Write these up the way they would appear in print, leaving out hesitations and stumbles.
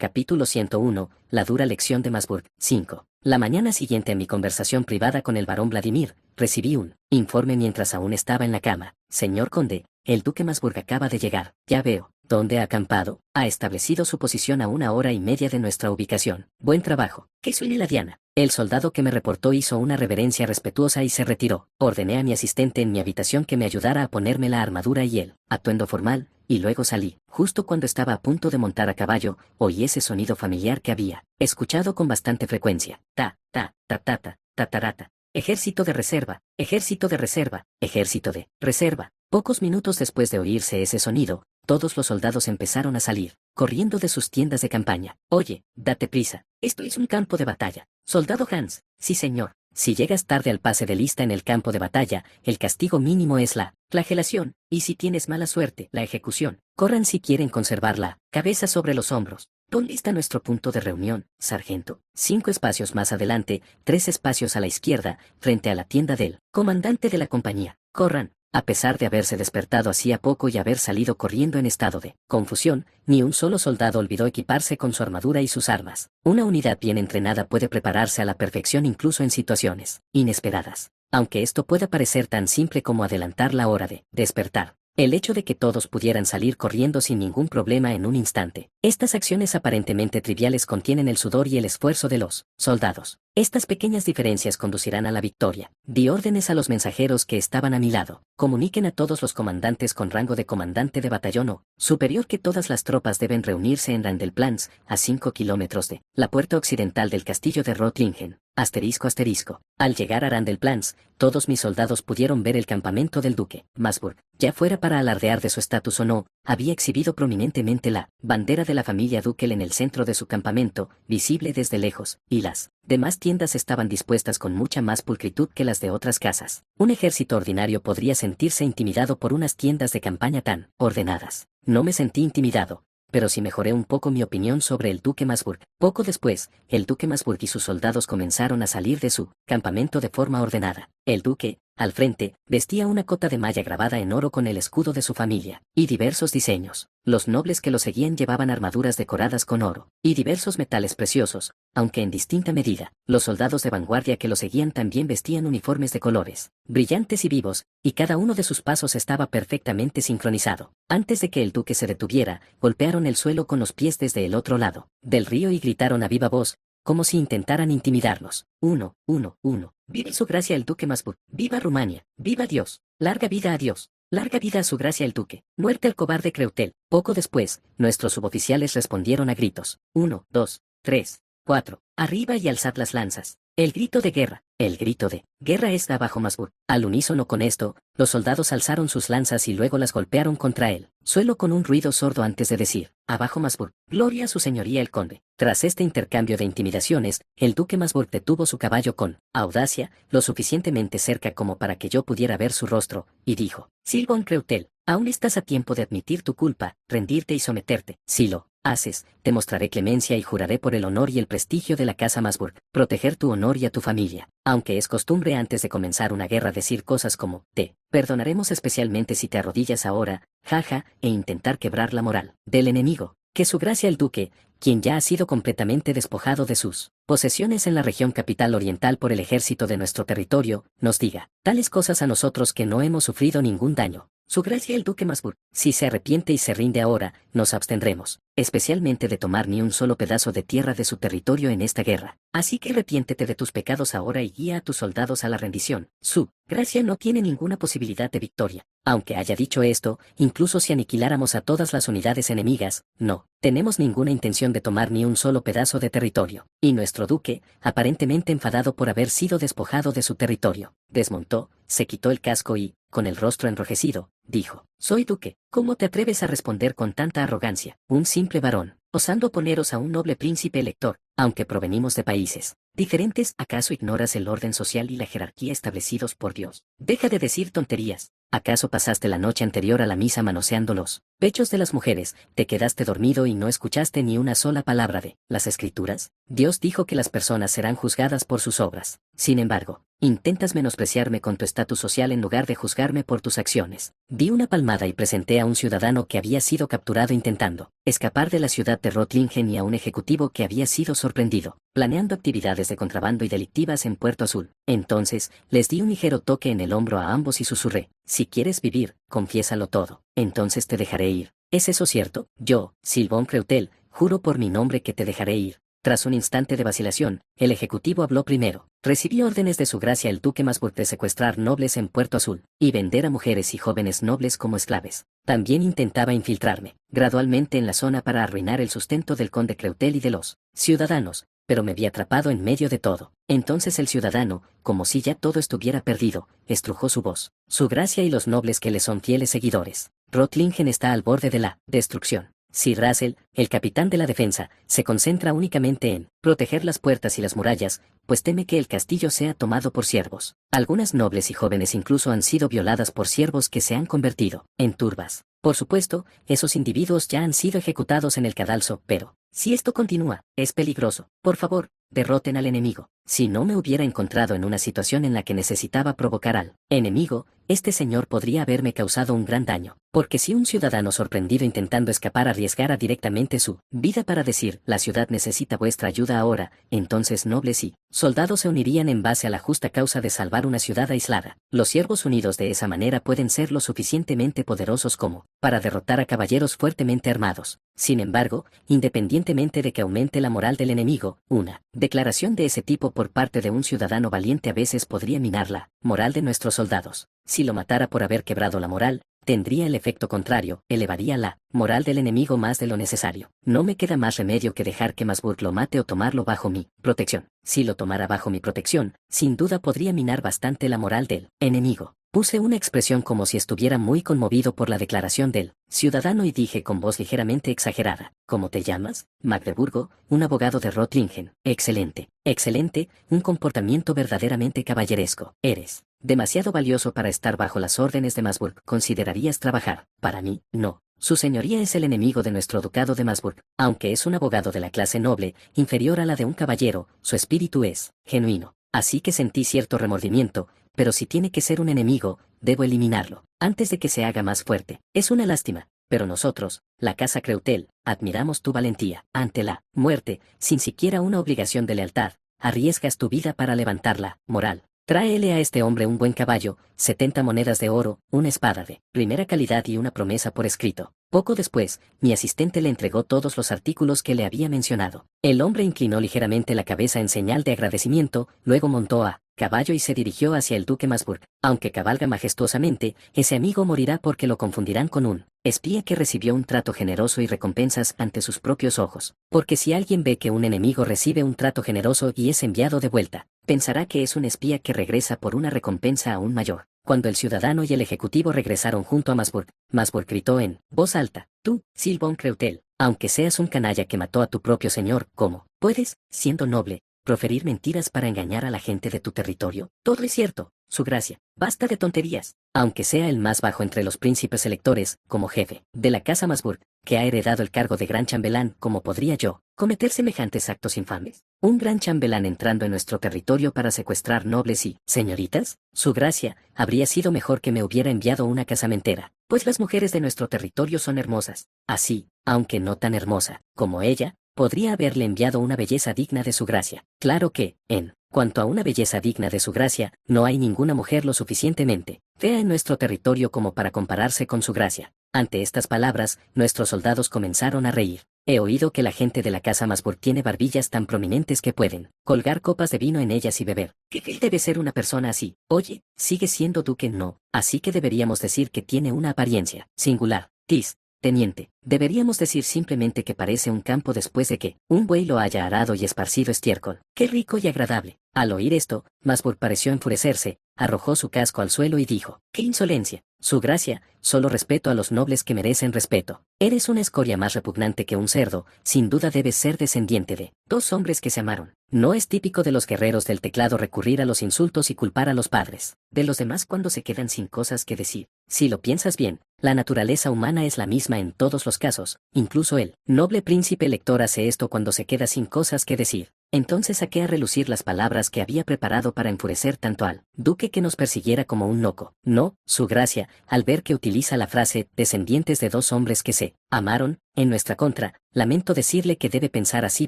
Capítulo 101, la dura lección de Masburg. 5. La mañana siguiente a mi conversación privada con el barón Vladimir, recibí un informe mientras aún estaba en la cama. Señor conde, el duque Masburg acaba de llegar. Ya veo. ¿Dónde ha acampado? Ha establecido su posición a 1 hora y media de nuestra ubicación. Buen trabajo. Que suene la diana. El soldado que me reportó hizo una reverencia respetuosa y se retiró. Ordené a mi asistente en mi habitación que me ayudara a ponerme la armadura y el atuendo formal, y luego salí. Justo cuando estaba a punto de montar a caballo, oí ese sonido familiar que había escuchado con bastante frecuencia. Ta, ta, ta, ta, ta, tatarata. Ejército de reserva, ejército de reserva, ejército de reserva. Pocos minutos después de oírse ese sonido, todos los soldados empezaron a salir, corriendo de sus tiendas de campaña. Oye, date prisa, esto es un campo de batalla. Soldado Hans, sí señor. Si llegas tarde al pase de lista en el campo de batalla, el castigo mínimo es la flagelación, y si tienes mala suerte, la ejecución. Corran si quieren conservar la cabeza sobre los hombros. ¿Dónde está nuestro punto de reunión, sargento? 5 espacios más adelante, 3 espacios a la izquierda, frente a la tienda del comandante de la compañía. Corran. A pesar de haberse despertado hacía poco y haber salido corriendo en estado de confusión, ni un solo soldado olvidó equiparse con su armadura y sus armas. Una unidad bien entrenada puede prepararse a la perfección incluso en situaciones inesperadas. Aunque esto pueda parecer tan simple como adelantar la hora de despertar. El hecho de que todos pudieran salir corriendo sin ningún problema en un instante. Estas acciones aparentemente triviales contienen el sudor y el esfuerzo de los soldados. Estas pequeñas diferencias conducirán a la victoria. Di órdenes a los mensajeros que estaban a mi lado. Comuniquen a todos los comandantes con rango de comandante de batallón o superior que todas las tropas deben reunirse en Randelplans, a 5 kilómetros de la puerta occidental del castillo de Rottlingen. Asterisco asterisco. Al llegar a Randelplans, todos mis soldados pudieron ver el campamento del duque Masburg. Ya fuera para alardear de su estatus o no, había exhibido prominentemente la bandera de la familia Dukel en el centro de su campamento, visible desde lejos, y las demás tiendas estaban dispuestas con mucha más pulcritud que las de otras casas. Un ejército ordinario podría sentirse intimidado por unas tiendas de campaña tan ordenadas. No me sentí intimidado, pero sí mejoré un poco mi opinión sobre el duque Masburg. Poco después, el duque Masburg y sus soldados comenzaron a salir de su campamento de forma ordenada. El duque, al frente, vestía una cota de malla grabada en oro con el escudo de su familia, y diversos diseños. Los nobles que lo seguían llevaban armaduras decoradas con oro, y diversos metales preciosos, aunque en distinta medida. Los soldados de vanguardia que lo seguían también vestían uniformes de colores brillantes y vivos, y cada uno de sus pasos estaba perfectamente sincronizado. Antes de que el duque se detuviera, golpearon el suelo con los pies desde el otro lado del río y gritaron a viva voz, como si intentaran intimidarlos. 1, 1, 1. ¡Viva su gracia el duque Masburg! ¡Viva Rumania! ¡Viva Dios! ¡Larga vida a Dios! ¡Larga vida a su gracia el duque! ¡Muerte al cobarde Creutel! Poco después, nuestros suboficiales respondieron a gritos. 1, 2, 3, 4. Arriba y alzad las lanzas. El grito de guerra. El grito de guerra es abajo Masburg. Al unísono con esto, los soldados alzaron sus lanzas y luego las golpearon contra él. Suelo con un ruido sordo antes de decir, abajo Masburg, gloria a su señoría el conde. Tras este intercambio de intimidaciones, el duque Masburg detuvo su caballo con audacia, lo suficientemente cerca como para que yo pudiera ver su rostro, y dijo, Silvan Creutel, aún estás a tiempo de admitir tu culpa, rendirte y someterte. Si lo haces, te mostraré clemencia y juraré por el honor y el prestigio de la casa Masburg, proteger tu honor y a tu familia. Aunque es costumbre antes de comenzar una guerra decir cosas como, te perdonaremos especialmente si te arrodillas ahora, jaja, e intentar quebrar la moral del enemigo. Que su gracia el duque, quien ya ha sido completamente despojado de sus posesiones en la región capital oriental por el ejército de nuestro territorio, nos diga tales cosas a nosotros que no hemos sufrido ningún daño. Su gracia el duque Masburg, si se arrepiente y se rinde ahora, nos abstendremos, especialmente de tomar ni un solo pedazo de tierra de su territorio en esta guerra. Así que arrepiéntete de tus pecados ahora y guía a tus soldados a la rendición. Su gracia no tiene ninguna posibilidad de victoria. Aunque haya dicho esto, incluso si aniquiláramos a todas las unidades enemigas, no tenemos ninguna intención de tomar ni un solo pedazo de territorio. Y nuestro duque, aparentemente enfadado por haber sido despojado de su territorio, desmontó, se quitó el casco y, con el rostro enrojecido, dijo, soy duque, ¿cómo te atreves a responder con tanta arrogancia? Un simple varón, osando oponeros a un noble príncipe elector, aunque provenimos de países diferentes, ¿acaso ignoras el orden social y la jerarquía establecidos por Dios? Deja de decir tonterías. ¿Acaso pasaste la noche anterior a la misa manoseando los pechos de las mujeres, te quedaste dormido y no escuchaste ni una sola palabra de las Escrituras? Dios dijo que las personas serán juzgadas por sus obras. Sin embargo, Intentas menospreciarme con tu estatus social en lugar de juzgarme por tus acciones. Di una palmada y presenté a un ciudadano que había sido capturado intentando escapar de la ciudad de Rottlingen y a un ejecutivo que había sido sorprendido planeando actividades de contrabando y delictivas en Puerto Azul. Entonces, les di un ligero toque en el hombro a ambos y susurré: si quieres vivir, confiésalo todo, entonces te dejaré ir. ¿Es eso cierto? Yo, Sylvain Creutel, juro por mi nombre que te dejaré ir. Tras un instante de vacilación, el ejecutivo habló primero. Recibí órdenes de su gracia el duque Masburg de secuestrar nobles en Puerto Azul y vender a mujeres y jóvenes nobles como esclaves. También intentaba infiltrarme gradualmente en la zona para arruinar el sustento del conde Creutel y de los ciudadanos, pero me vi atrapado en medio de todo. Entonces el ciudadano, como si ya todo estuviera perdido, estrujó su voz. Su gracia y los nobles que le son fieles seguidores. Rottlingen está al borde de la destrucción. Sir Russell, el capitán de la defensa, se concentra únicamente en proteger las puertas y las murallas, pues teme que el castillo sea tomado por siervos. Algunas nobles y jóvenes incluso han sido violadas por siervos que se han convertido en turbas. Por supuesto, esos individuos ya han sido ejecutados en el cadalso, pero si esto continúa, es peligroso. Por favor, derroten al enemigo. Si no me hubiera encontrado en una situación en la que necesitaba provocar al enemigo, este señor podría haberme causado un gran daño. Porque si un ciudadano sorprendido intentando escapar arriesgara directamente su vida para decir: la ciudad necesita vuestra ayuda ahora, entonces nobles y soldados se unirían en base a la justa causa de salvar una ciudad aislada. Los siervos unidos de esa manera pueden ser lo suficientemente poderosos como para derrotar a caballeros fuertemente armados. Sin embargo, independientemente de que aumente la moral del enemigo, una declaración de ese tipo por parte de un ciudadano valiente a veces podría minar la moral de nuestros soldados. Si lo matara por haber quebrado la moral, tendría el efecto contrario, elevaría la moral del enemigo más de lo necesario. No me queda más remedio que dejar que Masburg lo mate o tomarlo bajo mi protección. Si lo tomara bajo mi protección, sin duda podría minar bastante la moral del enemigo. Puse una expresión como si estuviera muy conmovido por la declaración del ciudadano y dije con voz ligeramente exagerada: ¿cómo te llamas? Magdeburgo, un abogado de Rottlingen. Excelente, excelente, un comportamiento verdaderamente caballeresco. Eres demasiado valioso para estar bajo las órdenes de Masburg. ¿Considerarías trabajar para mí? No. Su señoría es el enemigo de nuestro ducado de Masburg. Aunque es un abogado de la clase noble, inferior a la de un caballero, su espíritu es genuino. Así que sentí cierto remordimiento, pero si tiene que ser un enemigo, debo eliminarlo, antes de que se haga más fuerte. Es una lástima, pero nosotros, la casa Creutel, admiramos tu valentía. Ante la muerte, sin siquiera una obligación de lealtad, arriesgas tu vida para levantarla. Moral. Tráele a este hombre un buen caballo, 70 monedas de oro, una espada de primera calidad y una promesa por escrito. Poco después, mi asistente le entregó todos los artículos que le había mencionado. El hombre inclinó ligeramente la cabeza en señal de agradecimiento, luego montó a caballo y se dirigió hacia el duque Masburg. Aunque cabalga majestuosamente, ese amigo morirá porque lo confundirán con un espía que recibió un trato generoso y recompensas ante sus propios ojos. Porque si alguien ve que un enemigo recibe un trato generoso y es enviado de vuelta, pensará que es un espía que regresa por una recompensa aún mayor. Cuando el ciudadano y el ejecutivo regresaron junto a Masburg, Masburg gritó en voz alta: tú, Sylvain Creutel, aunque seas un canalla que mató a tu propio señor, ¿cómo puedes, siendo noble, proferir mentiras para engañar a la gente de tu territorio? Todo es cierto, su gracia. Basta de tonterías. Aunque sea el más bajo entre los príncipes electores, como jefe de la casa Masburg, que ha heredado el cargo de gran chambelán, ¿cómo podría yo cometer semejantes actos infames? ¿Un gran chambelán entrando en nuestro territorio para secuestrar nobles y señoritas? Su gracia, habría sido mejor que me hubiera enviado una casamentera, pues las mujeres de nuestro territorio son hermosas. Así, aunque no tan hermosa como ella, podría haberle enviado una belleza digna de su gracia. Claro que, en cuanto a una belleza digna de su gracia, no hay ninguna mujer lo suficientemente fea en nuestro territorio como para compararse con su gracia. Ante estas palabras, nuestros soldados comenzaron a reír. He oído que la gente de la casa Masburg tiene barbillas tan prominentes que pueden colgar copas de vino en ellas y beber. ¿Qué debe ser una persona así? Oye, sigue siendo duque, no, así que deberíamos decir que tiene una apariencia singular. Tis, teniente, deberíamos decir simplemente que parece un campo después de que un buey lo haya arado y esparcido estiércol. ¡Qué rico y agradable! Al oír esto, Masburg pareció enfurecerse, arrojó su casco al suelo y dijo: ¡qué insolencia! Su gracia, solo respeto a los nobles que merecen respeto. Eres una escoria más repugnante que un cerdo, sin duda debes ser descendiente de dos hombres que se amaron. No es típico de los guerreros del teclado recurrir a los insultos y culpar a los padres de los demás cuando se quedan sin cosas que decir. Si lo piensas bien, la naturaleza humana es la misma en todos los casos, incluso el noble príncipe elector hace esto cuando se queda sin cosas que decir. Entonces saqué a relucir las palabras que había preparado para enfurecer tanto al duque que nos persiguiera como un loco. No, su gracia, al ver que utiliza la frase descendientes de dos hombres que se amaron, en nuestra contra, lamento decirle que debe pensar así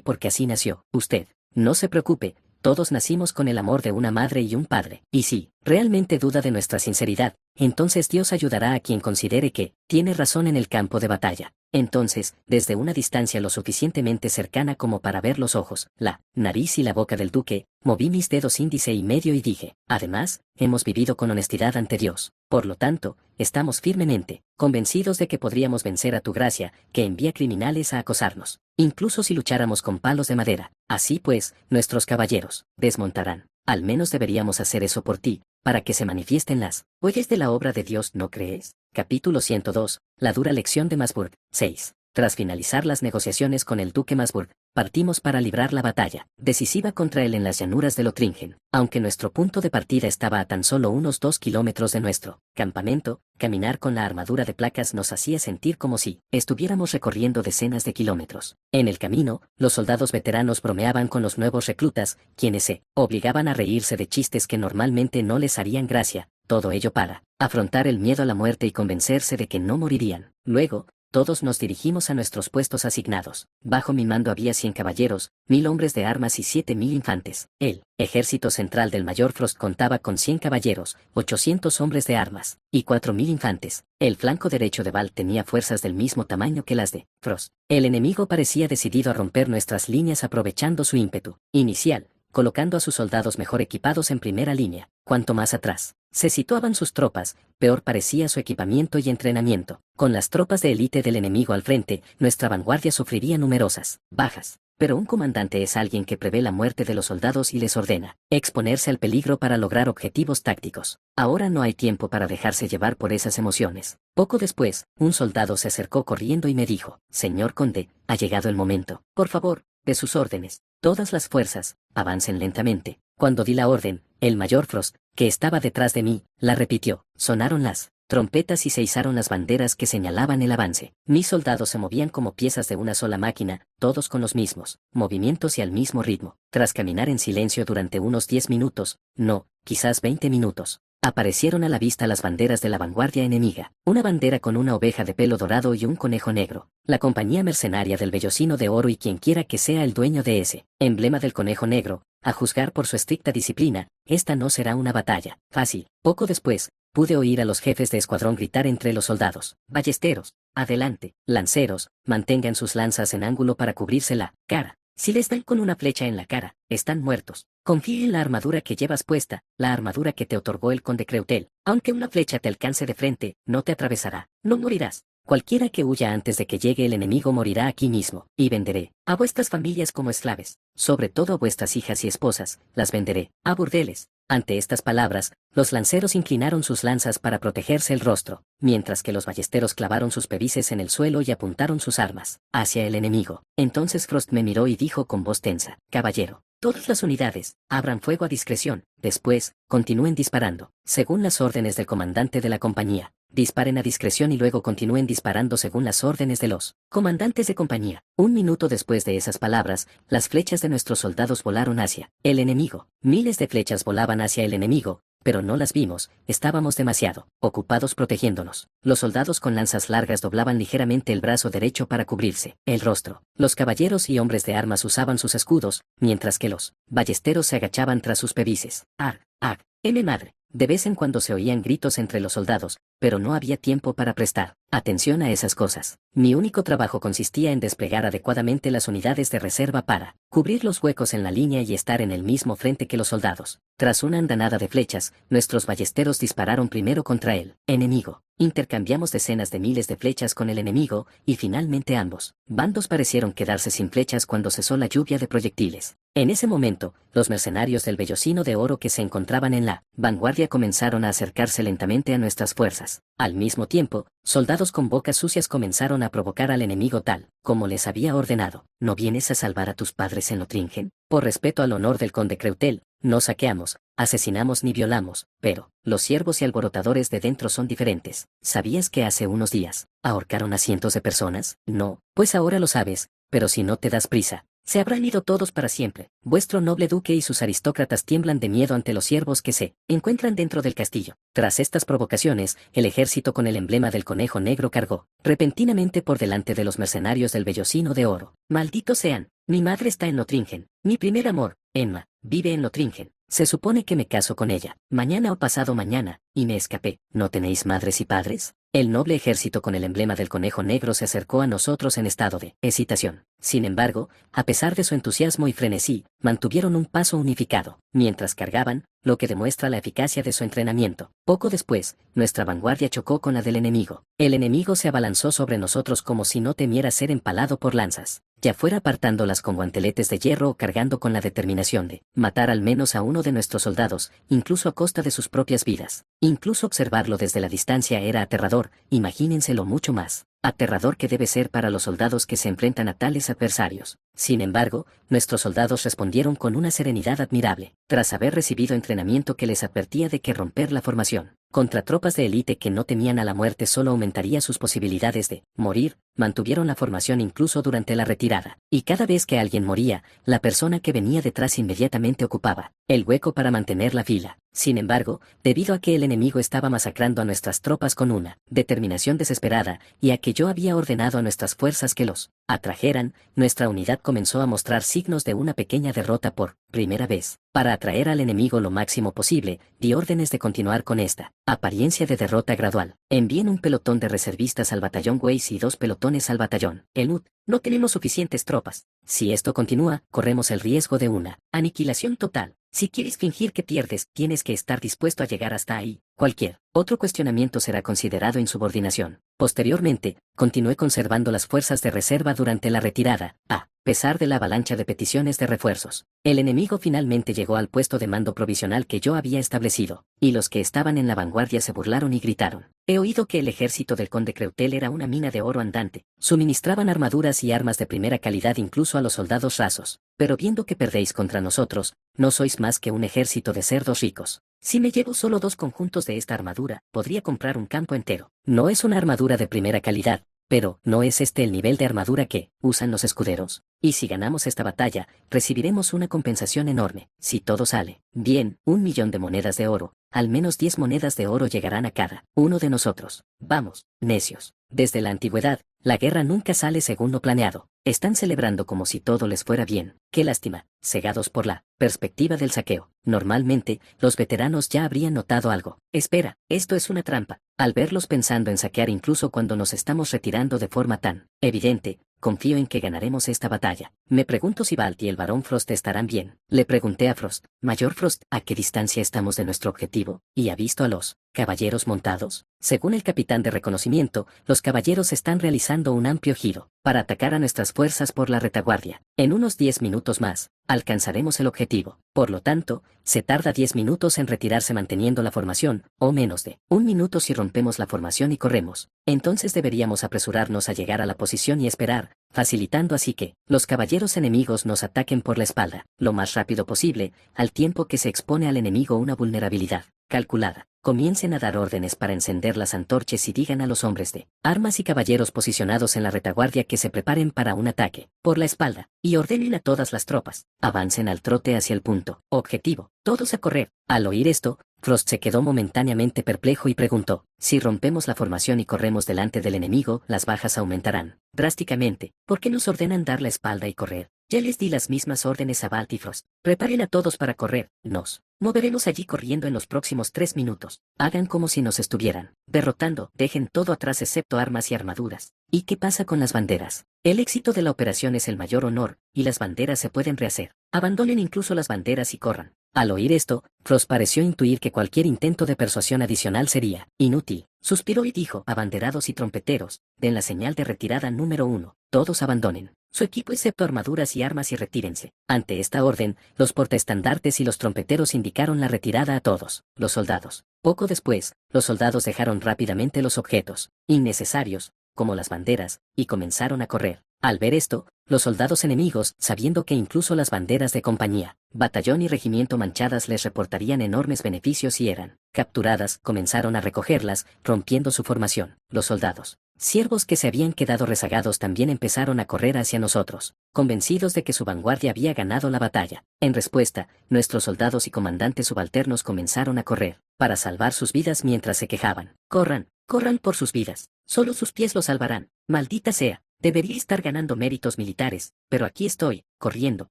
porque así nació. Usted, no se preocupe, todos nacimos con el amor de una madre y un padre. Y si realmente duda de nuestra sinceridad, entonces Dios ayudará a quien considere que tiene razón en el campo de batalla. Entonces, desde una distancia lo suficientemente cercana como para ver los ojos, la nariz y la boca del duque, moví mis dedos índice y medio y dije, además, hemos vivido con honestidad ante Dios. Por lo tanto, estamos firmemente convencidos de que podríamos vencer a tu gracia, que envía criminales a acosarnos, incluso si lucháramos con palos de madera. Así pues, nuestros caballeros desmontarán. Al menos deberíamos hacer eso por ti, para que se manifiesten las huellas de la obra de Dios, ¿no crees? Capítulo 102, la dura lección de Masburg. 6. Tras finalizar las negociaciones con el duque Masburg, partimos para librar la batalla decisiva contra él en las llanuras de Lotringen. Aunque nuestro punto de partida estaba a tan solo unos 2 kilómetros de nuestro campamento, caminar con la armadura de placas nos hacía sentir como si estuviéramos recorriendo decenas de kilómetros. En el camino, los soldados veteranos bromeaban con los nuevos reclutas, quienes se obligaban a reírse de chistes que normalmente no les harían gracia, todo ello para afrontar el miedo a la muerte y convencerse de que no morirían. Luego, todos nos dirigimos a nuestros puestos asignados. Bajo mi mando había 100 caballeros, 1000 hombres de armas y 7000 infantes. El ejército central del mayor Frost contaba con 100 caballeros, 800 hombres de armas, y 4000 infantes. El flanco derecho de Val tenía fuerzas del mismo tamaño que las de Frost. El enemigo parecía decidido a romper nuestras líneas aprovechando su ímpetu inicial, colocando a sus soldados mejor equipados en primera línea. Cuanto más atrás se situaban sus tropas, peor parecía su equipamiento y entrenamiento. Con las tropas de élite del enemigo al frente, nuestra vanguardia sufriría numerosas bajas. Pero un comandante es alguien que prevé la muerte de los soldados y les ordena exponerse al peligro para lograr objetivos tácticos. Ahora no hay tiempo para dejarse llevar por esas emociones. Poco después, un soldado se acercó corriendo y me dijo, «Señor conde, ha llegado el momento. Por favor, de sus órdenes. Todas las fuerzas, avancen lentamente». Cuando di la orden, el mayor Frost, que estaba detrás de mí, la repitió. Sonaron las trompetas y se izaron las banderas que señalaban el avance. Mis soldados se movían como piezas de una sola máquina, todos con los mismos movimientos y al mismo ritmo. Tras caminar en silencio durante unos 10 minutos, no, quizás 20 minutos, aparecieron a la vista las banderas de la vanguardia enemiga. Una bandera con una oveja de pelo dorado y un conejo negro. La compañía mercenaria del Vellocino de Oro y quienquiera que sea el dueño de ese emblema del conejo negro, a juzgar por su estricta disciplina, esta no será una batalla fácil. Poco después, pude oír a los jefes de escuadrón gritar entre los soldados, «Ballesteros, adelante, lanceros, mantengan sus lanzas en ángulo para cubrirse la cara. Si les dan con una flecha en la cara, están muertos. Confía en la armadura que llevas puesta, la armadura que te otorgó el conde Creutel. Aunque una flecha te alcance de frente, no te atravesará. No morirás. Cualquiera que huya antes de que llegue el enemigo morirá aquí mismo, y venderé a vuestras familias como esclaves, sobre todo a vuestras hijas y esposas, las venderé a burdeles». Ante estas palabras, los lanceros inclinaron sus lanzas para protegerse el rostro, mientras que los ballesteros clavaron sus pebices en el suelo y apuntaron sus armas hacia el enemigo. Entonces Frost me miró y dijo con voz tensa, «Caballero, todas las unidades, abran fuego a discreción. Después, continúen disparando, según las órdenes del comandante de la compañía. Disparen a discreción y luego continúen disparando según las órdenes de los comandantes de compañía». Un minuto después de esas palabras, las flechas de nuestros soldados volaron hacia el enemigo. Miles de flechas volaban hacia el enemigo, pero no las vimos, estábamos demasiado ocupados protegiéndonos. Los soldados con lanzas largas doblaban ligeramente el brazo derecho para cubrirse el rostro. Los caballeros y hombres de armas usaban sus escudos, mientras que los ballesteros se agachaban tras sus pebices. «Ag, ag, madre». De vez en cuando se oían gritos entre los soldados, pero no había tiempo para prestar atención a esas cosas. Mi único trabajo consistía en desplegar adecuadamente las unidades de reserva para cubrir los huecos en la línea y estar en el mismo frente que los soldados. Tras una andanada de flechas, nuestros ballesteros dispararon primero contra el enemigo. Intercambiamos decenas de miles de flechas con el enemigo, y finalmente ambos bandos parecieron quedarse sin flechas cuando cesó la lluvia de proyectiles. En ese momento, los mercenarios del Vellocino de Oro que se encontraban en la vanguardia comenzaron a acercarse lentamente a nuestras fuerzas. Al mismo tiempo, soldados con bocas sucias comenzaron a provocar al enemigo tal como les había ordenado. «¿No vienes a salvar a tus padres en Lotringen? Por respeto al honor del conde Creutel, no saqueamos, asesinamos ni violamos, pero los siervos y alborotadores de dentro son diferentes. ¿Sabías que hace unos días ahorcaron a cientos de personas? No, pues ahora lo sabes, pero si no te das prisa, Se habrán ido todos para siempre. Vuestro noble duque y sus aristócratas tiemblan de miedo ante los siervos que se encuentran dentro del castillo. Tras estas provocaciones, el ejército con el emblema del conejo negro cargó repentinamente por delante de los mercenarios del vellocino de oro. Malditos sean. Mi madre está en Notringen. Mi primer amor, Emma, vive en Notringen. Se supone que me caso con ella, mañana o pasado mañana, y me escapé. ¿No tenéis madres y padres? El noble ejército con el emblema del conejo negro se acercó a nosotros en estado de hesitación. Sin embargo, a pesar de su entusiasmo y frenesí, mantuvieron un paso unificado, mientras cargaban, lo que demuestra la eficacia de su entrenamiento. Poco después, nuestra vanguardia chocó con la del enemigo. El enemigo se abalanzó sobre nosotros como si no temiera ser empalado por lanzas, ya fuera apartándolas con guanteletes de hierro o cargando con la determinación de matar al menos a uno de nuestros soldados, incluso a costa de sus propias vidas. Incluso observarlo desde la distancia era aterrador, imagínenselo mucho más aterrador que debe ser para los soldados que se enfrentan a tales adversarios. Sin embargo, nuestros soldados respondieron con una serenidad admirable, tras haber recibido entrenamiento que les advertía de que romper la formación contra tropas de élite que no temían a la muerte solo aumentaría sus posibilidades de morir, mantuvieron la formación incluso durante la retirada, y cada vez que alguien moría, la persona que venía detrás inmediatamente ocupaba el hueco para mantener la fila. Sin embargo, debido a que el enemigo estaba masacrando a nuestras tropas con una determinación desesperada, y a que yo había ordenado a nuestras fuerzas que los atrajeran, nuestra unidad comenzó a mostrar signos de una pequeña derrota por primera vez. Para atraer al enemigo lo máximo posible, di órdenes de continuar con esta apariencia de derrota gradual. Envíen un pelotón de reservistas al batallón Weiss y 2 pelotones al batallón Elmwood. No tenemos suficientes tropas. Si esto continúa, corremos el riesgo de una aniquilación total. Si quieres fingir que pierdes, tienes que estar dispuesto a llegar hasta ahí. Cualquier otro cuestionamiento será considerado insubordinación. Posteriormente, continué conservando las fuerzas de reserva durante la retirada, a pesar de la avalancha de peticiones de refuerzos. El enemigo finalmente llegó al puesto de mando provisional que yo había establecido, y los que estaban en la vanguardia se burlaron y gritaron. He oído que el ejército del conde Creutel era una mina de oro andante. Suministraban armaduras y armas de primera calidad incluso a los soldados rasos. Pero viendo que perdéis contra nosotros, no sois más que un ejército de cerdos ricos. Si me llevo solo 2 conjuntos de esta armadura, podría comprar un campo entero. No es una armadura de primera calidad, pero ¿no es este el nivel de armadura que usan los escuderos? Y si ganamos esta batalla, recibiremos una compensación enorme. Si todo sale bien, 1.000.000 de monedas de oro, al menos 10 monedas de oro llegarán a cada uno de nosotros. Vamos, necios. Desde la antigüedad, la guerra nunca sale según lo planeado. Están celebrando como si todo les fuera bien. Qué lástima, cegados por la perspectiva del saqueo. Normalmente, los veteranos ya habrían notado algo. Espera, esto es una trampa. Al verlos pensando en saquear incluso cuando nos estamos retirando de forma tan evidente, confío en que ganaremos esta batalla. Me pregunto si Balt y el barón Frost estarán bien. Le pregunté a Frost, Mayor Frost, ¿a qué distancia estamos de nuestro objetivo? ¿Y ha visto a los caballeros montados? Según el capitán de reconocimiento, los caballeros están realizando un amplio giro para atacar a nuestras fuerzas por la retaguardia. En unos 10 minutos más, alcanzaremos el objetivo. Por lo tanto, se tarda 10 minutos en retirarse manteniendo la formación, o menos de 1 minuto si rompemos la formación y corremos. Entonces deberíamos apresurarnos a llegar a la posición y esperar, facilitando así que los caballeros enemigos nos ataquen por la espalda, lo más rápido posible, al tiempo que se expone al enemigo una vulnerabilidad calculada. Comiencen a dar órdenes para encender las antorchas y digan a los hombres de armas y caballeros posicionados en la retaguardia que se preparen para un ataque por la espalda, y ordenen a todas las tropas, avancen al trote hacia el punto objetivo, todos a correr. Al oír esto, Frost se quedó momentáneamente perplejo y preguntó, si rompemos la formación y corremos delante del enemigo, las bajas aumentarán drásticamente. ¿Por qué nos ordenan dar la espalda y correr? Ya les di las mismas órdenes a Balt y Frost. Preparen a todos para correr. Nos moveremos allí corriendo en los próximos 3 minutos. Hagan como si nos estuvieran derrotando. Dejen todo atrás excepto armas y armaduras. ¿Y qué pasa con las banderas? El éxito de la operación es el mayor honor, y las banderas se pueden rehacer. Abandonen incluso las banderas y corran. Al oír esto, Frost pareció intuir que cualquier intento de persuasión adicional sería inútil. Suspiró y dijo, abanderados y trompeteros, den la señal de retirada número 1. Todos abandonen su equipo excepto armaduras y armas y retírense. Ante esta orden, los portaestandartes y los trompeteros indicaron la retirada a todos los soldados. Poco después, los soldados dejaron rápidamente los objetos innecesarios, como las banderas, y comenzaron a correr. Al ver esto, los soldados enemigos, sabiendo que incluso las banderas de compañía, batallón y regimiento manchadas les reportarían enormes beneficios si eran capturadas, comenzaron a recogerlas, rompiendo su formación. Los soldados Siervos que se habían quedado rezagados también empezaron a correr hacia nosotros, convencidos de que su vanguardia había ganado la batalla. En respuesta, nuestros soldados y comandantes subalternos comenzaron a correr, para salvar sus vidas mientras se quejaban. Corran, corran por sus vidas. Solo sus pies los salvarán. Maldita sea. Debería estar ganando méritos militares, pero aquí estoy, corriendo,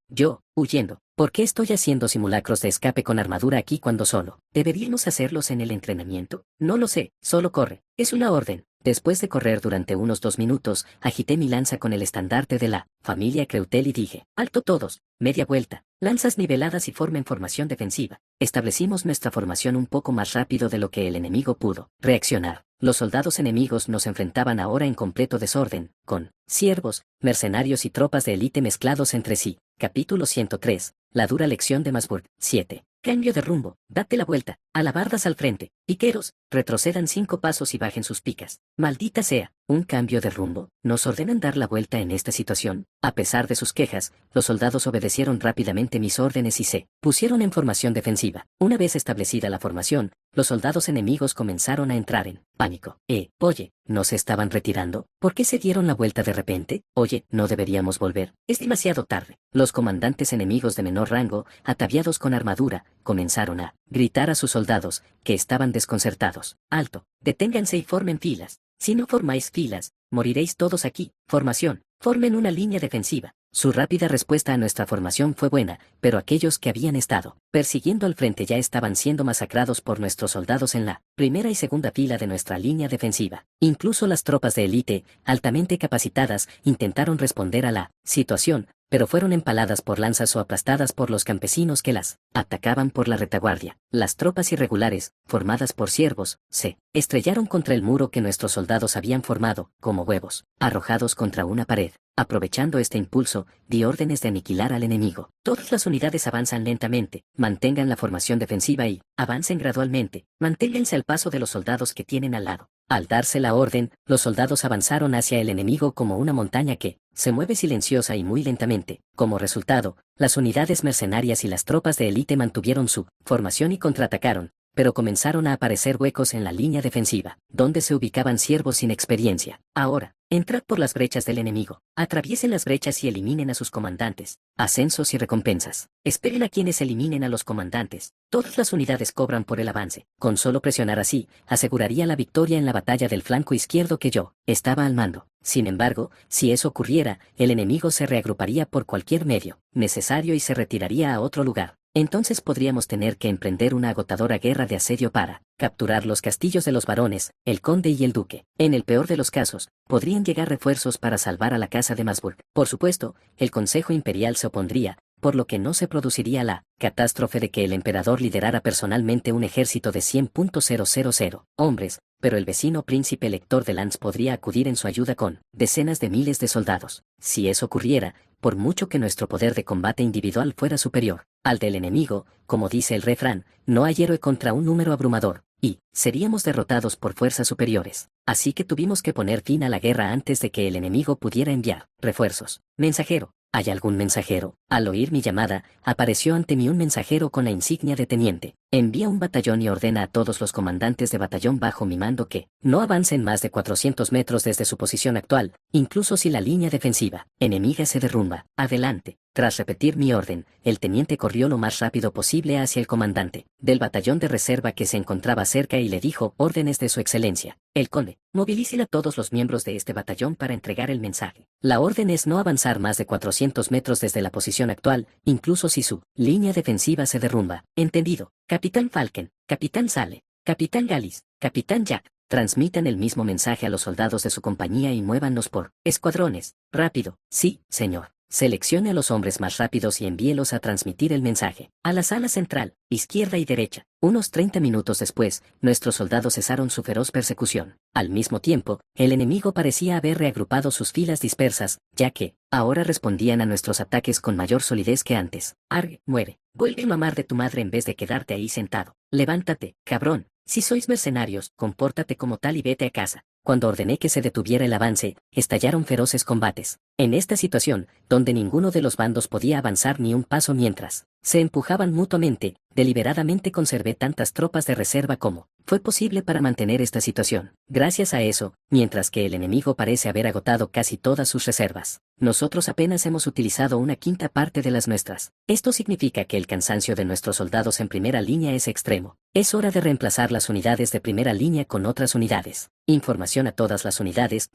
yo, huyendo. ¿Por qué estoy haciendo simulacros de escape con armadura aquí cuando solo? ¿Deberíamos hacerlos en el entrenamiento? No lo sé, solo corre. Es una orden. Después de correr durante unos 2 minutos, agité mi lanza con el estandarte de la familia Creutel y dije, ¡alto todos! Media vuelta, lanzas niveladas y formen formación defensiva. Establecimos nuestra formación un poco más rápido de lo que el enemigo pudo reaccionar. Los soldados enemigos nos enfrentaban ahora en completo desorden, con siervos, mercenarios y tropas de élite mezclados entre sí. Capítulo 103. La dura lección de Masburg. 7. Cambio de rumbo, date la vuelta, alabardas al frente, piqueros, retrocedan 5 pasos y bajen sus picas. Maldita sea, un cambio de rumbo, ¿nos ordenan dar la vuelta en esta situación? A pesar de sus quejas, los soldados obedecieron rápidamente mis órdenes y se pusieron en formación defensiva. Una vez establecida la formación, los soldados enemigos comenzaron a entrar en pánico. Oye, ¿no se estaban retirando? ¿Por qué se dieron la vuelta de repente? Oye, ¿no deberíamos volver? Es demasiado tarde. Los comandantes enemigos de menor rango, ataviados con armadura, comenzaron a gritar a sus soldados, que estaban desconcertados. Alto, deténganse y formen filas. Si no formáis filas, moriréis todos aquí. Formación, formen una línea defensiva. Su rápida respuesta a nuestra formación fue buena, pero aquellos que habían estado persiguiendo al frente ya estaban siendo masacrados por nuestros soldados en la primera y segunda fila de nuestra línea defensiva. Incluso las tropas de élite, altamente capacitadas, intentaron responder a la situación, pero fueron empaladas por lanzas o aplastadas por los campesinos que las atacaban por la retaguardia. Las tropas irregulares, formadas por siervos, se estrellaron contra el muro que nuestros soldados habían formado, como huevos, arrojados contra una pared. Aprovechando este impulso, di órdenes de aniquilar al enemigo. Todas las unidades avanzan lentamente, mantengan la formación defensiva y avancen gradualmente, manténganse al paso de los soldados que tienen al lado. Al darse la orden, los soldados avanzaron hacia el enemigo como una montaña que se mueve silenciosa y muy lentamente. Como resultado, las unidades mercenarias y las tropas de élite mantuvieron su formación y contraatacaron, pero comenzaron a aparecer huecos en la línea defensiva, donde se ubicaban siervos sin experiencia. Ahora, entrad por las brechas del enemigo, atraviesen las brechas y eliminen a sus comandantes. Ascensos y recompensas. Esperen a quienes eliminen a los comandantes. Todas las unidades cobran por el avance. Con solo presionar así, aseguraría la victoria en la batalla del flanco izquierdo que yo estaba al mando. Sin embargo, si eso ocurriera, el enemigo se reagruparía por cualquier medio necesario y se retiraría a otro lugar. Entonces podríamos tener que emprender una agotadora guerra de asedio para capturar los castillos de los barones, el conde y el duque. En el peor de los casos, podrían llegar refuerzos para salvar a la casa de Masburg. Por supuesto, el Consejo Imperial se opondría, por lo que no se produciría la catástrofe de que el emperador liderara personalmente un ejército de 100.000 hombres, pero el vecino príncipe elector de Lance podría acudir en su ayuda con decenas de miles de soldados. Si eso ocurriera, por mucho que nuestro poder de combate individual fuera superior al del enemigo, como dice el refrán, no hay héroe contra un número abrumador, y seríamos derrotados por fuerzas superiores. Así que tuvimos que poner fin a la guerra antes de que el enemigo pudiera enviar refuerzos. Mensajero. ¿Hay algún mensajero? Al oír mi llamada, apareció ante mí un mensajero con la insignia de teniente. Envía un batallón y ordena a todos los comandantes de batallón bajo mi mando que no avancen más de 400 metros desde su posición actual, incluso si la línea defensiva enemiga se derrumba. Adelante. Tras repetir mi orden, el teniente corrió lo más rápido posible hacia el comandante del batallón de reserva que se encontraba cerca y le dijo órdenes de su excelencia. El conde, movilicen a todos los miembros de este batallón para entregar el mensaje. La orden es no avanzar más de 400 metros desde la posición actual, incluso si su línea defensiva se derrumba. Entendido. Capitán Falken, Capitán Sale, Capitán Gallis, Capitán Jack, transmitan el mismo mensaje a los soldados de su compañía y muévanlos por escuadrones. Rápido. Sí, señor. Seleccione a los hombres más rápidos y envíelos a transmitir el mensaje. A la sala central, izquierda y derecha. Unos 30 minutos después, nuestros soldados cesaron su feroz persecución. Al mismo tiempo, el enemigo parecía haber reagrupado sus filas dispersas, ya que ahora respondían a nuestros ataques con mayor solidez que antes. Arg, muere. Vuelve a mamar de tu madre en vez de quedarte ahí sentado. Levántate, cabrón. Si sois mercenarios, compórtate como tal y vete a casa. Cuando ordené que se detuviera el avance, estallaron feroces combates. En esta situación, donde ninguno de los bandos podía avanzar ni un paso mientras se empujaban mutuamente, deliberadamente conservé tantas tropas de reserva como fue posible para mantener esta situación. Gracias a eso, mientras que el enemigo parece haber agotado casi todas sus reservas, nosotros apenas hemos utilizado una quinta parte de las nuestras. Esto significa que el cansancio de nuestros soldados en primera línea es extremo. Es hora de reemplazar las unidades de primera línea con otras unidades. Información a todas las unidades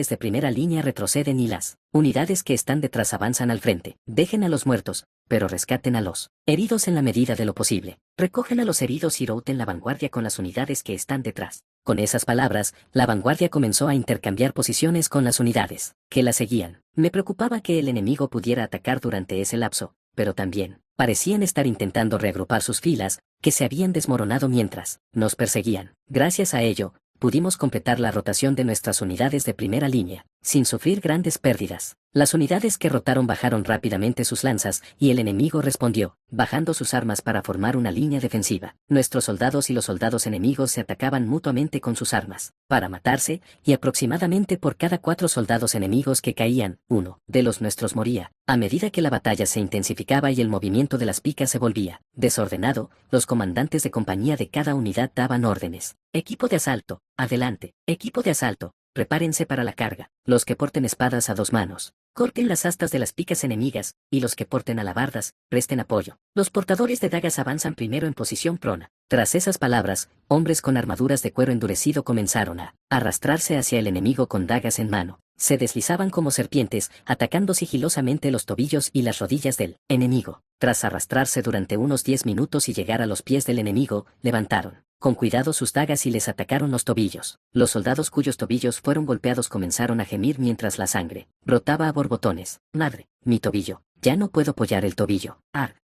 de primera línea retroceden y las unidades que están detrás avanzan al frente. Dejen a los muertos, pero rescaten a los heridos en la medida de lo posible. Recogen a los heridos y routen la vanguardia con las unidades que están detrás. Con esas palabras, la vanguardia comenzó a intercambiar posiciones con las unidades que la seguían. Me preocupaba que el enemigo pudiera atacar durante ese lapso, pero también parecían estar intentando reagrupar sus filas, que se habían desmoronado mientras nos perseguían. Gracias a ello, pudimos completar la rotación de nuestras unidades de primera línea, sin sufrir grandes pérdidas. Las unidades que rotaron bajaron rápidamente sus lanzas, y el enemigo respondió, bajando sus armas para formar una línea defensiva. Nuestros soldados y los soldados enemigos se atacaban mutuamente con sus armas, para matarse, y aproximadamente por cada 4 soldados enemigos que caían, uno de los nuestros moría. A medida que la batalla se intensificaba y el movimiento de las picas se volvía desordenado, los comandantes de compañía de cada unidad daban órdenes. Equipo de asalto, adelante. Equipo de asalto, prepárense para la carga. Los que porten espadas a 2 manos, corten las astas de las picas enemigas, y los que porten alabardas, presten apoyo. Los portadores de dagas avanzan primero en posición prona. Tras esas palabras, hombres con armaduras de cuero endurecido comenzaron a arrastrarse hacia el enemigo con dagas en mano. Se deslizaban como serpientes, atacando sigilosamente los tobillos y las rodillas del enemigo. Tras arrastrarse durante unos 10 minutos y llegar a los pies del enemigo, levantaron con cuidado sus dagas y les atacaron los tobillos. Los soldados cuyos tobillos fueron golpeados comenzaron a gemir mientras la sangre brotaba a borbotones. Madre, mi tobillo, ya no puedo apoyar el tobillo.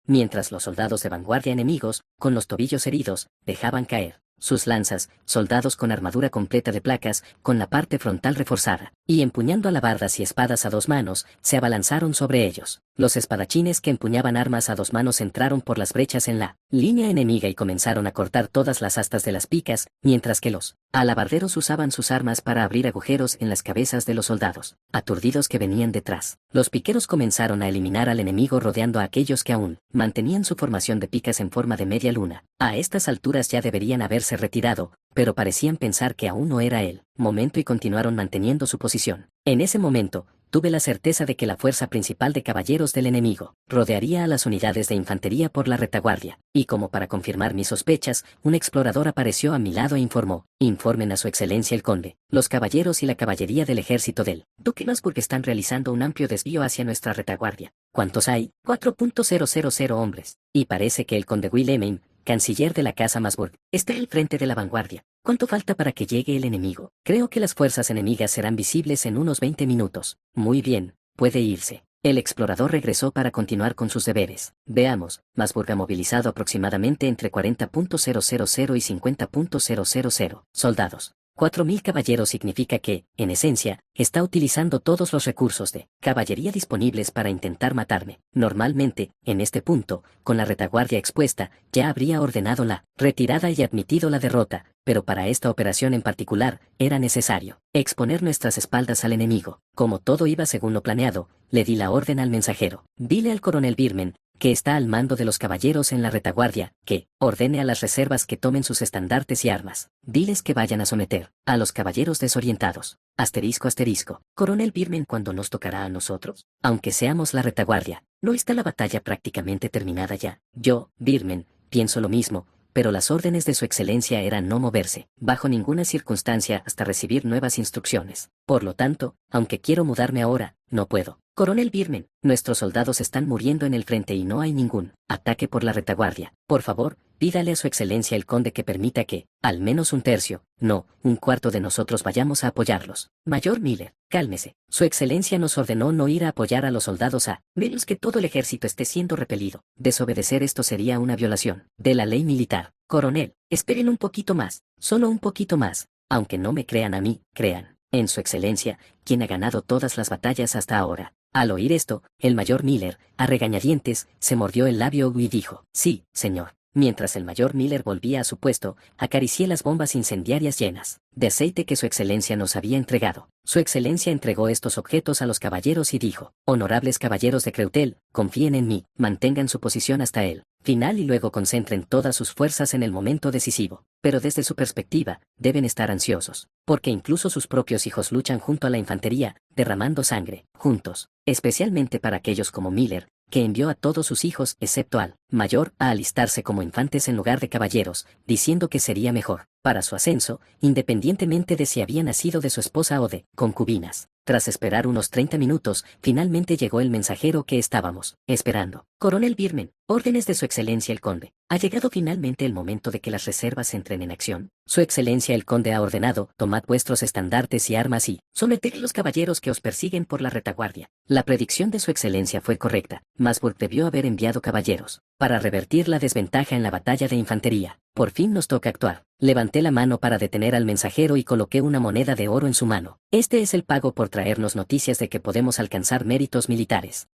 Mientras los soldados de vanguardia enemigos, con los tobillos heridos, dejaban caer sus lanzas, soldados con armadura completa de placas, con la parte frontal reforzada, y empuñando alabardas y espadas a 2 manos, se abalanzaron sobre ellos. Los espadachines que empuñaban armas a 2 manos entraron por las brechas en la línea enemiga y comenzaron a cortar todas las astas de las picas, mientras que los alabarderos usaban sus armas para abrir agujeros en las cabezas de los soldados aturdidos que venían detrás. Los piqueros comenzaron a eliminar al enemigo rodeando a aquellos que aún mantenían su formación de picas en forma de media luna. A estas alturas ya deberían haberse retirado, pero parecían pensar que aún no era el momento y continuaron manteniendo su posición. En ese momento, tuve la certeza de que la fuerza principal de caballeros del enemigo rodearía a las unidades de infantería por la retaguardia, y como para confirmar mis sospechas, un explorador apareció a mi lado e informó: informen a su excelencia el conde. Los caballeros y la caballería del ejército del duque Masburg están realizando un amplio desvío hacia nuestra retaguardia. ¿Cuántos hay? 4.000 hombres. Y parece que el conde Wilhelm, canciller de la casa Masburg, está al frente de la vanguardia. ¿Cuánto falta para que llegue el enemigo? Creo que las fuerzas enemigas serán visibles en unos 20 minutos. Muy bien, puede irse. El explorador regresó para continuar con sus deberes. Veamos, Masburg ha movilizado aproximadamente entre 40.000 y 50.000 soldados. 4.000 caballeros significa que, en esencia, está utilizando todos los recursos de caballería disponibles para intentar matarme. Normalmente, en este punto, con la retaguardia expuesta, ya habría ordenado la retirada y admitido la derrota, pero para esta operación en particular, era necesario exponer nuestras espaldas al enemigo. Como todo iba según lo planeado, le di la orden al mensajero. Dile al coronel Birmen, que está al mando de los caballeros en la retaguardia, que ordene a las reservas que tomen sus estandartes y armas. Diles que vayan a someter a los caballeros desorientados. ***. Coronel Birmen, ¿cuándo nos tocará a nosotros? Aunque seamos la retaguardia, ¿no está la batalla prácticamente terminada ya? Yo, Birmen, pienso lo mismo, pero las órdenes de su excelencia eran no moverse, bajo ninguna circunstancia hasta recibir nuevas instrucciones. Por lo tanto, aunque quiero mudarme ahora, no puedo. Coronel Birmen, nuestros soldados están muriendo en el frente y no hay ningún ataque por la retaguardia. Por favor, pídale a su excelencia el conde que permita que, al menos un tercio, no, un cuarto de nosotros vayamos a apoyarlos. Mayor Miller, cálmese. Su excelencia nos ordenó no ir a apoyar a los soldados a menos que todo el ejército esté siendo repelido. Desobedecer esto sería una violación de la ley militar. Coronel, esperen un poquito más, solo un poquito más. Aunque no me crean a mí, crean en su excelencia, quien ha ganado todas las batallas hasta ahora. Al oír esto, el mayor Miller, a regañadientes, se mordió el labio y dijo: sí, señor. Mientras el mayor Miller volvía a su puesto, acaricié las bombas incendiarias llenas de aceite que su excelencia nos había entregado. Su excelencia entregó estos objetos a los caballeros y dijo: honorables caballeros de Creutel, confíen en mí, mantengan su posición hasta el final y luego concentren todas sus fuerzas en el momento decisivo. Pero desde su perspectiva, deben estar ansiosos, porque incluso sus propios hijos luchan junto a la infantería, derramando sangre, juntos, especialmente para aquellos como Miller, que envió a todos sus hijos, excepto al mayor, a alistarse como infantes en lugar de caballeros, diciendo que sería mejor para su ascenso, independientemente de si había nacido de su esposa o de concubinas. Tras esperar unos 30 minutos, finalmente llegó el mensajero que estábamos esperando. Coronel Birmen, órdenes de su excelencia el conde. Ha llegado finalmente el momento de que las reservas entren en acción. Su excelencia el conde ha ordenado, tomad vuestros estandartes y armas y someted a los caballeros que os persiguen por la retaguardia. La predicción de su excelencia fue correcta. Masburg debió haber enviado caballeros para revertir la desventaja en la batalla de infantería. Por fin nos toca actuar. Levanté la mano para detener al mensajero y coloqué una moneda de oro en su mano. Este es el pago por traernos noticias de que podemos alcanzar méritos militares.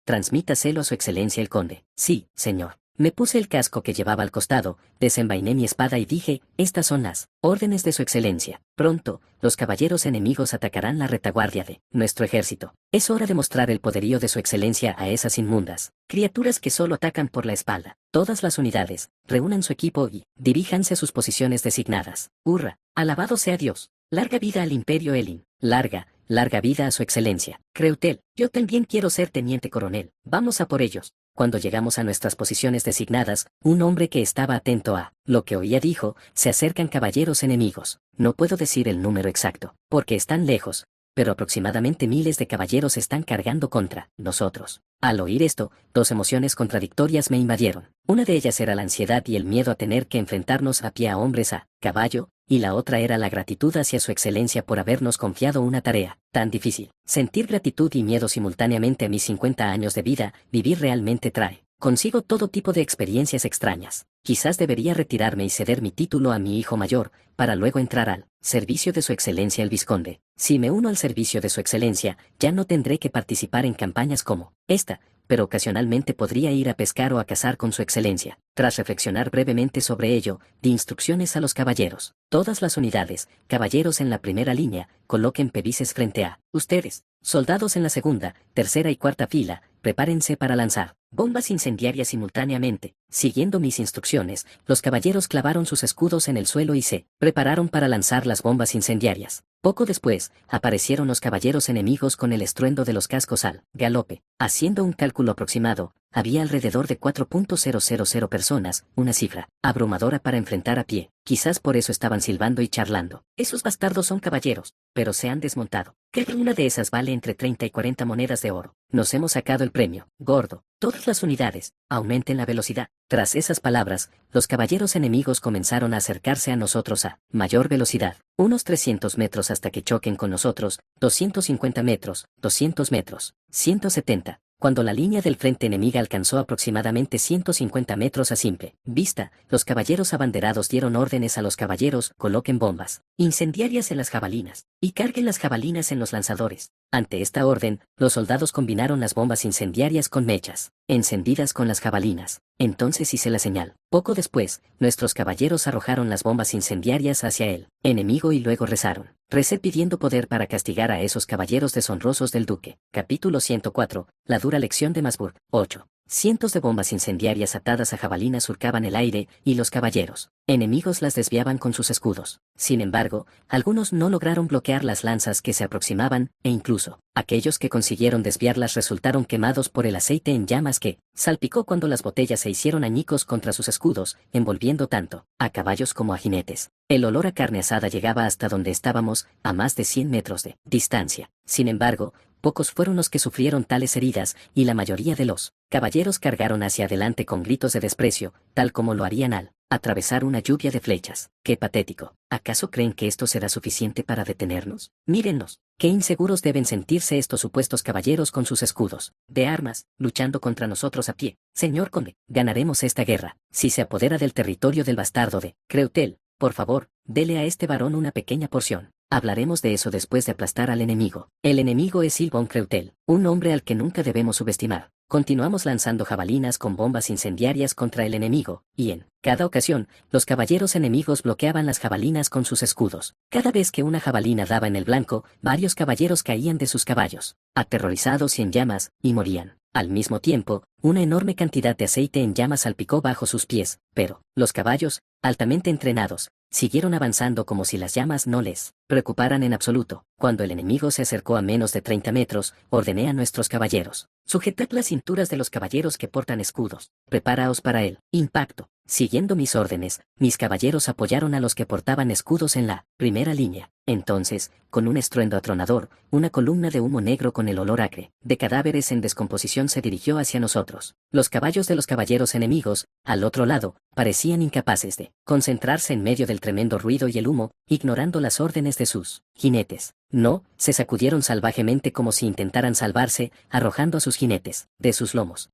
Transmítaselo a su excelencia el conde. Sí, señor. Me puse el casco que llevaba al costado, desenvainé mi espada y dije, estas son las órdenes de su excelencia. Pronto, los caballeros enemigos atacarán la retaguardia de nuestro ejército. Es hora de mostrar el poderío de su excelencia a esas inmundas criaturas que solo atacan por la espalda. Todas las unidades, reúnan su equipo y diríjanse a sus posiciones designadas. ¡Hurra! ¡Alabado sea Dios! ¡Larga vida al Imperio Elin! ¡Larga vida a su excelencia! Creutel, yo también quiero ser teniente coronel. Vamos a por ellos. Cuando llegamos a nuestras posiciones designadas, un hombre que estaba atento a lo que oía dijo, se acercan caballeros enemigos. No puedo decir el número exacto, porque están lejos, pero aproximadamente miles de caballeros están cargando contra nosotros. Al oír esto, dos emociones contradictorias me invadieron. Una de ellas era la ansiedad y el miedo a tener que enfrentarnos a pie a hombres a caballo, y la otra era la gratitud hacia su excelencia por habernos confiado una tarea tan difícil. Sentir gratitud y miedo simultáneamente a mis 50 años de vida, vivir realmente trae consigo todo tipo de experiencias extrañas. Quizás debería retirarme y ceder mi título a mi hijo mayor, para luego entrar al servicio de su excelencia el vizconde. Si me uno al servicio de su excelencia, ya no tendré que participar en campañas como esta, pero ocasionalmente podría ir a pescar o a cazar con su excelencia. Tras reflexionar brevemente sobre ello, di instrucciones a los caballeros. Todas las unidades, caballeros en la primera línea, coloquen pebices frente a ustedes. Soldados en la segunda, tercera y cuarta fila, prepárense para lanzar bombas incendiarias simultáneamente. Siguiendo mis instrucciones, los caballeros clavaron sus escudos en el suelo y se prepararon para lanzar las bombas incendiarias. Poco después, aparecieron los caballeros enemigos con el estruendo de los cascos al galope. Haciendo un cálculo aproximado, había alrededor de 4.000 personas, una cifra abrumadora para enfrentar a pie. Quizás por eso estaban silbando y charlando. Esos bastardos son caballeros, pero se han desmontado. Cada una de esas vale entre 30 y 40 monedas de oro. Nos hemos sacado el premio, gordo. Todas las unidades, aumenten la velocidad. Tras esas palabras, los caballeros enemigos comenzaron a acercarse a nosotros a mayor velocidad. Unos 300 metros hasta que choquen con nosotros, 250 metros, 200 metros, 170. Cuando la línea del frente enemiga alcanzó aproximadamente 150 metros a simple vista, los caballeros abanderados dieron órdenes a los caballeros, coloquen bombas incendiarias en las jabalinas, y carguen las jabalinas en los lanzadores. Ante esta orden, los soldados combinaron las bombas incendiarias con mechas, encendidas con las jabalinas. Entonces hice la señal. Poco después, nuestros caballeros arrojaron las bombas incendiarias hacia el enemigo y luego rezaron. Recé pidiendo poder para castigar a esos caballeros deshonrosos del duque. Capítulo 104. La dura lección de Masburg. 8. Cientos de bombas incendiarias atadas a jabalinas surcaban el aire, y los caballeros enemigos las desviaban con sus escudos. Sin embargo, algunos no lograron bloquear las lanzas que se aproximaban, e incluso aquellos que consiguieron desviarlas resultaron quemados por el aceite en llamas que salpicó cuando las botellas se hicieron añicos contra sus escudos, envolviendo tanto a caballos como a jinetes. El olor a carne asada llegaba hasta donde estábamos, a más de 100 metros de distancia. Sin embargo, pocos fueron los que sufrieron tales heridas, y la mayoría de los caballeros cargaron hacia adelante con gritos de desprecio, tal como lo harían al atravesar una lluvia de flechas. ¡Qué patético! ¿Acaso creen que esto será suficiente para detenernos? Mírenlos. Qué inseguros deben sentirse estos supuestos caballeros con sus escudos de armas, luchando contra nosotros a pie. Señor conde, ganaremos esta guerra. Si se apodera del territorio del bastardo de Creutel, por favor, dele a este varón una pequeña porción. Hablaremos de eso después de aplastar al enemigo. El enemigo es Sylvain Creutel, un hombre al que nunca debemos subestimar. continuamos lanzando jabalinas con bombas incendiarias contra el enemigo, y en cada ocasión, los caballeros enemigos bloqueaban las jabalinas con sus escudos. Cada vez que una jabalina daba en el blanco, varios caballeros caían de sus caballos, aterrorizados y en llamas, y morían. Al mismo tiempo, una enorme cantidad de aceite en llamas salpicó bajo sus pies, pero los caballos, altamente entrenados, siguieron avanzando como si las llamas no les preocuparan en absoluto. Cuando el enemigo se acercó a menos de 30 metros, ordené a nuestros caballeros: sujetad las cinturas de los caballeros que portan escudos. Preparaos para el impacto. Siguiendo mis órdenes, mis caballeros apoyaron a los que portaban escudos en la primera línea. Entonces, con un estruendo atronador, una columna de humo negro con el olor acre de cadáveres en descomposición se dirigió hacia nosotros. Los caballos de los caballeros enemigos, al otro lado, parecían incapaces de concentrarse en medio del tremendo ruido y el humo, ignorando las órdenes de sus jinetes. No, se sacudieron salvajemente como si intentaran salvarse, arrojando a sus jinetes de sus lomos.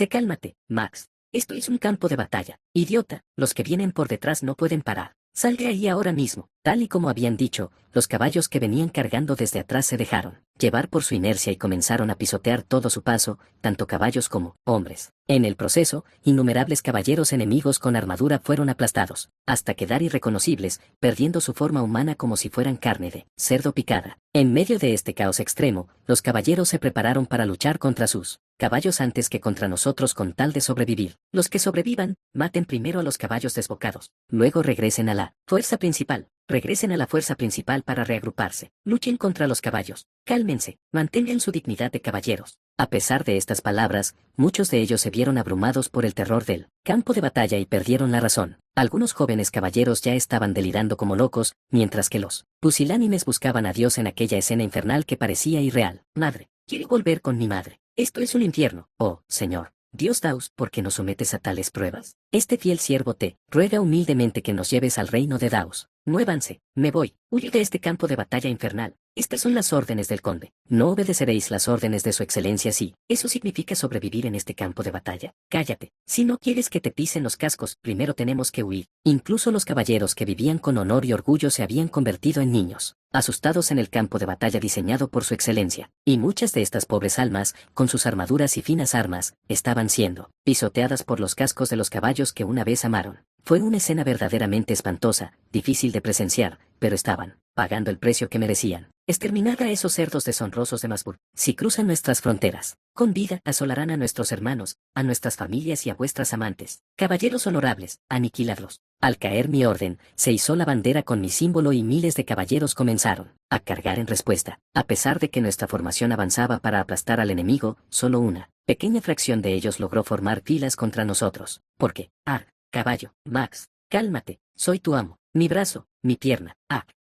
Cálmate, Max. Esto es un campo de batalla. Idiota, los que vienen por detrás no pueden parar. Sal de ahí ahora mismo. Tal y como habían dicho, los caballos que venían cargando desde atrás se dejaron llevar por su inercia y comenzaron a pisotear todo su paso, tanto caballos como hombres. En el proceso, innumerables caballeros enemigos con armadura fueron aplastados, hasta quedar irreconocibles, perdiendo su forma humana como si fueran carne de cerdo picada. En medio de este caos extremo, los caballeros se prepararon para luchar contra sus caballos antes que contra nosotros con tal de sobrevivir. Los que sobrevivan, maten primero a los caballos desbocados. Luego regresen a la fuerza principal. Regresen a la fuerza principal para reagruparse. Luchen contra los caballos. Cálmense, mantengan su dignidad de caballeros. A pesar de estas palabras, muchos de ellos se vieron abrumados por el terror del campo de batalla y perdieron la razón. Algunos jóvenes caballeros ya estaban delirando como locos, mientras que los pusilánimes buscaban a Dios en aquella escena infernal que parecía irreal. Madre, quiero volver con mi madre. Esto es un infierno. Oh, Señor. Dios Daus, ¿por qué nos sometes a tales pruebas? Este fiel siervo te ruega humildemente que nos lleves al reino de Daus. Muévanse, me voy, huyo de este campo de batalla infernal. Estas son las órdenes del conde. No obedeceréis las órdenes de su excelencia si eso significa sobrevivir en este campo de batalla. Cállate, si no quieres que te pisen los cascos, primero tenemos que huir. Incluso los caballeros que vivían con honor y orgullo se habían convertido en niños, asustados en el campo de batalla diseñado por su excelencia, y muchas de estas pobres almas, con sus armaduras y finas armas, estaban siendo pisoteadas por los cascos de los caballos que una vez amaron. Fue una escena verdaderamente espantosa, difícil de presenciar, pero estaban pagando el precio que merecían. Exterminad a esos cerdos deshonrosos de Masburg. Si cruzan nuestras fronteras, con vida asolarán a nuestros hermanos, a nuestras familias y a vuestras amantes. Caballeros honorables, aniquiladlos. Al caer mi orden, se izó la bandera con mi símbolo y miles de caballeros comenzaron a cargar en respuesta. A pesar de que nuestra formación avanzaba para aplastar al enemigo, solo una pequeña fracción de ellos logró formar filas contra nosotros. Porque, caballo, Max, cálmate, soy tu amo, mi brazo, mi pierna.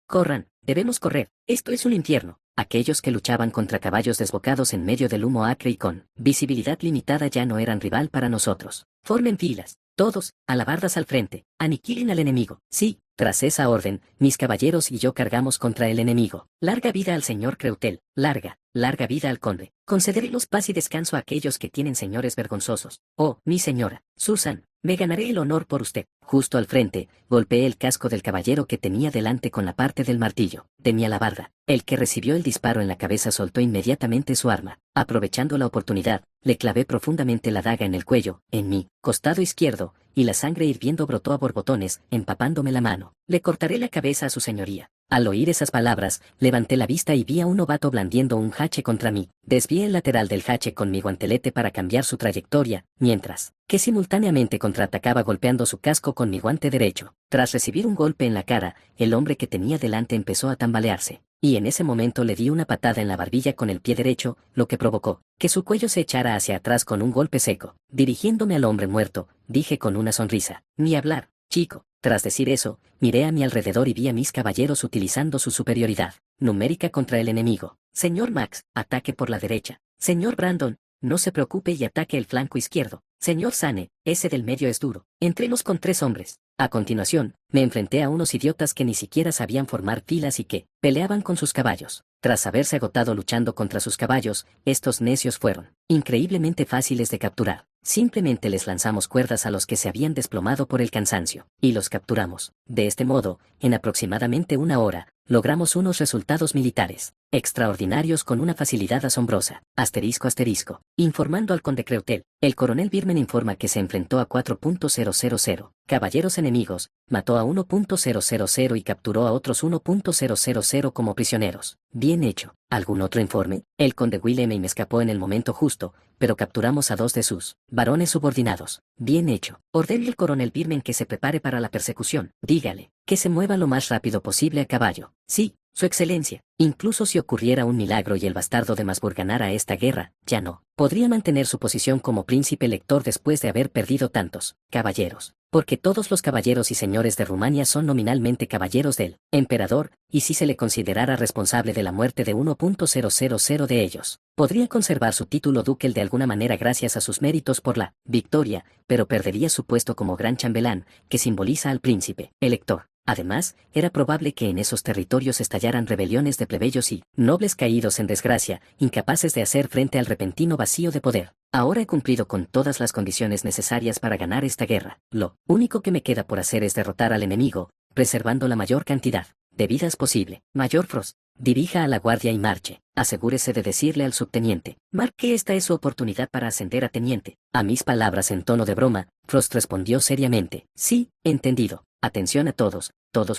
Corran, debemos correr, esto es un infierno. Aquellos que luchaban contra caballos desbocados en medio del humo acre y con visibilidad limitada ya no eran rival para nosotros. Formen filas, todos, alabardas al frente, aniquilen al enemigo. Sí, tras esa orden, mis caballeros y yo cargamos contra el enemigo. Larga vida al señor Creutel, larga vida al conde. Concederemos paz y descanso a aquellos que tienen señores vergonzosos. Oh, mi señora, Susan, me ganaré el honor por usted. Justo al frente, golpeé el casco del caballero que tenía delante con la parte del martillo de mi alabarda. El que recibió el disparo en la cabeza soltó inmediatamente su arma. Aprovechando la oportunidad, le clavé profundamente la daga en el cuello, en mi costado izquierdo, y la sangre hirviendo brotó a borbotones, empapándome la mano. Le cortaré la cabeza a su señoría. Al oír esas palabras, levanté la vista y vi a un novato blandiendo un hache contra mí. Desvié el lateral del hache con mi guantelete para cambiar su trayectoria, mientras que simultáneamente contraatacaba golpeando su casco con mi guante derecho. Tras recibir un golpe en la cara, el hombre que tenía delante empezó a tambalearse, y en ese momento le di una patada en la barbilla con el pie derecho, lo que provocó que su cuello se echara hacia atrás con un golpe seco. Dirigiéndome al hombre muerto, dije con una sonrisa: ni hablar, chico. Tras decir eso, miré a mi alrededor y vi a mis caballeros utilizando su superioridad numérica contra el enemigo. Señor Max, ataque por la derecha. Señor Brandon, no se preocupe y ataque el flanco izquierdo. Señor Sane, ese del medio es duro. Entremos con 3 hombres. A continuación, me enfrenté a unos idiotas que ni siquiera sabían formar filas y que peleaban con sus caballos. Tras haberse agotado luchando contra sus caballos, estos necios fueron increíblemente fáciles de capturar. Simplemente les lanzamos cuerdas a los que se habían desplomado por el cansancio, y los capturamos. De este modo, en aproximadamente una hora, logramos unos resultados militares extraordinarios con una facilidad asombrosa. Asterisco asterisco. Informando al conde Creutel, el coronel Birmen informa que se enfrentó a 4.000 caballeros enemigos, mató a 1.000 y capturó a otros 1.000 como prisioneros. Bien hecho. ¿Algún otro informe? El conde William me escapó en el momento justo, pero capturamos a 2 de sus varones subordinados. Bien hecho. Ordene al coronel Birmen que se prepare para la persecución. Dígale que se mueva lo más rápido posible a caballo. Sí, su excelencia. Incluso si ocurriera un milagro y el bastardo de Masburg ganara esta guerra, ya no podría mantener su posición como príncipe elector después de haber perdido tantos caballeros. Porque todos los caballeros y señores de Rumania son nominalmente caballeros del emperador, y si se le considerara responsable de la muerte de 1.000 de ellos, podría conservar su título ducal de alguna manera gracias a sus méritos por la victoria, pero perdería su puesto como gran chambelán, que simboliza al príncipe elector. Además, era probable que en esos territorios estallaran rebeliones de plebeyos y nobles caídos en desgracia, incapaces de hacer frente al repentino vacío de poder. Ahora he cumplido con todas las condiciones necesarias para ganar esta guerra. Lo único que me queda por hacer es derrotar al enemigo, preservando la mayor cantidad de vidas posible. Mayor Frost, dirija a la guardia y marche. Asegúrese de decirle al subteniente Mark que esta es su oportunidad para ascender a teniente. A mis palabras en tono de broma, Frost respondió seriamente: sí, entendido. Atención a todos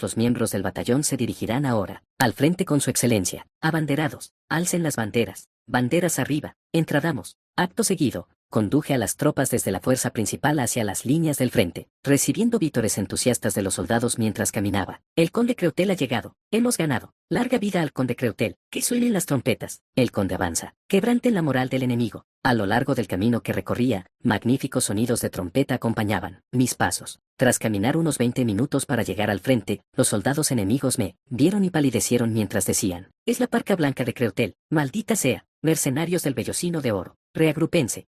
los miembros del batallón se dirigirán ahora al frente con su excelencia. Abanderados, alcen las banderas, banderas arriba, entradamos. Acto seguido, conduje a las tropas desde la fuerza principal hacia las líneas del frente, recibiendo vítores entusiastas de los soldados mientras caminaba. El conde Creutel ha llegado, hemos ganado. Larga vida al conde Creutel, que suenen las trompetas. El conde avanza, quebranten la moral del enemigo. A lo largo del camino que recorría, magníficos sonidos de trompeta acompañaban mis pasos. Tras caminar unos 20 minutos para llegar al frente, los soldados enemigos me vieron y palidecieron mientras decían: es la parca blanca de Creutel, maldita sea, mercenarios del vellocino de oro. Reagrupense,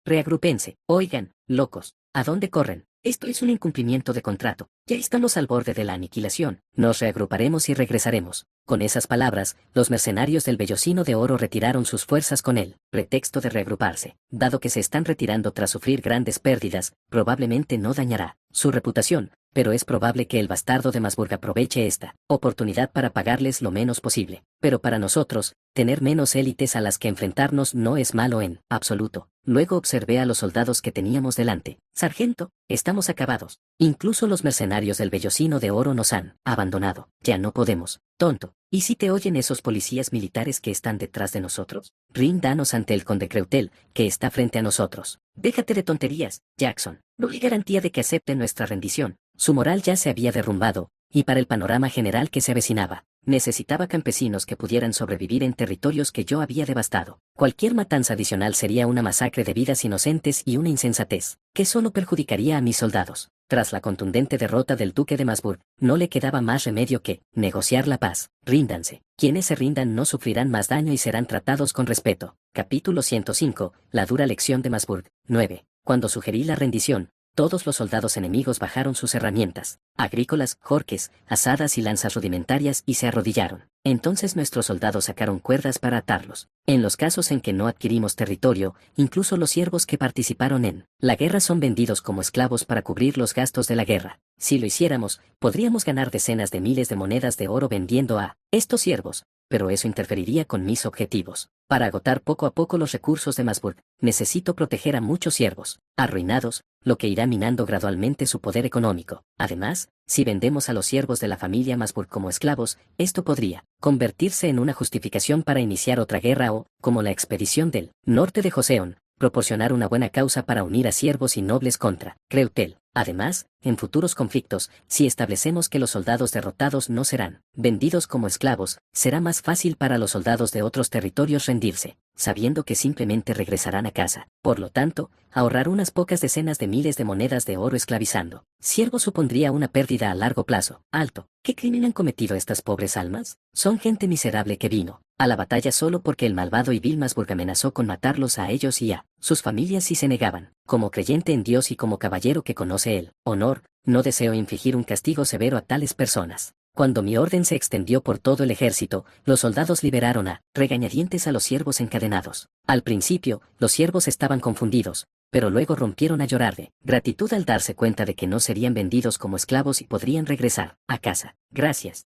oigan, locos, ¿a dónde corren? Esto es un incumplimiento de contrato, ya estamos al borde de la aniquilación, nos reagruparemos y regresaremos. Con esas palabras, los mercenarios del vellocino de oro retiraron sus fuerzas con el pretexto de reagruparse. Dado que se están retirando tras sufrir grandes pérdidas, probablemente no dañará su reputación, pero es probable que el bastardo de Masburg aproveche esta oportunidad para pagarles lo menos posible. Pero para nosotros, tener menos élites a las que enfrentarnos no es malo en absoluto. Luego observé a los soldados que teníamos delante. Sargento, estamos acabados. Incluso los mercenarios del vellocino de oro nos han abandonado. Ya no podemos. Tonto. ¿Y si te oyen esos policías militares que están detrás de nosotros? Ríndanos ante el conde Creutel, que está frente a nosotros. Déjate de tonterías, Jackson. No hay garantía de que acepte nuestra rendición. Su moral ya se había derrumbado, y para el panorama general que se avecinaba, necesitaba campesinos que pudieran sobrevivir en territorios que yo había devastado. Cualquier matanza adicional sería una masacre de vidas inocentes y una insensatez, que solo perjudicaría a mis soldados. Tras la contundente derrota del duque de Masburg, no le quedaba más remedio que negociar la paz. Ríndanse. Quienes se rindan no sufrirán más daño y serán tratados con respeto. Capítulo 105. La dura lección de Masburg. 9. Cuando sugerí la rendición, todos los soldados enemigos bajaron sus herramientas, agrícolas, jorques, asadas y lanzas rudimentarias y se arrodillaron. Entonces nuestros soldados sacaron cuerdas para atarlos. En los casos en que no adquirimos territorio, incluso los siervos que participaron en la guerra son vendidos como esclavos para cubrir los gastos de la guerra. Si lo hiciéramos, podríamos ganar decenas de miles de monedas de oro vendiendo a estos siervos, pero eso interferiría con mis objetivos. Para agotar poco a poco los recursos de Masburg, necesito proteger a muchos siervos arruinados, lo que irá minando gradualmente su poder económico. Además, si vendemos a los siervos de la familia Masburg como esclavos, esto podría convertirse en una justificación para iniciar otra guerra o, como la expedición del norte de Joseon, proporcionar una buena causa para unir a siervos y nobles contra Creutel. Además, en futuros conflictos, si establecemos que los soldados derrotados no serán vendidos como esclavos, será más fácil para los soldados de otros territorios rendirse, sabiendo que simplemente regresarán a casa. Por lo tanto, ahorrar unas pocas decenas de miles de monedas de oro esclavizando siervos supondría una pérdida a largo plazo. Alto. ¿Qué crimen han cometido estas pobres almas? Son gente miserable que vino a la batalla solo porque el malvado y vil Masburg amenazó con matarlos a ellos y a sus familias si se negaban. Como creyente en Dios y como caballero que conoce el honor, no deseo infligir un castigo severo a tales personas. Cuando mi orden se extendió por todo el ejército, los soldados liberaron a regañadientes a los siervos encadenados. Al principio, los siervos estaban confundidos, pero luego rompieron a llorar de gratitud al darse cuenta de que no serían vendidos como esclavos y podrían regresar a casa. Gracias,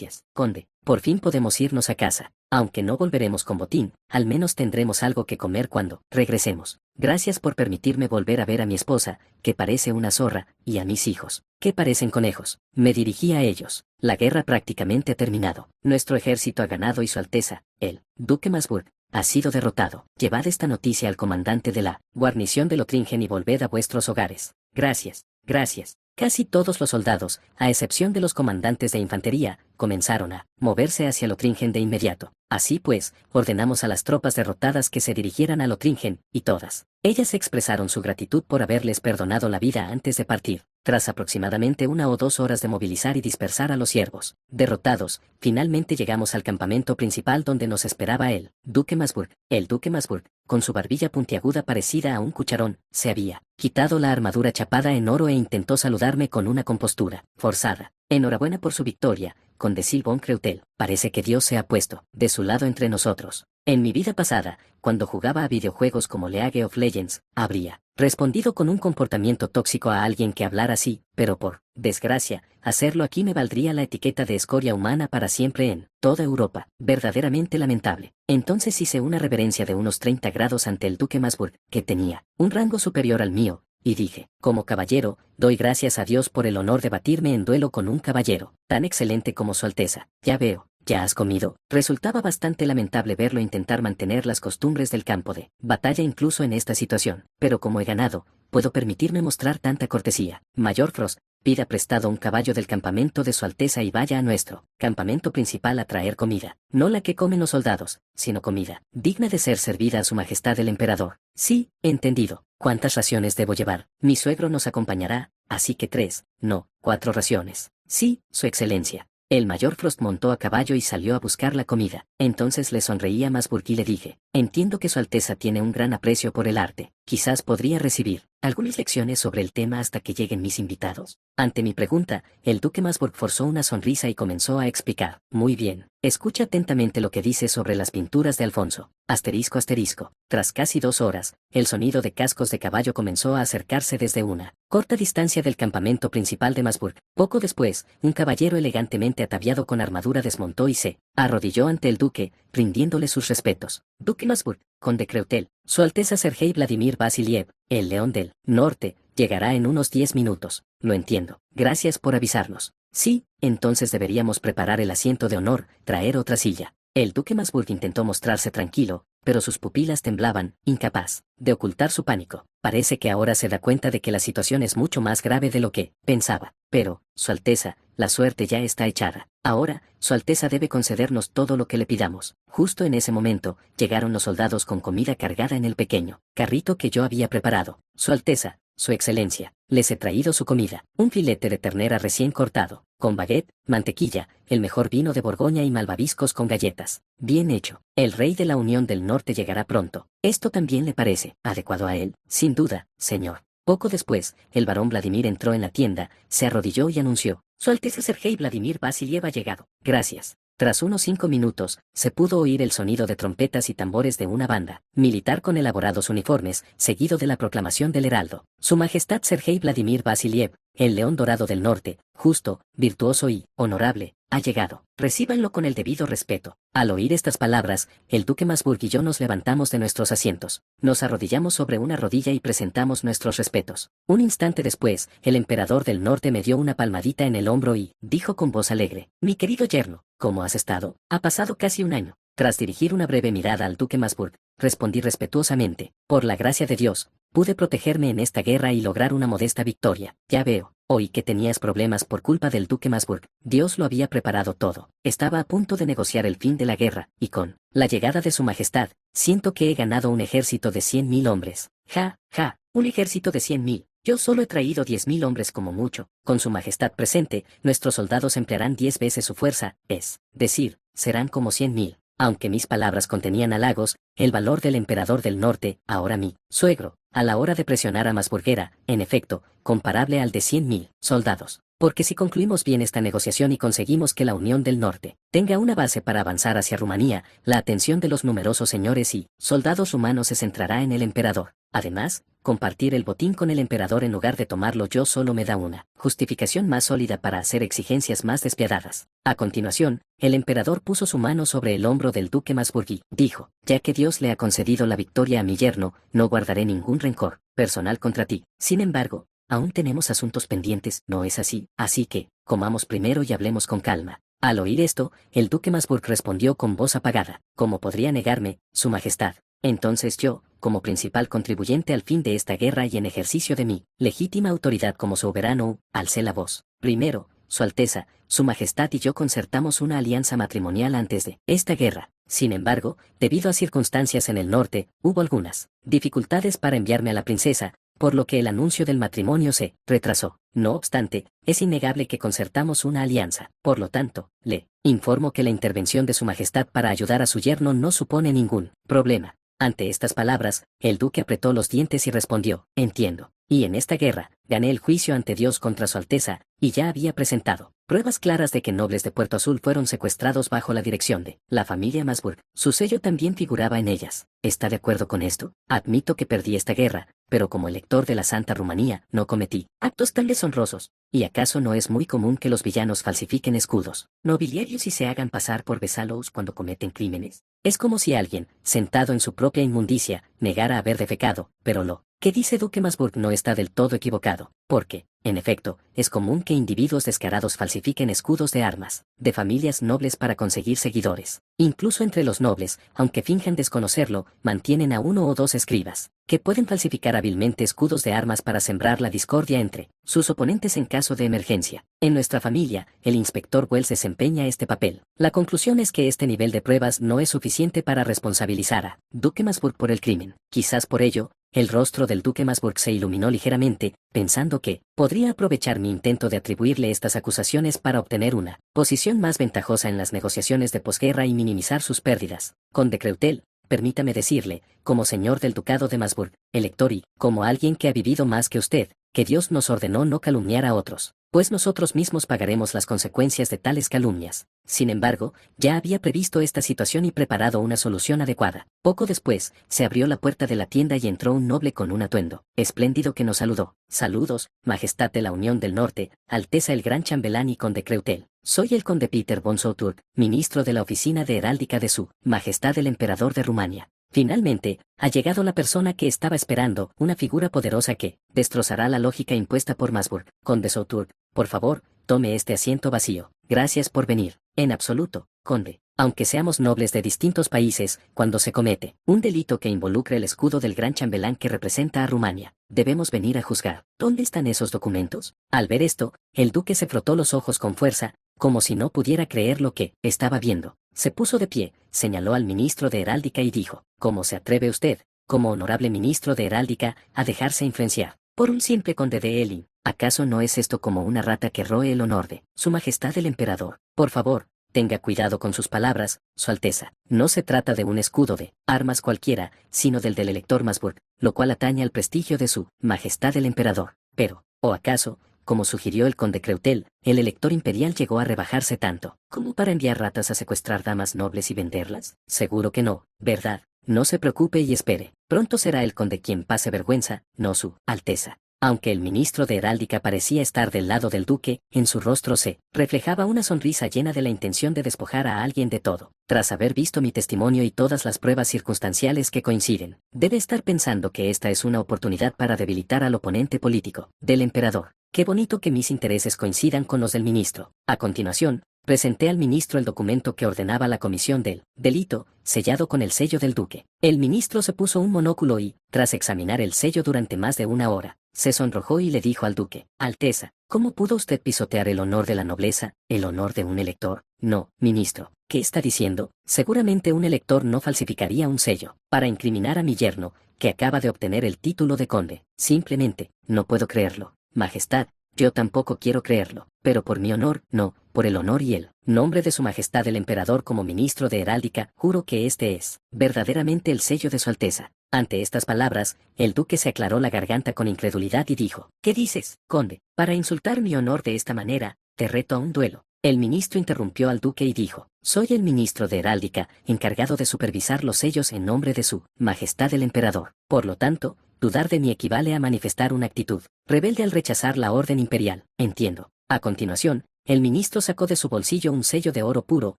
conde. por fin podemos irnos a casa. Aunque no volveremos con botín, al menos tendremos algo que comer cuando regresemos. Gracias por permitirme volver a ver a mi esposa, que parece una zorra, y a mis hijos, que parecen conejos. Me dirigí a ellos. La guerra prácticamente ha terminado. Nuestro ejército ha ganado y Su Alteza, el Duque Masburg, ha sido derrotado. Llevad esta noticia al comandante de la guarnición de Lotringen y volved a vuestros hogares. Gracias, gracias. Casi todos los soldados, a excepción de los comandantes de infantería, comenzaron a moverse hacia Lotringen de inmediato. Así pues, ordenamos a las tropas derrotadas que se dirigieran a Lotringen, y todas ellas expresaron su gratitud por haberles perdonado la vida antes de partir. Tras aproximadamente 1 o 2 horas de movilizar y dispersar a los siervos derrotados, finalmente llegamos al campamento principal donde nos esperaba el Duque Masburg. El Duque Masburg, con su barbilla puntiaguda parecida a un cucharón, se había quitado la armadura chapada en oro e intentó saludarme con una compostura forzada. Enhorabuena por su victoria, conde Sylvain Creutel. Parece que Dios se ha puesto de su lado entre nosotros. En mi vida pasada, cuando jugaba a videojuegos como League of Legends, habría respondido con un comportamiento tóxico a alguien que hablara así, pero por desgracia, hacerlo aquí me valdría la etiqueta de escoria humana para siempre en toda Europa. Verdaderamente lamentable. Entonces hice una reverencia de unos 30 grados ante el Duque Masburg, que tenía un rango superior al mío, y dije, como caballero, doy gracias a Dios por el honor de batirme en duelo con un caballero tan excelente como Su Alteza. Ya veo. ¿Ya has comido? Resultaba bastante lamentable verlo intentar mantener las costumbres del campo de batalla incluso en esta situación, pero como he ganado, puedo permitirme mostrar tanta cortesía. Mayor Frost, pida prestado un caballo del campamento de Su Alteza y vaya a nuestro campamento principal a traer comida, no la que comen los soldados, sino comida digna de ser servida a Su Majestad el Emperador. Sí, entendido. ¿Cuántas raciones debo llevar? Mi suegro nos acompañará, así que 3, no, 4 raciones. Sí, Su Excelencia. El mayor Frost montó a caballo y salió a buscar la comida. Entonces le sonreí a Masburg y le dije, entiendo que Su Alteza tiene un gran aprecio por el arte. Quizás podría recibir algunas lecciones sobre el tema hasta que lleguen mis invitados. Ante mi pregunta, el Duque Masburg forzó una sonrisa y comenzó a explicar. Muy bien, escucha atentamente lo que dice sobre las pinturas de Alfonso. Asterisco asterisco. Tras casi 2 horas, el sonido de cascos de caballo comenzó a acercarse desde una corta distancia del campamento principal de Masburg. Poco después, un caballero elegantemente ataviado con armadura desmontó y se arrodilló ante el duque, rindiéndole sus respetos. Duque Masburg, conde Creutel, Su Alteza Sergei Vladimir Vasiliev, el León del Norte, llegará en unos 10 minutos. Lo entiendo. Gracias por avisarnos. Sí, entonces deberíamos preparar el asiento de honor, traer otra silla. El Duque Masburg intentó mostrarse tranquilo, pero sus pupilas temblaban, incapaz de ocultar su pánico. Parece que ahora se da cuenta de que la situación es mucho más grave de lo que pensaba. Pero, Su Alteza, la suerte ya está echada. Ahora, Su Alteza debe concedernos todo lo que le pidamos. Justo en ese momento, llegaron los soldados con comida cargada en el pequeño carrito que yo había preparado. Su Alteza, Su Excelencia, les he traído su comida. Un filete de ternera recién cortado, con baguette, mantequilla, el mejor vino de Borgoña y malvaviscos con galletas. Bien hecho. El rey de la Unión del Norte llegará pronto. ¿Esto también le parece adecuado a él? Sin duda, señor. Poco después, el barón Vladimir entró en la tienda, se arrodilló y anunció: Su Alteza Sergei Vladimir Vasiliev ha llegado. Gracias. Tras unos 5 minutos, se pudo oír el sonido de trompetas y tambores de una banda militar con elaborados uniformes, seguido de la proclamación del heraldo. Su Majestad Sergei Vladimir Vasiliev, el León Dorado del Norte, justo, virtuoso y honorable, ha llegado. Recíbanlo con el debido respeto. Al oír estas palabras, el Duque Masburg y yo nos levantamos de nuestros asientos, nos arrodillamos sobre una rodilla y presentamos nuestros respetos. Un instante después, el Emperador del Norte me dio una palmadita en el hombro y dijo con voz alegre: Mi querido yerno, ¿cómo has estado? Ha pasado casi un año. Tras dirigir una breve mirada al Duque Masburg, respondí respetuosamente: Por la gracia de Dios, pude protegerme en esta guerra y lograr una modesta victoria. Ya veo. Oí que tenías problemas por culpa del Duque Masburg. Dios lo había preparado todo. Estaba a punto de negociar el fin de la guerra, y con la llegada de Su Majestad, siento que he ganado un ejército de 100.000 hombres. Ja, ja, un ejército de 100.000. Yo solo he traído 10.000 hombres como mucho. Con Su Majestad presente, nuestros soldados emplearán 10 veces su fuerza, es decir, serán como 100.000. Aunque mis palabras contenían halagos, el valor del Emperador del Norte, ahora mi suegro, a la hora de presionar a Masburguera, en efecto, comparable al de 100.000 soldados. porque si concluimos bien esta negociación y conseguimos que la Unión del Norte tenga una base para avanzar hacia Rumanía, la atención de los numerosos señores y soldados rumanos se centrará en el emperador. Además, compartir el botín con el emperador en lugar de tomarlo yo solo me da una justificación más sólida para hacer exigencias más despiadadas. A continuación, el emperador puso su mano sobre el hombro del duque Masburg y dijo, ya que Dios le ha concedido la victoria a mi yerno, no guardaré ningún rencor personal contra ti. Sin embargo, aún tenemos asuntos pendientes, ¿no es así? Así que, comamos primero y hablemos con calma. Al oír esto, el duque Masburg respondió con voz apagada, ¿cómo podría negarme, su majestad? Entonces yo, como principal contribuyente al fin de esta guerra y en ejercicio de mi legítima autoridad como soberano, alcé la voz. Primero, Su Alteza, Su Majestad y yo concertamos una alianza matrimonial antes de esta guerra. Sin embargo, debido a circunstancias en el norte, hubo algunas dificultades para enviarme a la princesa, por lo que el anuncio del matrimonio se retrasó. No obstante, es innegable que concertamos una alianza. Por lo tanto, le informo que la intervención de Su Majestad para ayudar a su yerno no supone ningún problema. Ante estas palabras, el duque apretó los dientes y respondió, entiendo. Y en esta guerra, gané el juicio ante Dios contra Su Alteza, y ya había presentado pruebas claras de que nobles de Puerto Azul fueron secuestrados bajo la dirección de la familia Masburg. Su sello también figuraba en ellas. ¿Está de acuerdo con esto? Admito que perdí esta guerra, pero como elector de la Santa Rumanía, no cometí actos tan deshonrosos. ¿Y acaso no es muy común que los villanos falsifiquen escudos nobiliarios y se hagan pasar por besalos cuando cometen crímenes? Es como si alguien, sentado en su propia inmundicia, negara haber defecado, pero lo que dice Duque Masburg no está del todo equivocado, porque, en efecto, es común que individuos descarados falsifiquen escudos de armas, de familias nobles para conseguir seguidores. Incluso entre los nobles, aunque finjan desconocerlo, mantienen a uno o dos escribas, que pueden falsificar hábilmente escudos de armas para sembrar la discordia entre sus oponentes en caso de emergencia. En nuestra familia, el inspector Wells desempeña este papel. La conclusión es que este nivel de pruebas no es suficiente para responsabilizar a Duque Masburg por el crimen. Quizás por ello, el rostro del duque Masburg se iluminó ligeramente, pensando que podría aprovechar mi intento de atribuirle estas acusaciones para obtener una posición más ventajosa en las negociaciones de posguerra y minimizar sus pérdidas. Conde Creutel, permítame decirle, como señor del ducado de Masburg, elector y, como alguien que ha vivido más que usted, que Dios nos ordenó no calumniar a otros, pues nosotros mismos pagaremos las consecuencias de tales calumnias. Sin embargo, ya había previsto esta situación y preparado una solución adecuada. Poco después, se abrió la puerta de la tienda y entró un noble con un atuendo espléndido que nos saludó. Saludos, Majestad de la Unión del Norte, Alteza el Gran Chambelán y Conde Creutel. Soy el Conde Peter von Souturg, ministro de la Oficina de Heráldica de Su Majestad el Emperador de Rumania. Finalmente, ha llegado la persona que estaba esperando, una figura poderosa que destrozará la lógica impuesta por Masburg. Conde Souturg, por favor, tome este asiento vacío. Gracias por venir. En absoluto, conde. Aunque seamos nobles de distintos países, cuando se comete un delito que involucre el escudo del gran chambelán que representa a Rumania, debemos venir a juzgar. ¿Dónde están esos documentos? Al ver esto, el duque se frotó los ojos con fuerza, como si no pudiera creer lo que estaba viendo. Se puso de pie, señaló al ministro de Heráldica y dijo, ¿cómo se atreve usted, como honorable ministro de Heráldica, a dejarse influenciar por un simple conde de Elin? ¿Acaso no es esto como una rata que roe el honor de Su Majestad el Emperador? Por favor, tenga cuidado con sus palabras, Su Alteza. No se trata de un escudo de armas cualquiera, sino del elector Masburg, lo cual atañe al prestigio de Su Majestad el Emperador. Pero, ¿o acaso, como sugirió el conde Creutel, el elector imperial llegó a rebajarse tanto como para enviar ratas a secuestrar damas nobles y venderlas? Seguro que no, ¿verdad? No se preocupe y espere. Pronto será el conde quien pase vergüenza, no Su Alteza. Aunque el ministro de Heráldica parecía estar del lado del duque, en su rostro se reflejaba una sonrisa llena de la intención de despojar a alguien de todo. Tras haber visto mi testimonio y todas las pruebas circunstanciales que coinciden, debe estar pensando que esta es una oportunidad para debilitar al oponente político del emperador. Qué bonito que mis intereses coincidan con los del ministro. A continuación, presenté al ministro el documento que ordenaba la comisión del delito, sellado con el sello del duque. El ministro se puso un monóculo y, tras examinar el sello durante más de una hora, se sonrojó y le dijo al duque, Alteza, ¿cómo pudo usted pisotear el honor de la nobleza, el honor de un elector? No, ministro, ¿qué está diciendo? Seguramente un elector no falsificaría un sello para incriminar a mi yerno, que acaba de obtener el título de conde. Simplemente, no puedo creerlo. Majestad, yo tampoco quiero creerlo, pero por mi honor, no, por el honor y el nombre de su majestad el emperador como ministro de heráldica, juro que este es verdaderamente el sello de su alteza. Ante estas palabras, el duque se aclaró la garganta con incredulidad y dijo, ¿qué dices, conde? Para insultar mi honor de esta manera, te reto a un duelo. El ministro interrumpió al duque y dijo, soy el ministro de heráldica, encargado de supervisar los sellos en nombre de su majestad el emperador. Por lo tanto, dudar de mí equivale a manifestar una actitud rebelde al rechazar la orden imperial. Entiendo. A continuación, el ministro sacó de su bolsillo un sello de oro puro,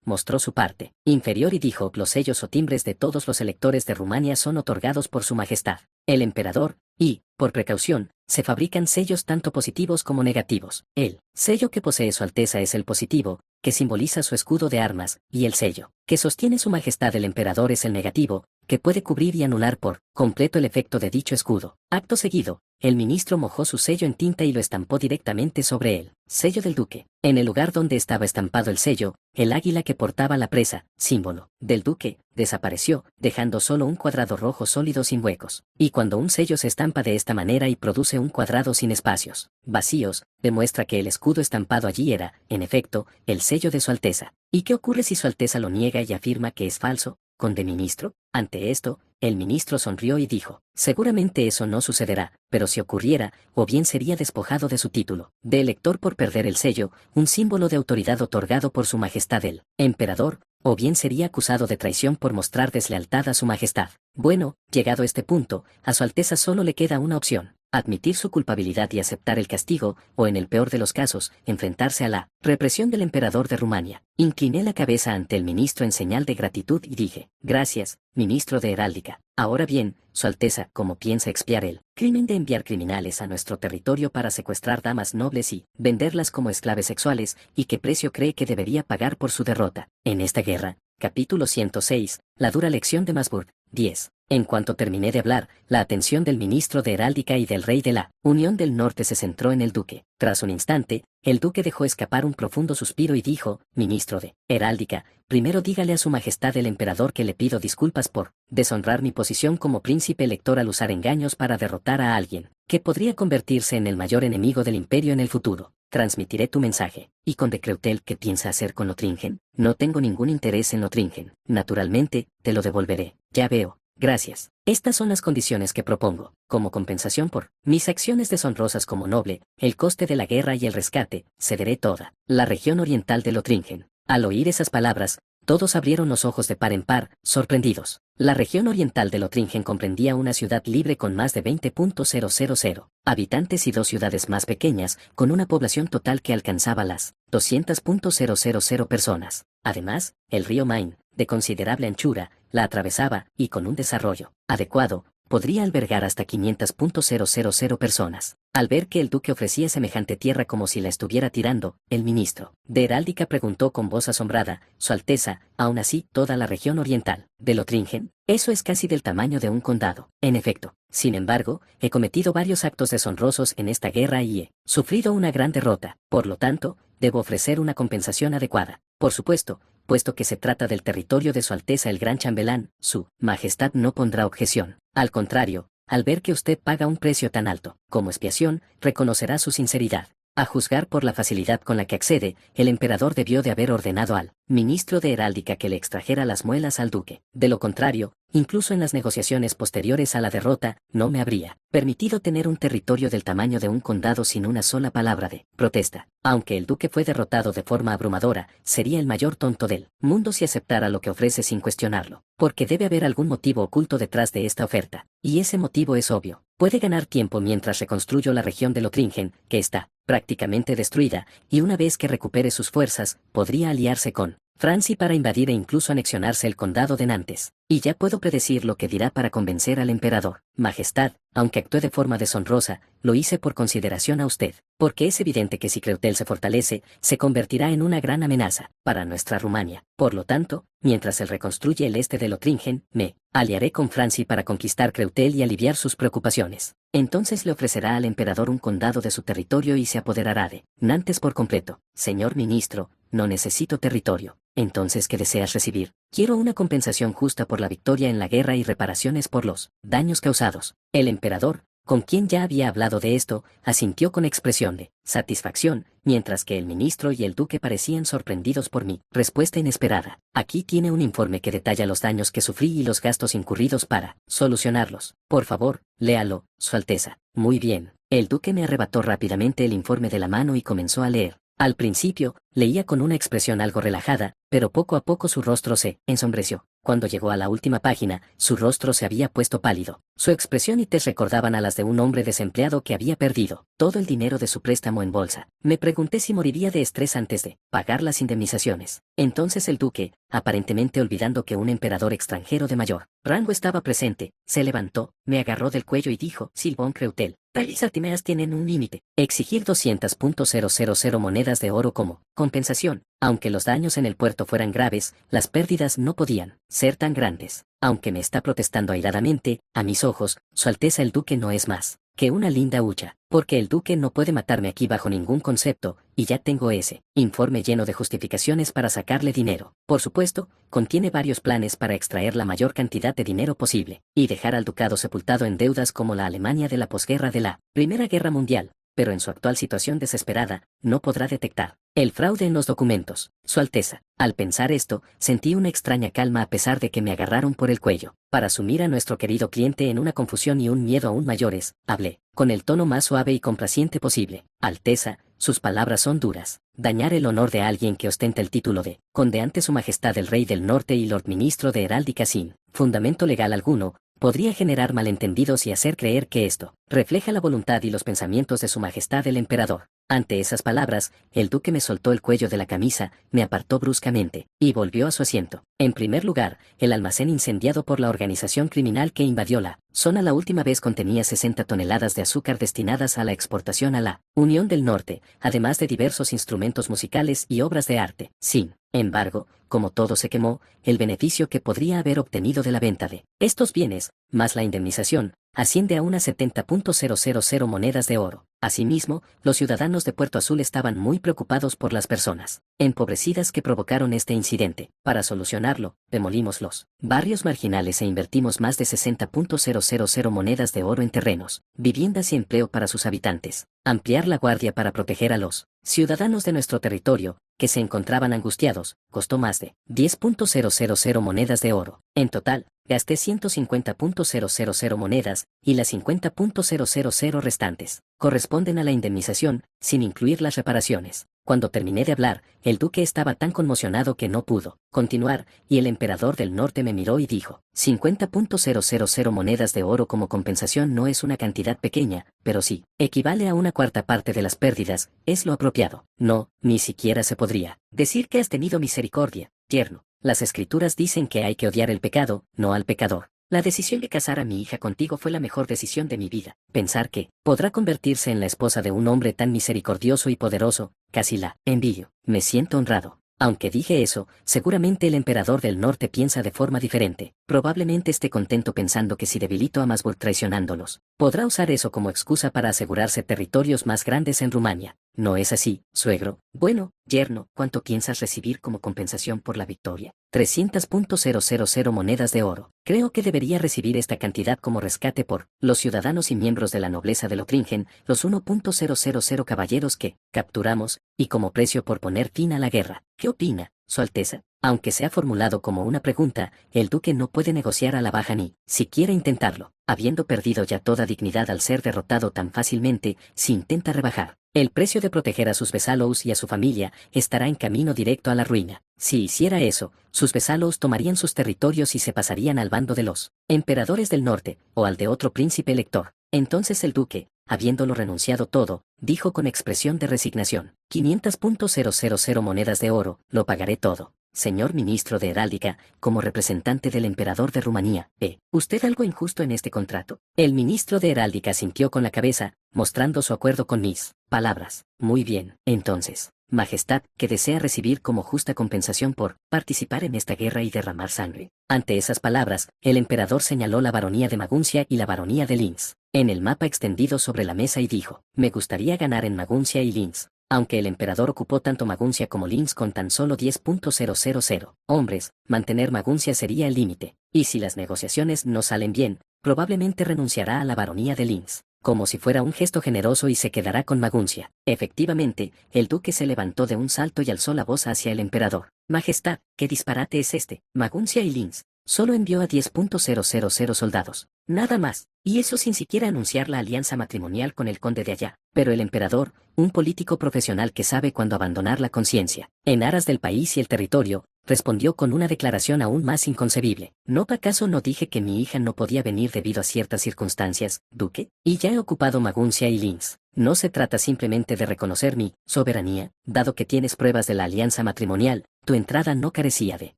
mostró su parte inferior y dijo, los sellos o timbres de todos los electores de Rumania son otorgados por su majestad, el emperador, y, por precaución, se fabrican sellos tanto positivos como negativos. El sello que posee su alteza es el positivo, que simboliza su escudo de armas, y el sello que sostiene su majestad el emperador es el negativo, que puede cubrir y anular por completo el efecto de dicho escudo. Acto seguido, el ministro mojó su sello en tinta y lo estampó directamente sobre el sello del duque. En el lugar donde estaba estampado el sello, el águila que portaba la presa, símbolo del duque, desapareció, dejando solo un cuadrado rojo sólido sin huecos. Y cuando un sello se estampa de esta manera y produce un cuadrado sin espacios vacíos, demuestra que el escudo estampado allí era, en efecto, el sello de su alteza. ¿Y qué ocurre si su alteza lo niega y afirma que es falso, conde ministro? Ante esto, el ministro sonrió y dijo, seguramente eso no sucederá, pero si ocurriera, o bien sería despojado de su título de elector por perder el sello, un símbolo de autoridad otorgado por su majestad el emperador, o bien sería acusado de traición por mostrar deslealtad a su majestad. Bueno, llegado este punto, a su alteza solo le queda una opción: admitir su culpabilidad y aceptar el castigo, o en el peor de los casos, enfrentarse a la represión del emperador de Rumania. Incliné la cabeza ante el ministro en señal de gratitud y dije, gracias, ministro de heráldica. Ahora bien, su alteza, ¿cómo piensa expiar el crimen de enviar criminales a nuestro territorio para secuestrar damas nobles y venderlas como esclaves sexuales, y qué precio cree que debería pagar por su derrota en esta guerra? Capítulo 106, la dura lección de Masburg. 10. En cuanto terminé de hablar, la atención del ministro de heráldica y del rey de la Unión del Norte se centró en el duque. Tras un instante, el duque dejó escapar un profundo suspiro y dijo, ministro de heráldica, primero dígale a su majestad el emperador que le pido disculpas por deshonrar mi posición como príncipe elector al usar engaños para derrotar a alguien que podría convertirse en el mayor enemigo del imperio en el futuro. Transmitiré tu mensaje. ¿Y conde Creutel qué piensa hacer con Lotringen? No tengo ningún interés en Lotringen. Naturalmente, te lo devolveré. Ya veo. Gracias. Estas son las condiciones que propongo. Como compensación por mis acciones deshonrosas como noble, el coste de la guerra y el rescate, cederé toda la región oriental de Lotringen. Al oír esas palabras, todos abrieron los ojos de par en par, sorprendidos. La región oriental de Lotringen comprendía una ciudad libre con más de 20.000 habitantes y dos ciudades más pequeñas, con una población total que alcanzaba las 200.000 personas. Además, el río Main, de considerable anchura, la atravesaba, y con un desarrollo adecuado, podría albergar hasta 500.000 personas. Al ver que el duque ofrecía semejante tierra como si la estuviera tirando, el ministro de heráldica preguntó con voz asombrada, Su Alteza, aún así, toda la región oriental de Lotringen, eso es casi del tamaño de un condado. En efecto, sin embargo, he cometido varios actos deshonrosos en esta guerra y he sufrido una gran derrota, por lo tanto, debo ofrecer una compensación adecuada. Por supuesto, puesto que se trata del territorio de Su Alteza el Gran Chambelán, su majestad no pondrá objeción. Al contrario, al ver que usted paga un precio tan alto, como expiación, reconocerá su sinceridad. A juzgar por la facilidad con la que accede, el emperador debió de haber ordenado al ministro de heráldica que le extrajera las muelas al duque. De lo contrario, incluso en las negociaciones posteriores a la derrota, no me habría permitido tener un territorio del tamaño de un condado sin una sola palabra de protesta. Aunque el duque fue derrotado de forma abrumadora, sería el mayor tonto del mundo si aceptara lo que ofrece sin cuestionarlo, porque debe haber algún motivo oculto detrás de esta oferta, y ese motivo es obvio. Puede ganar tiempo mientras reconstruyo la región de Lotringen, que está prácticamente destruida, y una vez que recupere sus fuerzas, podría aliarse con Francia para invadir e incluso anexionarse el condado de Nantes. Y ya puedo predecir lo que dirá para convencer al emperador. Majestad, aunque actué de forma deshonrosa, lo hice por consideración a usted, porque es evidente que si Creutel se fortalece, se convertirá en una gran amenaza para nuestra Rumania. Por lo tanto, mientras él reconstruye el este de Lotringen, me aliaré con Francia para conquistar Creutel y aliviar sus preocupaciones. Entonces le ofrecerá al emperador un condado de su territorio y se apoderará de Nantes por completo. Señor ministro, no necesito territorio. Entonces, ¿qué deseas recibir? Quiero una compensación justa por la victoria en la guerra y reparaciones por los daños causados. El emperador con quien ya había hablado de esto, asintió con expresión de satisfacción, mientras que el ministro y el duque parecían sorprendidos por mi respuesta inesperada. Aquí tiene un informe que detalla los daños que sufrí y los gastos incurridos para solucionarlos. Por favor, léalo, Su Alteza. Muy bien. El duque me arrebató rápidamente el informe de la mano y comenzó a leer. Al principio, leía con una expresión algo relajada, pero poco a poco su rostro se ensombreció. Cuando llegó a la última página, su rostro se había puesto pálido. Su expresión y tez recordaban a las de un hombre desempleado que había perdido todo el dinero de su préstamo en bolsa. Me pregunté si moriría de estrés antes de pagar las indemnizaciones. Entonces el duque, aparentemente olvidando que un emperador extranjero de mayor rango estaba presente, se levantó, me agarró del cuello y dijo: Silbón Creutel, tales artimañas tienen un límite. Exigir 200.000 monedas de oro como compensación. Aunque los daños en el puerto fueran graves, las pérdidas no podían ser tan grandes. Aunque me está protestando airadamente, a mis ojos, Su Alteza el Duque no es más que una linda hucha, porque el Duque no puede matarme aquí bajo ningún concepto, y ya tengo ese informe lleno de justificaciones para sacarle dinero. Por supuesto, contiene varios planes para extraer la mayor cantidad de dinero posible, y dejar al ducado sepultado en deudas como la Alemania de la posguerra de la Primera Guerra Mundial, pero en su actual situación desesperada, no podrá detectar el fraude en los documentos. Su Alteza. Al pensar esto, sentí una extraña calma a pesar de que me agarraron por el cuello. Para sumir a nuestro querido cliente en una confusión y un miedo aún mayores, hablé, con el tono más suave y complaciente posible. Alteza, sus palabras son duras. Dañar el honor de alguien que ostenta el título de conde ante su majestad el rey del norte y lord ministro de heráldica sin fundamento legal alguno, podría generar malentendidos y hacer creer que esto refleja la voluntad y los pensamientos de su majestad el emperador. Ante esas palabras, el duque me soltó el cuello de la camisa, me apartó bruscamente, y volvió a su asiento. En primer lugar, el almacén incendiado por la organización criminal que invadió la zona la última vez contenía 60 toneladas de azúcar destinadas a la exportación a la Unión del Norte, además de diversos instrumentos musicales y obras de arte. Sin embargo, como todo se quemó, el beneficio que podría haber obtenido de la venta de estos bienes, más la indemnización, asciende a unas 70.000 monedas de oro. Asimismo, los ciudadanos de Puerto Azul estaban muy preocupados por las personas empobrecidas que provocaron este incidente. Para solucionarlo, demolimos los barrios marginales e invertimos más de 60.000 monedas de oro en terrenos, viviendas y empleo para sus habitantes. Ampliar la guardia para proteger a los ciudadanos de nuestro territorio, que se encontraban angustiados, costó más de 10.000 monedas de oro. En total, gasté 150.000 monedas, y las 50.000 restantes corresponden a la indemnización, sin incluir las reparaciones. Cuando terminé de hablar, el duque estaba tan conmocionado que no pudo continuar, y el emperador del norte me miró y dijo: 50.000 monedas de oro como compensación no es una cantidad pequeña, pero sí, equivale a una cuarta parte de las pérdidas, es lo apropiado. No, ni siquiera se podría decir que has tenido misericordia, yerno. Las escrituras dicen que hay que odiar el pecado, no al pecador. La decisión de casar a mi hija contigo fue la mejor decisión de mi vida. Pensar que podrá convertirse en la esposa de un hombre tan misericordioso y poderoso, casi la envidio. Me siento honrado. Aunque dije eso, seguramente el emperador del norte piensa de forma diferente. Probablemente esté contento pensando que si debilito a Masburg traicionándolos, podrá usar eso como excusa para asegurarse territorios más grandes en Rumania. ¿No es así, suegro? Bueno, yerno, ¿cuánto piensas recibir como compensación por la victoria? 300.000 monedas de oro. Creo que debería recibir esta cantidad como rescate por los ciudadanos y miembros de la nobleza de Lothringen, los 1.000 caballeros que capturamos, y como precio por poner fin a la guerra. ¿Qué opina, Su Alteza? Aunque sea formulado como una pregunta, el duque no puede negociar a la baja ni siquiera intentarlo. Habiendo perdido ya toda dignidad al ser derrotado tan fácilmente, si intenta rebajar el precio de proteger a sus vasallos y a su familia, estará en camino directo a la ruina. Si hiciera eso, sus vasallos tomarían sus territorios y se pasarían al bando de los emperadores del norte, o al de otro príncipe elector. Entonces el duque, habiéndolo renunciado todo, dijo con expresión de resignación: 500.000 monedas de oro, lo pagaré todo. Señor ministro de Heráldica, como representante del emperador de Rumanía, ¿ve usted algo injusto en este contrato? El ministro de Heráldica asintió con la cabeza, mostrando su acuerdo con mis palabras. Muy bien, entonces, Majestad, que desea recibir como justa compensación por participar en esta guerra y derramar sangre. Ante esas palabras, el emperador señaló la baronía de Maguncia y la baronía de Linz en el mapa extendido sobre la mesa y dijo: me gustaría ganar en Maguncia y Linz. Aunque el emperador ocupó tanto Maguncia como Linz con tan solo 10.000 hombres, mantener Maguncia sería el límite, y si las negociaciones no salen bien, probablemente renunciará a la baronía de Linz. como si fuera un gesto generoso y se quedará con Maguncia. Efectivamente, el duque se levantó de un salto y alzó la voz hacia el emperador. Majestad, ¿qué disparate es este? Maguncia y Linz solo envió a 10.000 soldados. Nada más, y eso sin siquiera anunciar la alianza matrimonial con el conde de allá. Pero el emperador, un político profesional que sabe cuándo abandonar la conciencia, en aras del país y el territorio, respondió con una declaración aún más inconcebible. ¿No acaso no dije que mi hija no podía venir debido a ciertas circunstancias, duque? Y ya he ocupado Maguncia y Linz. No se trata simplemente de reconocer mi soberanía, dado que tienes pruebas de la alianza matrimonial, tu entrada no carecía de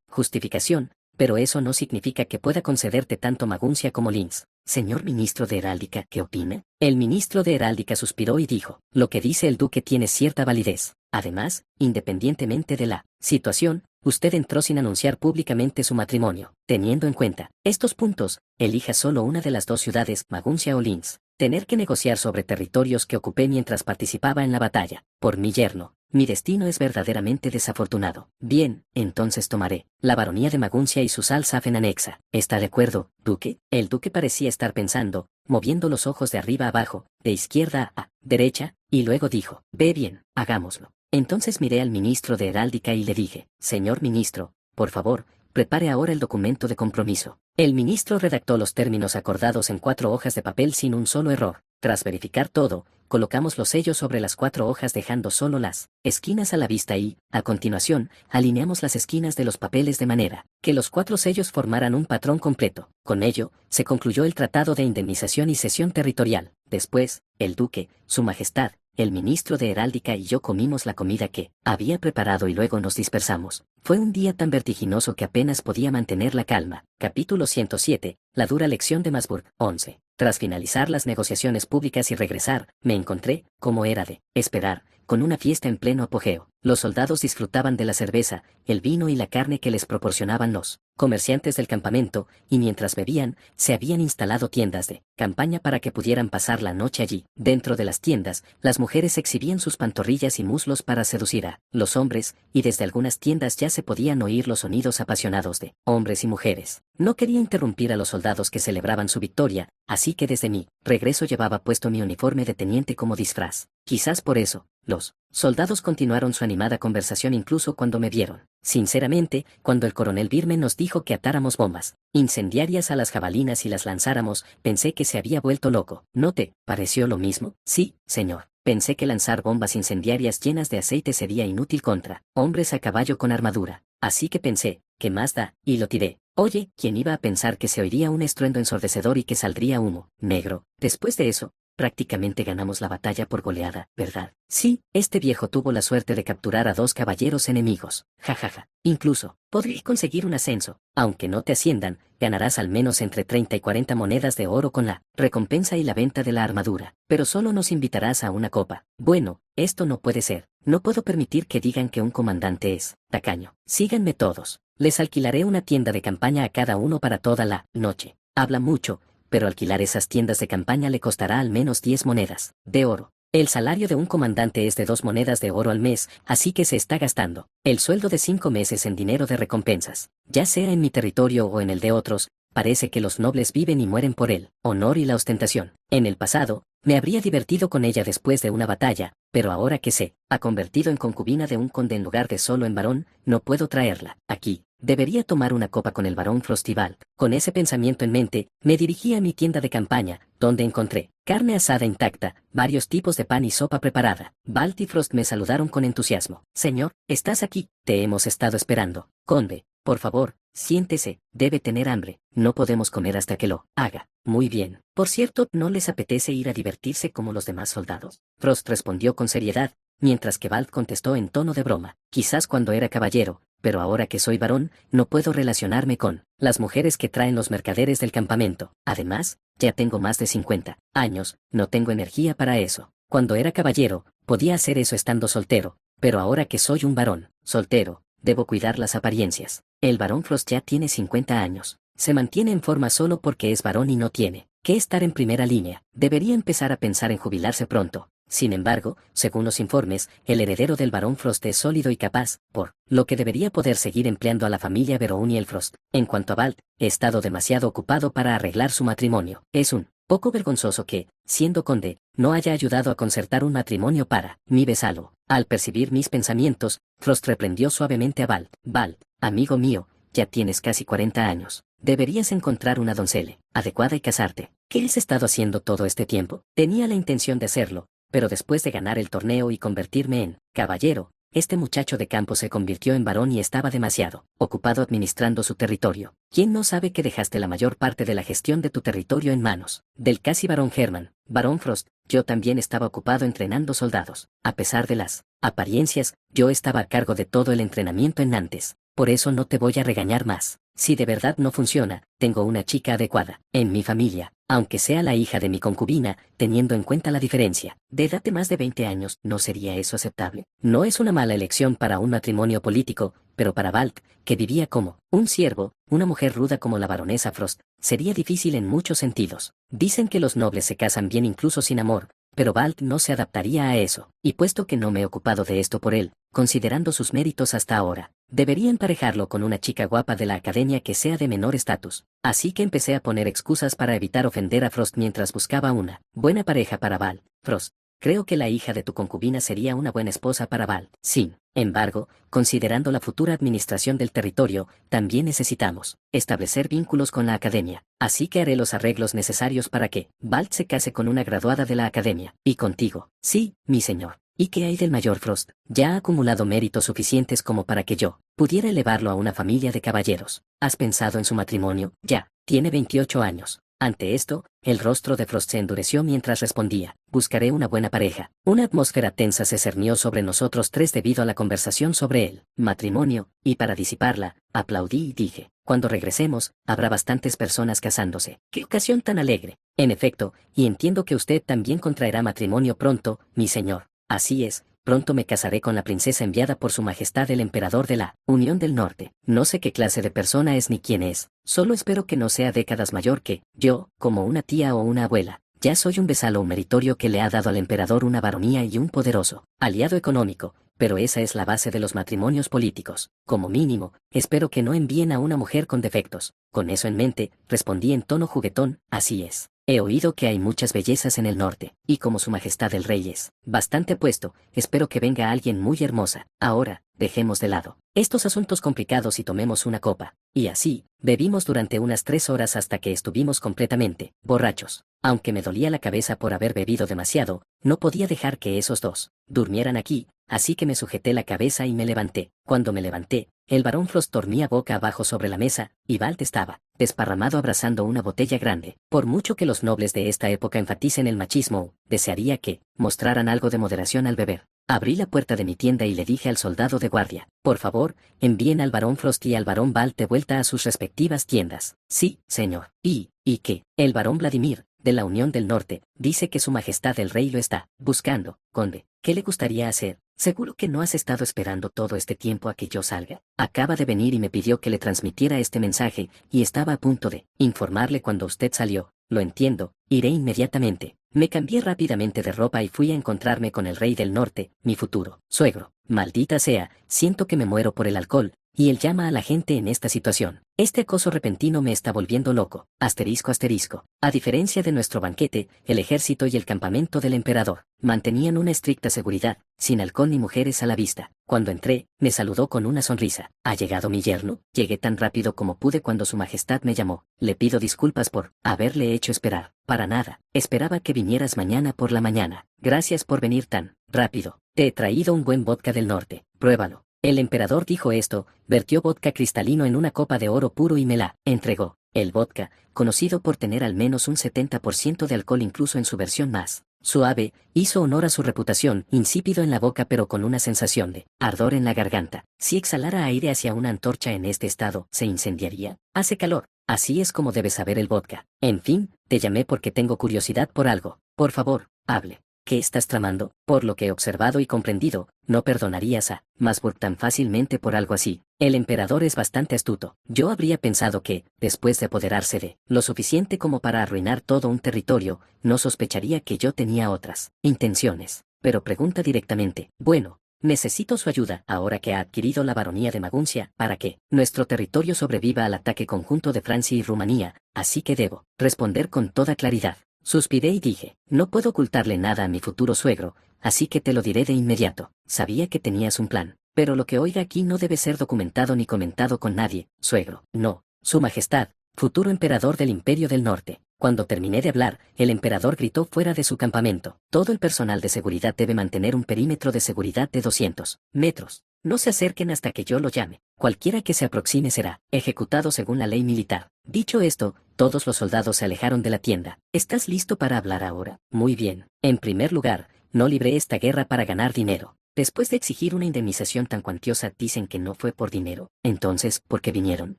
justificación, pero eso no significa que pueda concederte tanto Maguncia como Linz. Señor ministro de Heráldica, ¿qué opina? El ministro de Heráldica suspiró y dijo, lo que dice el duque tiene cierta validez. Además, independientemente de la situación, usted entró sin anunciar públicamente su matrimonio. Teniendo en cuenta estos puntos, elija solo una de las dos ciudades, Maguncia o Linz. Tener que negociar sobre territorios que ocupé mientras participaba en la batalla, por mi yerno. Mi destino es verdaderamente desafortunado. Bien, entonces tomaré la baronía de Maguncia y su Salsafen anexa. ¿Está de acuerdo, duque? El duque parecía estar pensando, moviendo los ojos de arriba a abajo, de izquierda a derecha, y luego dijo, ve bien, hagámoslo. Entonces miré al ministro de Heráldica y le dije, señor ministro, por favor, prepare ahora el documento de compromiso. El ministro redactó los términos acordados en 4 hojas de papel sin un solo error. Tras verificar todo, colocamos los sellos sobre las 4 hojas dejando solo las esquinas a la vista y, a continuación, alineamos las esquinas de los papeles de manera que los 4 sellos formaran un patrón completo. Con ello, se concluyó el tratado de indemnización y cesión territorial. Después, el duque, su majestad, el ministro de Heráldica y yo comimos la comida que había preparado y luego nos dispersamos. Fue un día tan vertiginoso que apenas podía mantener la calma. Capítulo 107, la dura lección de Masburg. 11. Tras finalizar las negociaciones públicas y regresar, me encontré, como era de esperar, con una fiesta en pleno apogeo. Los soldados disfrutaban de la cerveza, el vino y la carne que les proporcionaban los comerciantes del campamento, y mientras bebían, se habían instalado tiendas de campaña para que pudieran pasar la noche allí. Dentro de las tiendas, las mujeres exhibían sus pantorrillas y muslos para seducir a los hombres, y desde algunas tiendas ya se podían oír los sonidos apasionados de hombres y mujeres. No quería interrumpir a los soldados que celebraban su victoria, así que desde mi regreso llevaba puesto mi uniforme de teniente como disfraz. Quizás por eso, los soldados continuaron su animada conversación incluso cuando me vieron. Sinceramente, cuando el coronel Birmen nos dijo que atáramos bombas incendiarias a las jabalinas y las lanzáramos, pensé que se había vuelto loco. ¿No te pareció lo mismo? Sí, señor. Pensé que lanzar bombas incendiarias llenas de aceite sería inútil contra hombres a caballo con armadura. Así que pensé, ¿qué más da? Y lo tiré. Oye, ¿quién iba a pensar que se oiría un estruendo ensordecedor y que saldría humo negro? Después de eso, prácticamente ganamos la batalla por goleada, ¿verdad? Sí, este viejo tuvo la suerte de capturar a 2 caballeros enemigos. Jajaja. Incluso, podría conseguir un ascenso. Aunque no te asciendan, ganarás al menos entre 30 y 40 monedas de oro con la recompensa y la venta de la armadura. Pero solo nos invitarás a una copa. Bueno, esto no puede ser. No puedo permitir que digan que un comandante es tacaño. Síganme todos. Les alquilaré una tienda de campaña a cada uno para toda la noche. Habla mucho, pero alquilar esas tiendas de campaña le costará al menos 10 monedas de oro. El salario de un comandante es de 2 monedas de oro al mes, así que se está gastando el sueldo de 5 meses en dinero de recompensas. Ya sea en mi territorio o en el de otros, parece que los nobles viven y mueren por el honor y la ostentación. En el pasado, me habría divertido con ella después de una batalla, pero ahora que se ha convertido en concubina de un conde en lugar de solo en varón, no puedo traerla aquí. Debería tomar una copa con el barón Frostival. Con ese pensamiento en mente, me dirigí a mi tienda de campaña, donde encontré carne asada intacta, varios tipos de pan y sopa preparada. Balt y Frost me saludaron con entusiasmo. Señor, ¿estás aquí? Te hemos estado esperando. Conde, por favor, siéntese, debe tener hambre. No podemos comer hasta que lo haga. Muy bien. Por cierto, ¿no les apetece ir a divertirse como los demás soldados? Frost respondió con seriedad, mientras que Balt contestó en tono de broma. Quizás cuando era caballero, pero ahora que soy varón, no puedo relacionarme con las mujeres que traen los mercaderes del campamento. Además, ya tengo más de 50 años, no tengo energía para eso. Cuando era caballero, podía hacer eso estando soltero, pero ahora que soy un varón soltero, debo cuidar las apariencias. El varón Frost ya tiene 50 años. Se mantiene en forma solo porque es varón y no tiene que estar en primera línea. Debería empezar a pensar en jubilarse pronto. Sin embargo, según los informes, el heredero del barón Frost es sólido y capaz, por lo que debería poder seguir empleando a la familia Beroun y el Frost. En cuanto a Balt, he estado demasiado ocupado para arreglar su matrimonio. Es un Poco vergonzoso que, siendo conde, no haya ayudado a concertar un matrimonio para mi besalo. Al percibir mis pensamientos, Frost reprendió suavemente a Balt. Balt, amigo mío, ya tienes casi 40 años. Deberías encontrar una doncella adecuada y casarte. ¿Qué has estado haciendo todo este tiempo? Tenía la intención de hacerlo, pero después de ganar el torneo y convertirme en caballero, este muchacho de campo se convirtió en varón y estaba demasiado ocupado administrando su territorio. ¿Quién no sabe que dejaste la mayor parte de la gestión de tu territorio en manos del casi varón Hermann, varón Frost? Yo también estaba ocupado entrenando soldados. A pesar de las apariencias, yo estaba a cargo de todo el entrenamiento en Nantes. Por eso no te voy a regañar más. Si de verdad no funciona, tengo una chica adecuada en mi familia, aunque sea la hija de mi concubina, teniendo en cuenta la diferencia de edad de más de 20 años, ¿no sería eso aceptable? No es una mala elección para un matrimonio político, pero para Balt, que vivía como un siervo, una mujer ruda como la baronesa Frost, sería difícil en muchos sentidos. Dicen que los nobles se casan bien incluso sin amor, pero Balt no se adaptaría a eso, y puesto que no me he ocupado de esto por él, considerando sus méritos hasta ahora, debería emparejarlo con una chica guapa de la academia que sea de menor estatus. Así que empecé a poner excusas para evitar ofender a Frost mientras buscaba una buena pareja para Balt. Frost, creo que la hija de tu concubina sería una buena esposa para Balt. Sin embargo, considerando la futura administración del territorio, también necesitamos establecer vínculos con la academia. Así que haré los arreglos necesarios para que Balt se case con una graduada de la academia. Y contigo. Sí, mi señor. ¿Y qué hay del mayor Frost? Ya ha acumulado méritos suficientes como para que yo pudiera elevarlo a una familia de caballeros. ¿Has pensado en su matrimonio? Ya, tiene 28 años. Ante esto, el rostro de Frost se endureció mientras respondía, buscaré una buena pareja. Una atmósfera tensa se cernió sobre nosotros tres debido a la conversación sobre el matrimonio, y para disiparla, aplaudí y dije, cuando regresemos, habrá bastantes personas casándose. ¡Qué ocasión tan alegre! En efecto, y entiendo que usted también contraerá matrimonio pronto, mi señor. Así es, pronto me casaré con la princesa enviada por su majestad el emperador de la Unión del Norte. No sé qué clase de persona es ni quién es, solo espero que no sea décadas mayor que yo, como una tía o una abuela. Ya soy un besalo meritorio que le ha dado al emperador una baronía y un poderoso aliado económico, pero esa es la base de los matrimonios políticos. Como mínimo, espero que no envíen a una mujer con defectos. Con eso en mente, respondí en tono juguetón, así es. He oído que hay muchas bellezas en el norte, y como su majestad el rey es bastante apuesto, espero que venga alguien muy hermosa. Ahora, dejemos de lado estos asuntos complicados y tomemos una copa. Y así, bebimos durante unas 3 horas hasta que estuvimos completamente borrachos. Aunque me dolía la cabeza por haber bebido demasiado, no podía dejar que esos dos durmieran aquí, así que me sujeté la cabeza y me levanté. Cuando me levanté, el barón Frost dormía boca abajo sobre la mesa, y Balt estaba desparramado abrazando una botella grande. Por mucho que los nobles de esta época enfaticen el machismo, desearía que mostraran algo de moderación al beber. Abrí la puerta de mi tienda y le dije al soldado de guardia, por favor, envíen al barón Frost y al barón Balt de vuelta a sus respectivas tiendas. Sí, señor. ¿Y qué? El barón Vladimir, de la Unión del Norte, dice que su majestad el rey lo está buscando. Conde, ¿qué le gustaría hacer? Seguro que no has estado esperando todo este tiempo a que yo salga. Acaba de venir y me pidió que le transmitiera este mensaje, y estaba a punto de informarle cuando usted salió. Lo entiendo, iré inmediatamente. Me cambié rápidamente de ropa y fui a encontrarme con el rey del norte, mi futuro suegro. Maldita sea, siento que me muero por el alcohol, y él llama a la gente en esta situación. Este acoso repentino me está volviendo loco. Asterisco asterisco. A diferencia de nuestro banquete, el ejército y el campamento del emperador mantenían una estricta seguridad, sin halcón ni mujeres a la vista. Cuando entré, me saludó con una sonrisa. ¿Ha llegado mi yerno? Llegué tan rápido como pude cuando su majestad me llamó. Le pido disculpas por haberle hecho esperar. Para nada. Esperaba que vinieras mañana por la mañana. Gracias por venir tan rápido. Te he traído un buen vodka del norte. Pruébalo. El emperador dijo esto, vertió vodka cristalino en una copa de oro puro y me la entregó. El vodka, conocido por tener al menos un 70% de alcohol incluso en su versión más suave, hizo honor a su reputación, insípido en la boca pero con una sensación de ardor en la garganta. Si exhalara aire hacia una antorcha en este estado, ¿se incendiaría? Hace calor. Así es como debes saber el vodka. En fin, te llamé porque tengo curiosidad por algo. Por favor, hable. ¿Qué estás tramando? Por lo que he observado y comprendido, no perdonarías a Masburg tan fácilmente por algo así. El emperador es bastante astuto. Yo habría pensado que, después de apoderarse de lo suficiente como para arruinar todo un territorio, no sospecharía que yo tenía otras intenciones. Pero pregunta directamente, bueno, necesito su ayuda ahora que ha adquirido la baronía de Maguncia para que nuestro territorio sobreviva al ataque conjunto de Francia y Rumanía, así que debo responder con toda claridad. Suspiré y dije, no puedo ocultarle nada a mi futuro suegro, así que te lo diré de inmediato. Sabía que tenías un plan, pero lo que oiga aquí no debe ser documentado ni comentado con nadie, suegro. No, Su Majestad, futuro emperador del Imperio del Norte. Cuando terminé de hablar, el emperador gritó fuera de su campamento. Todo el personal de seguridad debe mantener un perímetro de seguridad de 200 metros. No se acerquen hasta que yo lo llame. Cualquiera que se aproxime será ejecutado según la ley militar. Dicho esto, todos los soldados se alejaron de la tienda. ¿Estás listo para hablar ahora? Muy bien. En primer lugar, no libré esta guerra para ganar dinero. Después de exigir una indemnización tan cuantiosa, dicen que no fue por dinero. Entonces, ¿por qué vinieron?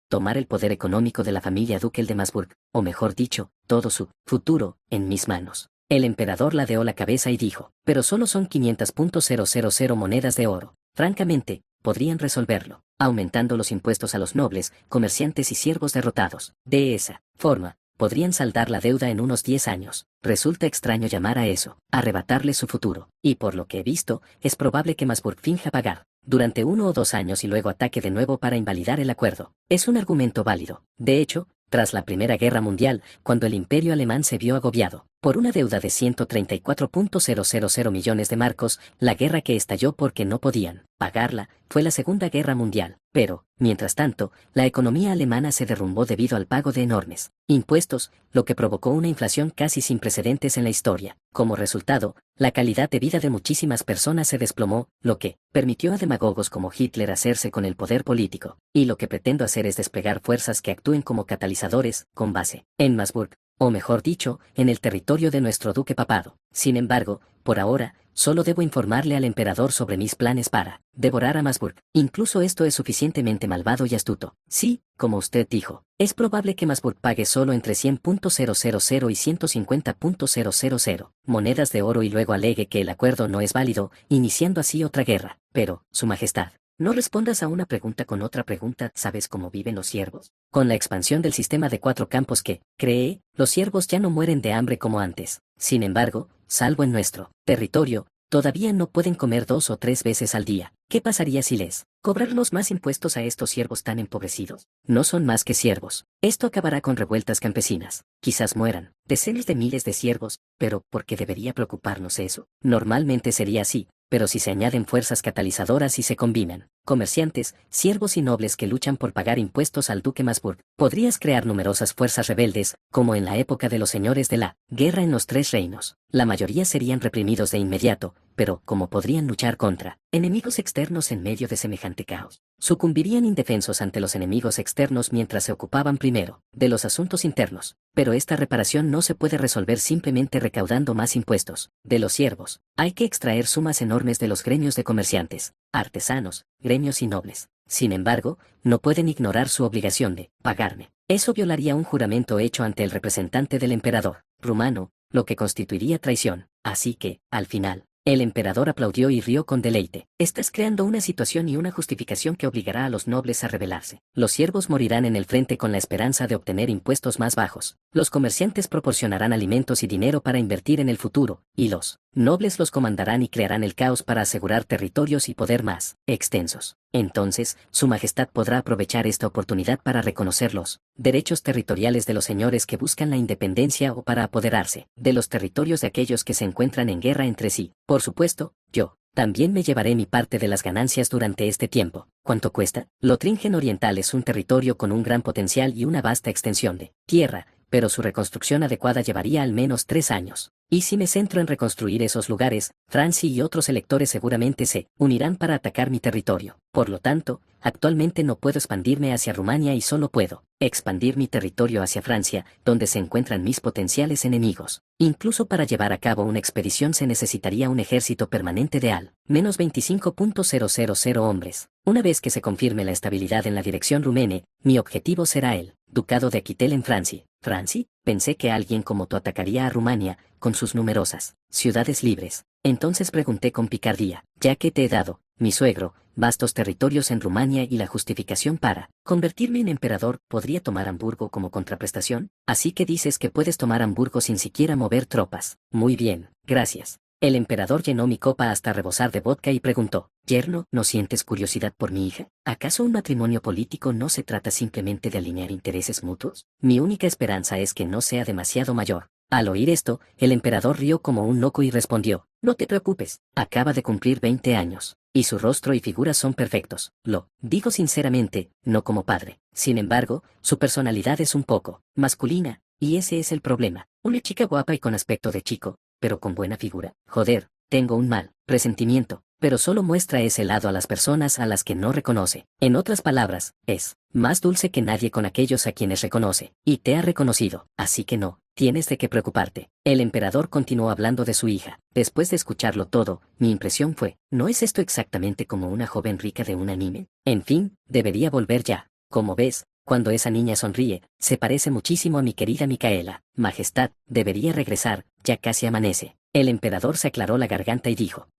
Tomar el poder económico de la familia Duquel de Masburg, o mejor dicho, todo su futuro, en mis manos. El emperador ladeó la cabeza y dijo, pero solo son 500.000 monedas de oro. Francamente, podrían resolverlo, aumentando los impuestos a los nobles, comerciantes y siervos derrotados. De esa forma, podrían saldar la deuda en unos 10 años. Resulta extraño llamar a eso, arrebatarle su futuro. Y por lo que he visto, es probable que Masburg finja pagar durante 1 o 2 años y luego ataque de nuevo para invalidar el acuerdo. Es un argumento válido. De hecho, tras la Primera Guerra Mundial, cuando el Imperio Alemán se vio agobiado por una deuda de 134.000 millones de marcos, la guerra que estalló porque no podían pagarla fue la Segunda Guerra Mundial. Pero, mientras tanto, la economía alemana se derrumbó debido al pago de enormes impuestos, lo que provocó una inflación casi sin precedentes en la historia. Como resultado, la calidad de vida de muchísimas personas se desplomó, lo que permitió a demagogos como Hitler hacerse con el poder político. Y lo que pretendo hacer es desplegar fuerzas que actúen como catalizadores, con base en Masburg, o mejor dicho, en el territorio de nuestro duque papado. Sin embargo, por ahora, solo debo informarle al emperador sobre mis planes para devorar a Masburg. Incluso esto es suficientemente malvado y astuto. Sí, como usted dijo, es probable que Masburg pague solo entre 100.000 y 150.000 monedas de oro y luego alegue que el acuerdo no es válido, iniciando así otra guerra. Pero, Su Majestad, no respondas a una pregunta con otra pregunta. ¿Sabes cómo viven los ciervos? Con la expansión del sistema de 4 campos que creé, los ciervos ya no mueren de hambre como antes. Sin embargo, salvo en nuestro territorio, todavía no pueden comer 2 o 3 veces al día. ¿Qué pasaría si les cobráramos más impuestos a estos ciervos tan empobrecidos? No son más que ciervos. Esto acabará con revueltas campesinas. Quizás mueran decenas de miles de ciervos, pero ¿por qué debería preocuparnos eso? Normalmente sería así, pero si se añaden fuerzas catalizadoras y se combinan comerciantes, siervos y nobles que luchan por pagar impuestos al duque Masburg, podrías crear numerosas fuerzas rebeldes, como en la época de los señores de la guerra en los 3 reinos. La mayoría serían reprimidos de inmediato, pero ¿cómo podrían luchar contra enemigos externos en medio de semejante caos? Sucumbirían indefensos ante los enemigos externos mientras se ocupaban primero de los asuntos internos. Pero esta reparación no se puede resolver simplemente recaudando más impuestos de los siervos. Hay que extraer sumas enormes de los gremios de comerciantes, artesanos, gremios y nobles. Sin embargo, no pueden ignorar su obligación de pagarme. Eso violaría un juramento hecho ante el representante del emperador rumano, lo que constituiría traición. Así que, al final, el emperador aplaudió y rió con deleite. Estás creando una situación y una justificación que obligará a los nobles a rebelarse. Los siervos morirán en el frente con la esperanza de obtener impuestos más bajos. Los comerciantes proporcionarán alimentos y dinero para invertir en el futuro, y los nobles los comandarán y crearán el caos para asegurar territorios y poder más extensos. Entonces, Su Majestad podrá aprovechar esta oportunidad para reconocer los derechos territoriales de los señores que buscan la independencia o para apoderarse de los territorios de aquellos que se encuentran en guerra entre sí. Por supuesto, yo también me llevaré mi parte de las ganancias durante este tiempo. ¿Cuánto cuesta? Lotringen Oriental es un territorio con un gran potencial y una vasta extensión de tierra, pero su reconstrucción adecuada llevaría al menos 3 años. Y si me centro en reconstruir esos lugares, Francia y otros electores seguramente se unirán para atacar mi territorio. Por lo tanto, actualmente no puedo expandirme hacia Rumania y solo puedo expandir mi territorio hacia Francia, donde se encuentran mis potenciales enemigos. Incluso para llevar a cabo una expedición se necesitaría un ejército permanente de al menos 25.000 hombres. Una vez que se confirme la estabilidad en la dirección rumene, mi objetivo será el Ducado de Aquitel en Francia. ¿Francia? Pensé que alguien como tú atacaría a Rumania, con sus numerosas ciudades libres. Entonces pregunté con picardía, ya que te he dado, mi suegro, vastos territorios en Rumania y la justificación para convertirme en emperador, ¿podría tomar Hamburgo como contraprestación? Así que dices que puedes tomar Hamburgo sin siquiera mover tropas. Muy bien, gracias. El emperador llenó mi copa hasta rebosar de vodka y preguntó, «Yerno, ¿no sientes curiosidad por mi hija? ¿Acaso un matrimonio político no se trata simplemente de alinear intereses mutuos? Mi única esperanza es que no sea demasiado mayor Al oír esto, el emperador rió como un loco y respondió, no te preocupes, acaba de cumplir 20 años, y su rostro y figura son perfectos. Lo digo sinceramente, no como padre. Sin embargo, su personalidad es un poco masculina, y ese es el problema. Una chica guapa y con aspecto de chico, pero con buena figura. Joder, tengo un mal presentimiento, pero solo muestra ese lado a las personas a las que no reconoce. En otras palabras, es más dulce que nadie con aquellos a quienes reconoce, y te ha reconocido, así que no tienes de qué preocuparte. El emperador continuó hablando de su hija. Después de escucharlo todo, mi impresión fue, ¿no es esto exactamente como una joven rica de un anime? En fin, debería volver ya. Como ves, cuando esa niña sonríe, se parece muchísimo a mi querida Micaela. Majestad, debería regresar, ya casi amanece. El emperador se aclaró la garganta y dijo,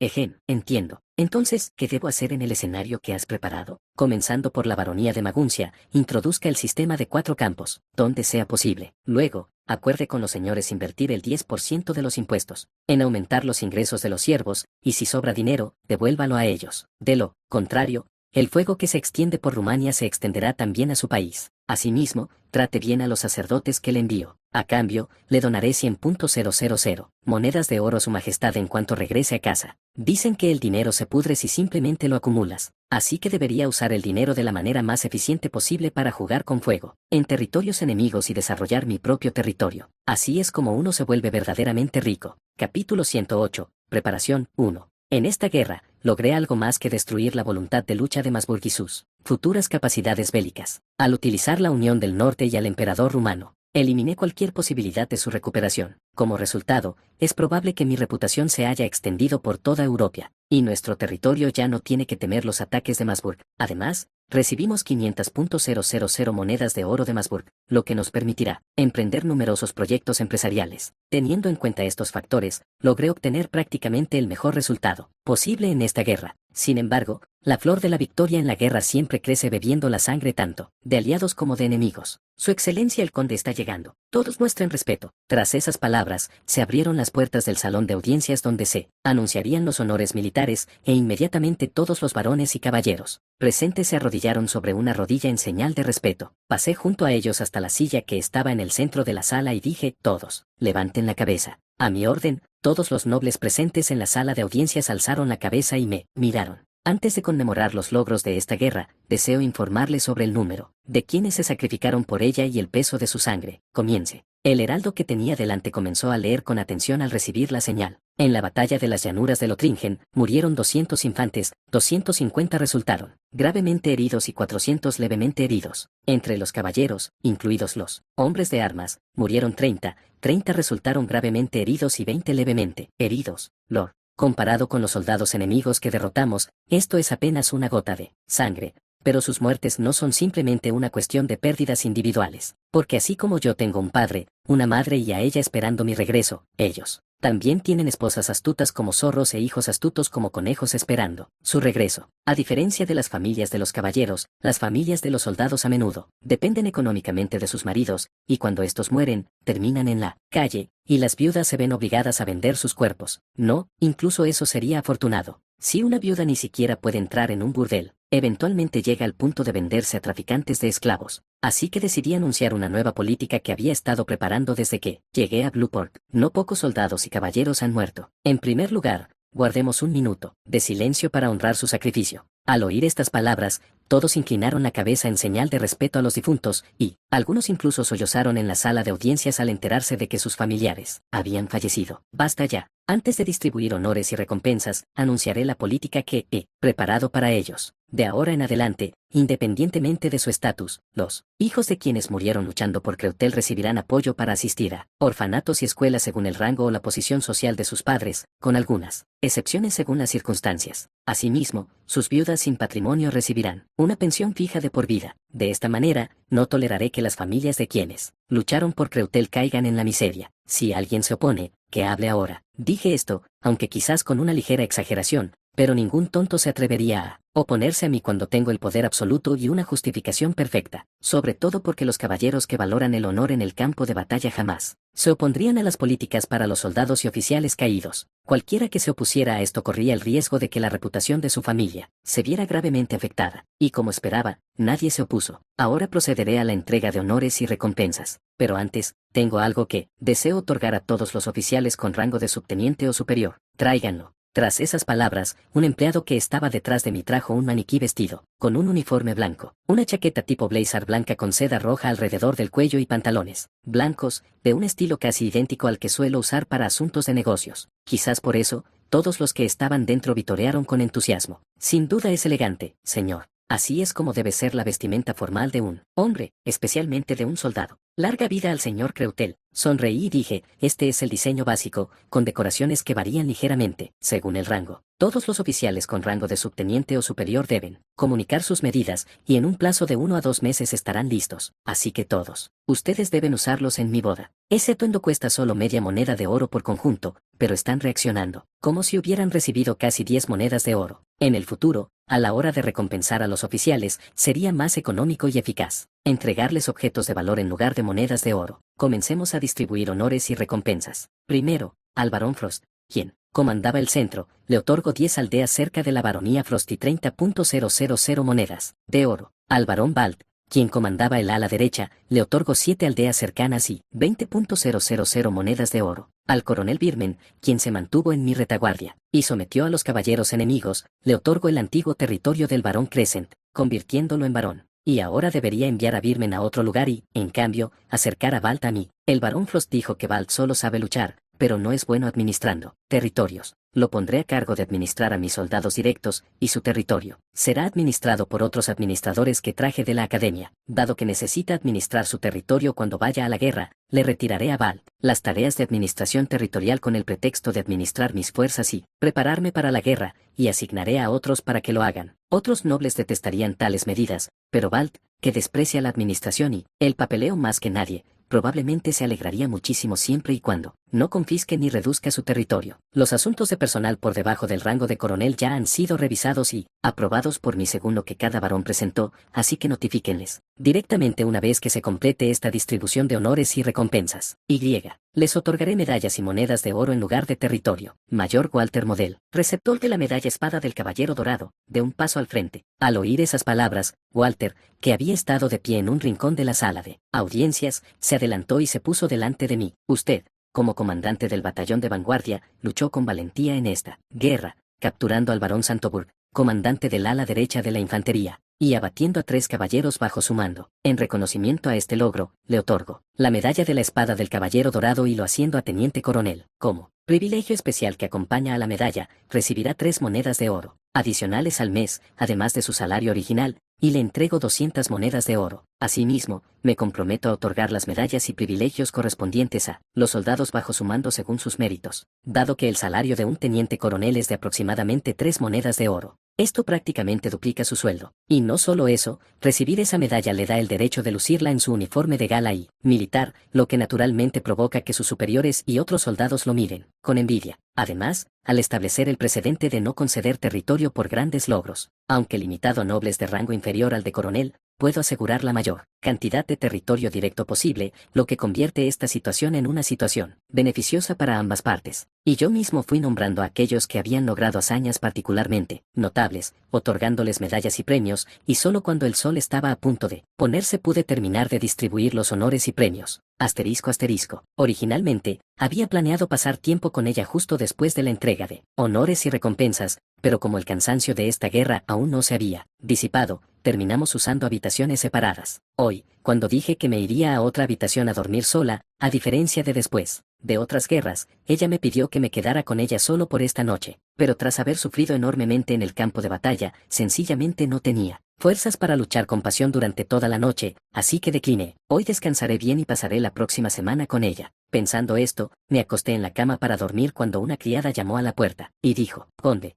entiendo. Entonces, ¿qué debo hacer en el escenario que has preparado? Comenzando por la baronía de Maguncia, introduzca el sistema de 4 campos, donde sea posible. Luego, acuerde con los señores invertir el 10% de los impuestos, en aumentar los ingresos de los siervos, y si sobra dinero, devuélvalo a ellos. De lo contrario, el fuego que se extiende por Rumania se extenderá también a su país. Asimismo, trate bien a los sacerdotes que le envío. A cambio, le donaré 100.000 monedas de oro a su majestad en cuanto regrese a casa. Dicen que el dinero se pudre si simplemente lo acumulas, así que debería usar el dinero de la manera más eficiente posible para jugar con fuego, en territorios enemigos y desarrollar mi propio territorio. Así es como uno se vuelve verdaderamente rico. Capítulo 108. Preparación 1. En esta guerra, logré algo más que destruir la voluntad de lucha de Masburg y sus futuras capacidades bélicas. Al utilizar la Unión del Norte y al emperador rumano, eliminé cualquier posibilidad de su recuperación. Como resultado, es probable que mi reputación se haya extendido por toda Europa, y nuestro territorio ya no tiene que temer los ataques de Masburg. Además, recibimos 500.000 monedas de oro de Masburg, lo que nos permitirá emprender numerosos proyectos empresariales. Teniendo en cuenta estos factores, logré obtener prácticamente el mejor resultado posible en esta guerra. Sin embargo, la flor de la victoria en la guerra siempre crece bebiendo la sangre tanto de aliados como de enemigos. Su excelencia el conde está llegando. Todos muestren respeto. Tras esas palabras, se abrieron las puertas del salón de audiencias donde se anunciarían los honores militares, e inmediatamente todos los varones y caballeros presentes se arrodillaron sobre una rodilla en señal de respeto. Pasé junto a ellos hasta la silla que estaba en el centro de la sala y dije, todos, levanten la cabeza. A mi orden, todos los nobles presentes en la sala de audiencias alzaron la cabeza y me miraron. Antes de conmemorar los logros de esta guerra, deseo informarles sobre el número de quienes se sacrificaron por ella y el peso de su sangre. Comience. El heraldo que tenía delante comenzó a leer con atención al recibir la señal. En la batalla de las llanuras de Lotringen, murieron 200 infantes, 250 resultaron gravemente heridos y 400 levemente heridos. Entre los caballeros, incluidos los hombres de armas, murieron 30 resultaron gravemente heridos y 20 levemente heridos. Lord. Comparado con los soldados enemigos que derrotamos, esto es apenas una gota de sangre, pero sus muertes no son simplemente una cuestión de pérdidas individuales, porque así como yo tengo un padre, una madre y a ella esperando mi regreso, ellos también tienen esposas astutas como zorros e hijos astutos como conejos esperando su regreso. A diferencia de las familias de los caballeros, las familias de los soldados a menudo dependen económicamente de sus maridos, y cuando estos mueren, terminan en la calle, y las viudas se ven obligadas a vender sus cuerpos. No, incluso eso sería afortunado. Si una viuda ni siquiera puede entrar en un burdel, eventualmente llega al punto de venderse a traficantes de esclavos. Así que decidí anunciar una nueva política que había estado preparando desde que llegué a Blueport. No pocos soldados y caballeros han muerto. En primer lugar, guardemos un minuto de silencio para honrar su sacrificio. Al oír estas palabras, todos inclinaron la cabeza en señal de respeto a los difuntos, y algunos incluso sollozaron en la sala de audiencias al enterarse de que sus familiares habían fallecido. Basta ya. Antes de distribuir honores y recompensas, anunciaré la política que he preparado para ellos. De ahora en adelante, independientemente de su estatus, los hijos de quienes murieron luchando por Creutel recibirán apoyo para asistir a orfanatos y escuelas según el rango o la posición social de sus padres, con algunas excepciones según las circunstancias. Asimismo, sus viudas sin patrimonio recibirán una pensión fija de por vida. De esta manera, no toleraré que las familias de quienes lucharon por Creutel caigan en la miseria. Si alguien se opone, que hable ahora. Dije esto, aunque quizás con una ligera exageración, pero ningún tonto se atrevería a Oponerse a mí cuando tengo el poder absoluto y una justificación perfecta, sobre todo porque los caballeros que valoran el honor en el campo de batalla jamás se opondrían a las políticas para los soldados y oficiales caídos. Cualquiera que se opusiera a esto corría el riesgo de que la reputación de su familia se viera gravemente afectada, y como esperaba, nadie se opuso. Ahora procederé a la entrega de honores y recompensas, pero antes, tengo algo que deseo otorgar a todos los oficiales con rango de subteniente o superior. Tráiganlo. Tras esas palabras, un empleado que estaba detrás de mí trajo un maniquí vestido, con un uniforme blanco, una chaqueta tipo blazer blanca con seda roja alrededor del cuello y pantalones blancos, de un estilo casi idéntico al que suelo usar para asuntos de negocios. Quizás por eso, todos los que estaban dentro vitorearon con entusiasmo. Sin duda es elegante, señor. Así es como debe ser la vestimenta formal de un hombre, especialmente de un soldado. Larga vida al señor Creutel. Sonreí y dije, este es el diseño básico, con decoraciones que varían ligeramente, según el rango. Todos los oficiales con rango de subteniente o superior deben comunicar sus medidas, y en un plazo de 1 a 2 meses estarán listos. Así que todos ustedes deben usarlos en mi boda. Ese atuendo cuesta solo media moneda de oro por conjunto, pero están reaccionando, como si hubieran recibido casi 10 monedas de oro. En el futuro, a la hora de recompensar a los oficiales, sería más económico y eficaz entregarles objetos de valor en lugar de monedas de oro. Comencemos a distribuir honores y recompensas. Primero, al barón Frost, quien comandaba el centro, le otorgo 10 aldeas cerca de la baronía Frost y 30.000 monedas de oro. Al barón Balt, quien comandaba el ala derecha, le otorgo 7 aldeas cercanas y 20.000 monedas de oro. Al coronel Birmen, quien se mantuvo en mi retaguardia y sometió a los caballeros enemigos, le otorgo el antiguo territorio del barón Crescent, convirtiéndolo en barón. Y ahora debería enviar a Birmen a otro lugar y, en cambio, acercar a Balt a mí. El barón Frost dijo que Balt solo sabe luchar, pero no es bueno administrando territorios. Lo pondré a cargo de administrar a mis soldados directos, y su territorio será administrado por otros administradores que traje de la academia. Dado que necesita administrar su territorio cuando vaya a la guerra, le retiraré a Balt las tareas de administración territorial con el pretexto de administrar mis fuerzas y prepararme para la guerra, y asignaré a otros para que lo hagan. Otros nobles detestarían tales medidas, pero Balt, que desprecia la administración y el papeleo más que nadie, probablemente se alegraría muchísimo siempre y cuando no confisque ni reduzca su territorio. Los asuntos de personal por debajo del rango de coronel ya han sido revisados y aprobados por mí según lo que cada varón presentó, así que notifíquenles directamente una vez que se complete esta distribución de honores y recompensas. Y. Les otorgaré medallas y monedas de oro en lugar de territorio. Mayor Walter Model, receptor de la medalla espada del Caballero Dorado, de un paso al frente. Al oír esas palabras, Walter, que había estado de pie en un rincón de la sala de audiencias, se adelantó y se puso delante de mí. Usted, como comandante del batallón de vanguardia, luchó con valentía en esta guerra, capturando al barón Santoburg, comandante del ala derecha de la infantería, y abatiendo a 3 caballeros bajo su mando. En reconocimiento a este logro, le otorgo la medalla de la espada del Caballero Dorado y lo asciendo a teniente coronel. Como privilegio especial que acompaña a la medalla, recibirá 3 monedas de oro adicionales al mes, además de su salario original, y le entrego 200 monedas de oro. Asimismo, me comprometo a otorgar las medallas y privilegios correspondientes a los soldados bajo su mando según sus méritos, dado que el salario de un teniente coronel es de aproximadamente 3 monedas de oro. Esto prácticamente duplica su sueldo. Y no solo eso, recibir esa medalla le da el derecho de lucirla en su uniforme de gala y militar, lo que naturalmente provoca que sus superiores y otros soldados lo miren con envidia. Además, al establecer el precedente de no conceder territorio por grandes logros, aunque limitado a nobles de rango inferior al de coronel, puedo asegurar la mayor cantidad de territorio directo posible, lo que convierte esta situación en una situación beneficiosa para ambas partes. Y yo mismo fui nombrando a aquellos que habían logrado hazañas particularmente notables, otorgándoles medallas y premios, y solo cuando el sol estaba a punto de ponerse pude terminar de distribuir los honores y premios. ***. Originalmente, había planeado pasar tiempo con ella justo después de la entrega de honores y recompensas, pero como el cansancio de esta guerra aún no se había disipado, terminamos usando habitaciones separadas. Hoy, cuando dije que me iría a otra habitación a dormir sola, a diferencia de después de otras guerras, ella me pidió que me quedara con ella solo por esta noche, pero tras haber sufrido enormemente en el campo de batalla, sencillamente no tenía fuerzas para luchar con pasión durante toda la noche, así que decliné. Hoy descansaré bien y pasaré la próxima semana con ella. Pensando esto, me acosté en la cama para dormir cuando una criada llamó a la puerta, y dijo, conde,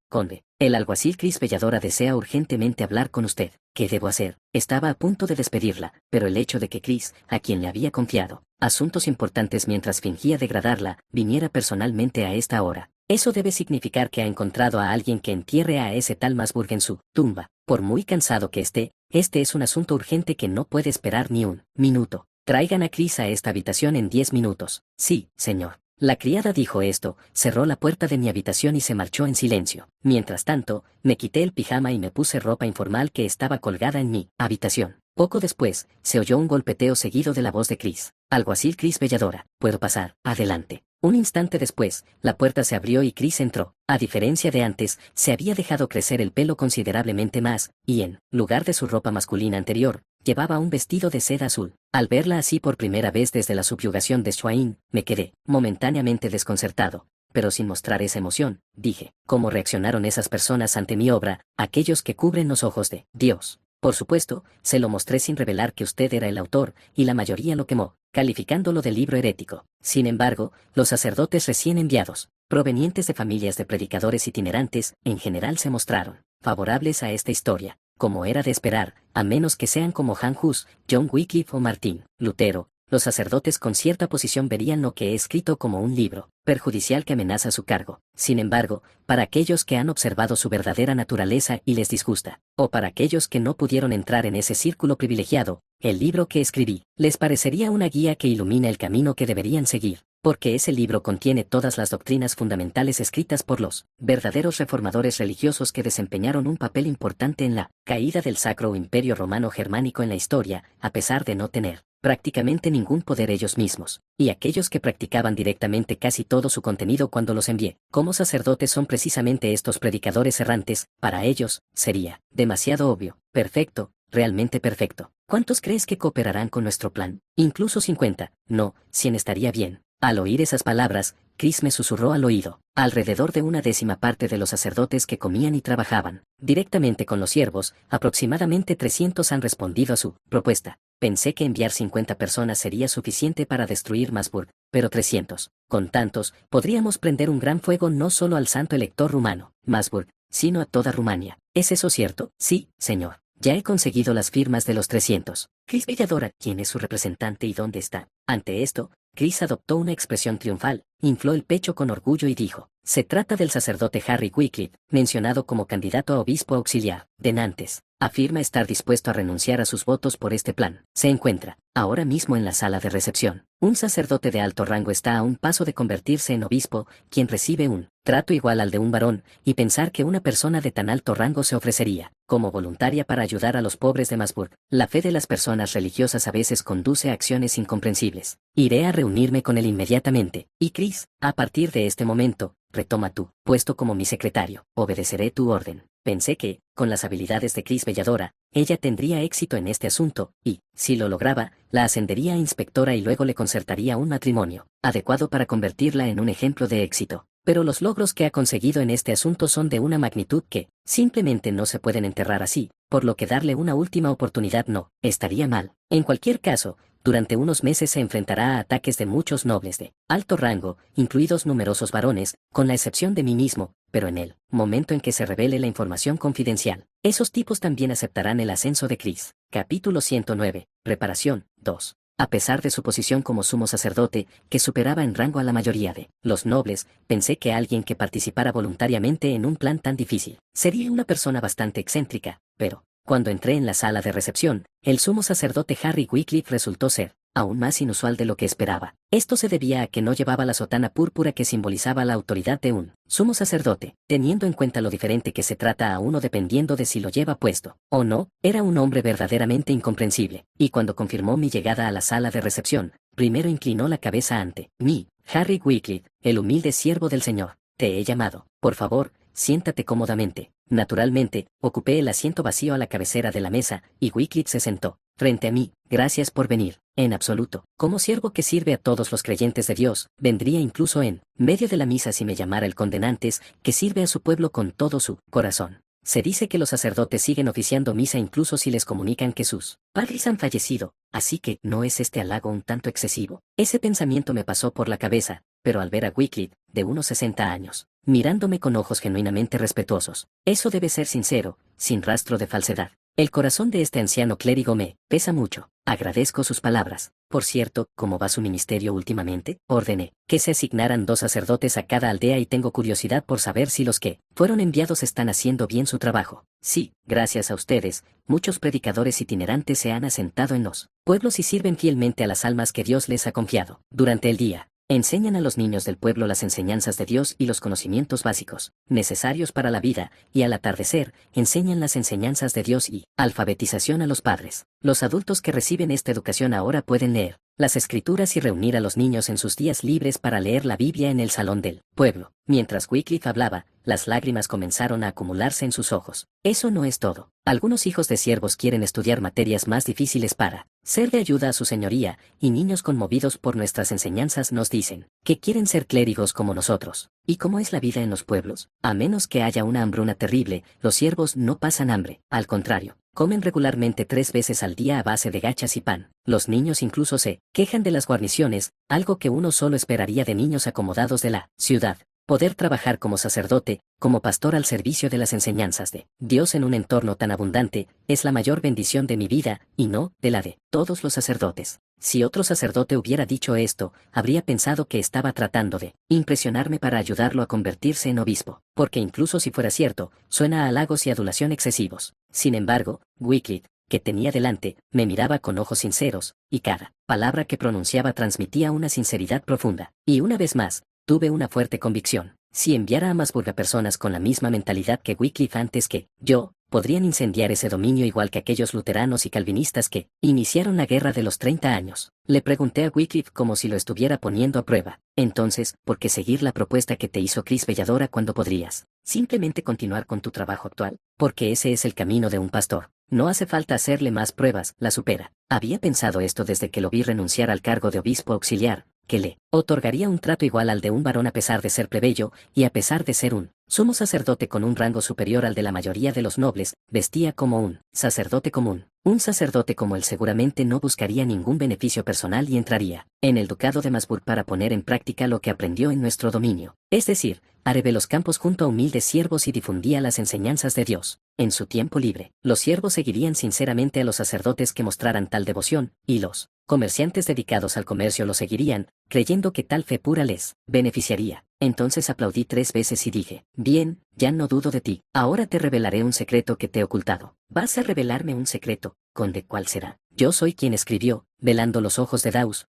el alguacil Chris Belladora desea urgentemente hablar con usted. ¿Qué debo hacer? Estaba a punto de despedirla, pero el hecho de que Chris, a quien le había confiado asuntos importantes mientras fingía degradarla, viniera personalmente a esta hora, Eso debe significar que ha encontrado a alguien que entierre a ese tal Masburg en su tumba. Por muy cansado que esté, este es un asunto urgente que no puede esperar ni un minuto. Traigan a Chris a esta habitación en 10 minutos. Sí, señor. La criada dijo esto, cerró la puerta de mi habitación y se marchó en silencio. Mientras tanto, me quité el pijama y me puse ropa informal que estaba colgada en mi habitación. Poco después, se oyó un golpeteo seguido de la voz de Chris. Alguacil Chris Belladora, ¿puedo pasar? Adelante. Un instante después, la puerta se abrió y Chris entró. A diferencia de antes, se había dejado crecer el pelo considerablemente más, y en lugar de su ropa masculina anterior, llevaba un vestido de seda azul. Al verla así por primera vez desde la subyugación de Swain, me quedé momentáneamente desconcertado, pero sin mostrar esa emoción. Dije, ¿cómo reaccionaron esas personas ante mi obra, aquellos que cubren los ojos de Dios? Por supuesto, se lo mostré sin revelar que usted era el autor, y la mayoría lo quemó, calificándolo de libro herético. Sin embargo, los sacerdotes recién enviados, provenientes de familias de predicadores itinerantes, en general se mostraron favorables a esta historia, como era de esperar, a menos que sean como Han Hus, John Wycliffe o Martín Lutero. Los sacerdotes con cierta posición verían lo que he escrito como un libro perjudicial que amenaza su cargo. Sin embargo, para aquellos que han observado su verdadera naturaleza y les disgusta, o para aquellos que no pudieron entrar en ese círculo privilegiado, el libro que escribí les parecería una guía que ilumina el camino que deberían seguir, porque ese libro contiene todas las doctrinas fundamentales escritas por los verdaderos reformadores religiosos que desempeñaron un papel importante en la caída del Sacro Imperio Romano Germánico en la historia, a pesar de no tener prácticamente ningún poder ellos mismos, y aquellos que practicaban directamente casi todo su contenido cuando los envié. Como sacerdotes son precisamente estos predicadores errantes, para ellos, sería demasiado obvio, perfecto, realmente perfecto. ¿Cuántos crees que cooperarán con nuestro plan? Incluso 50, no, 100 estaría bien. Al oír esas palabras, Chris me susurró al oído. Alrededor de una décima parte de los sacerdotes que comían y trabajaban directamente con los siervos, aproximadamente 300 han respondido a su propuesta. Pensé que enviar 50 personas sería suficiente para destruir Masburg, pero 300. Con tantos, podríamos prender un gran fuego no solo al santo elector rumano, Masburg, sino a toda Rumania. ¿Es eso cierto? Sí, señor. Ya he conseguido las firmas de los 300. Chris Belladora, ¿quién es su representante y dónde está? Ante esto, Chris adoptó una expresión triunfal, infló el pecho con orgullo y dijo, se trata del sacerdote Harry Wycliffe, mencionado como candidato a obispo auxiliar de Nantes. Afirma estar dispuesto a renunciar a sus votos por este plan. Se encuentra ahora mismo en la sala de recepción. Un sacerdote de alto rango está a un paso de convertirse en obispo, quien recibe un trato igual al de un varón, y pensar que una persona de tan alto rango se ofrecería como voluntaria para ayudar a los pobres de Masburg. La fe de las personas religiosas a veces conduce a acciones incomprensibles. Iré a reunirme con él inmediatamente. Y Chris, a partir de este momento, retoma tu puesto como mi secretario. Obedeceré tu orden. Pensé que, con las habilidades de Chris Belladora, ella tendría éxito en este asunto, y, si lo lograba, la ascendería a inspectora y luego le concertaría un matrimonio adecuado para convertirla en un ejemplo de éxito. Pero los logros que ha conseguido en este asunto son de una magnitud que, simplemente no se pueden enterrar así, por lo que darle una última oportunidad no estaría mal. En cualquier caso, durante unos meses se enfrentará a ataques de muchos nobles de alto rango, incluidos numerosos varones, con la excepción de mí mismo, pero en el momento en que se revele la información confidencial, esos tipos también aceptarán el ascenso de Chris. Capítulo 109. Preparación. 2. A pesar de su posición como sumo sacerdote, que superaba en rango a la mayoría de los nobles, pensé que alguien que participara voluntariamente en un plan tan difícil sería una persona bastante excéntrica, pero cuando entré en la sala de recepción, el sumo sacerdote Harry Wycliffe resultó ser aún más inusual de lo que esperaba. Esto se debía a que no llevaba la sotana púrpura que simbolizaba la autoridad de un sumo sacerdote, teniendo en cuenta lo diferente que se trata a uno dependiendo de si lo lleva puesto o no. Era un hombre verdaderamente incomprensible, y cuando confirmó mi llegada a la sala de recepción, primero inclinó la cabeza ante mí. Harry Wycliffe, el humilde siervo del Señor, te he llamado. Por favor, siéntate cómodamente. Naturalmente, ocupé el asiento vacío a la cabecera de la mesa, y Wycliffe se sentó frente a mí. Gracias por venir. En absoluto. Como siervo que sirve a todos los creyentes de Dios, vendría incluso en medio de la misa si me llamara el condenantes, que sirve a su pueblo con todo su corazón. Se dice que los sacerdotes siguen oficiando misa incluso si les comunican que sus padres han fallecido, así que, ¿no es este halago un tanto excesivo? Ese pensamiento me pasó por la cabeza, pero al ver a Wycliffe, de unos 60 años, mirándome con ojos genuinamente respetuosos, eso debe ser sincero, sin rastro de falsedad. El corazón de este anciano clérigo me pesa mucho. Agradezco sus palabras. por cierto, cómo va su ministerio últimamente? Ordené que se asignaran 2 sacerdotes a cada aldea y tengo curiosidad por saber si los que fueron enviados están haciendo bien su trabajo. Sí, gracias a ustedes, muchos predicadores itinerantes se han asentado en los pueblos y sirven fielmente a las almas que Dios les ha confiado. Durante el día, enseñan a los niños del pueblo las enseñanzas de Dios y los conocimientos básicos, necesarios para la vida, y al atardecer, enseñan las enseñanzas de Dios y alfabetización a los padres. Los adultos que reciben esta educación ahora pueden leer las escrituras y reunir a los niños en sus días libres para leer la Biblia en el salón del pueblo. Mientras Wycliffe hablaba, las lágrimas comenzaron a acumularse en sus ojos. Eso no es todo. Algunos hijos de siervos quieren estudiar materias más difíciles para ser de ayuda a su señoría, y niños conmovidos por nuestras enseñanzas nos dicen que quieren ser clérigos como nosotros. ¿Y cómo es la vida en los pueblos? A menos que haya una hambruna terrible, los siervos no pasan hambre. Al contrario, comen regularmente 3 veces al día a base de gachas y pan. Los niños incluso se quejan de las guarniciones, algo que uno solo esperaría de niños acomodados de la ciudad. Poder trabajar como sacerdote, como pastor al servicio de las enseñanzas de Dios en un entorno tan abundante, es la mayor bendición de mi vida, y no de la de todos los sacerdotes. Si otro sacerdote hubiera dicho esto, habría pensado que estaba tratando de impresionarme para ayudarlo a convertirse en obispo, porque incluso si fuera cierto, suena a halagos y adulación excesivos. Sin embargo, Wycliffe, que tenía delante, me miraba con ojos sinceros, y cada palabra que pronunciaba transmitía una sinceridad profunda. Y una vez más, tuve una fuerte convicción. Si enviara a Masburg a personas con la misma mentalidad que Wycliffe antes que yo, podrían incendiar ese dominio igual que aquellos luteranos y calvinistas que iniciaron la guerra de los 30 años. Le pregunté a Wycliffe como si lo estuviera poniendo a prueba. Entonces, ¿por qué seguir la propuesta que te hizo Chris Belladora cuando podrías simplemente continuar con tu trabajo actual? Porque ese es el camino de un pastor. No hace falta hacerle más pruebas, la supera. Había pensado esto desde que lo vi renunciar al cargo de obispo auxiliar, que le otorgaría un trato igual al de un varón a pesar de ser plebeyo, y a pesar de ser un sumo sacerdote con un rango superior al de la mayoría de los nobles, vestía como un sacerdote común. Un sacerdote como él seguramente no buscaría ningún beneficio personal y entraría en el ducado de Masburg para poner en práctica lo que aprendió en nuestro dominio. Es decir, arebe los campos junto a humildes siervos y difundía las enseñanzas de Dios. En su tiempo libre, los siervos seguirían sinceramente a los sacerdotes que mostraran tal devoción, y los comerciantes dedicados al comercio lo seguirían, creyendo que tal fe pura les beneficiaría. Entonces aplaudí 3 veces y dije, bien, ya no dudo de ti. Ahora te revelaré un secreto que te he ocultado. ¿Vas a revelarme un secreto? Conde, ¿cuál será? Yo soy quien escribió, velando los ojos de Daus.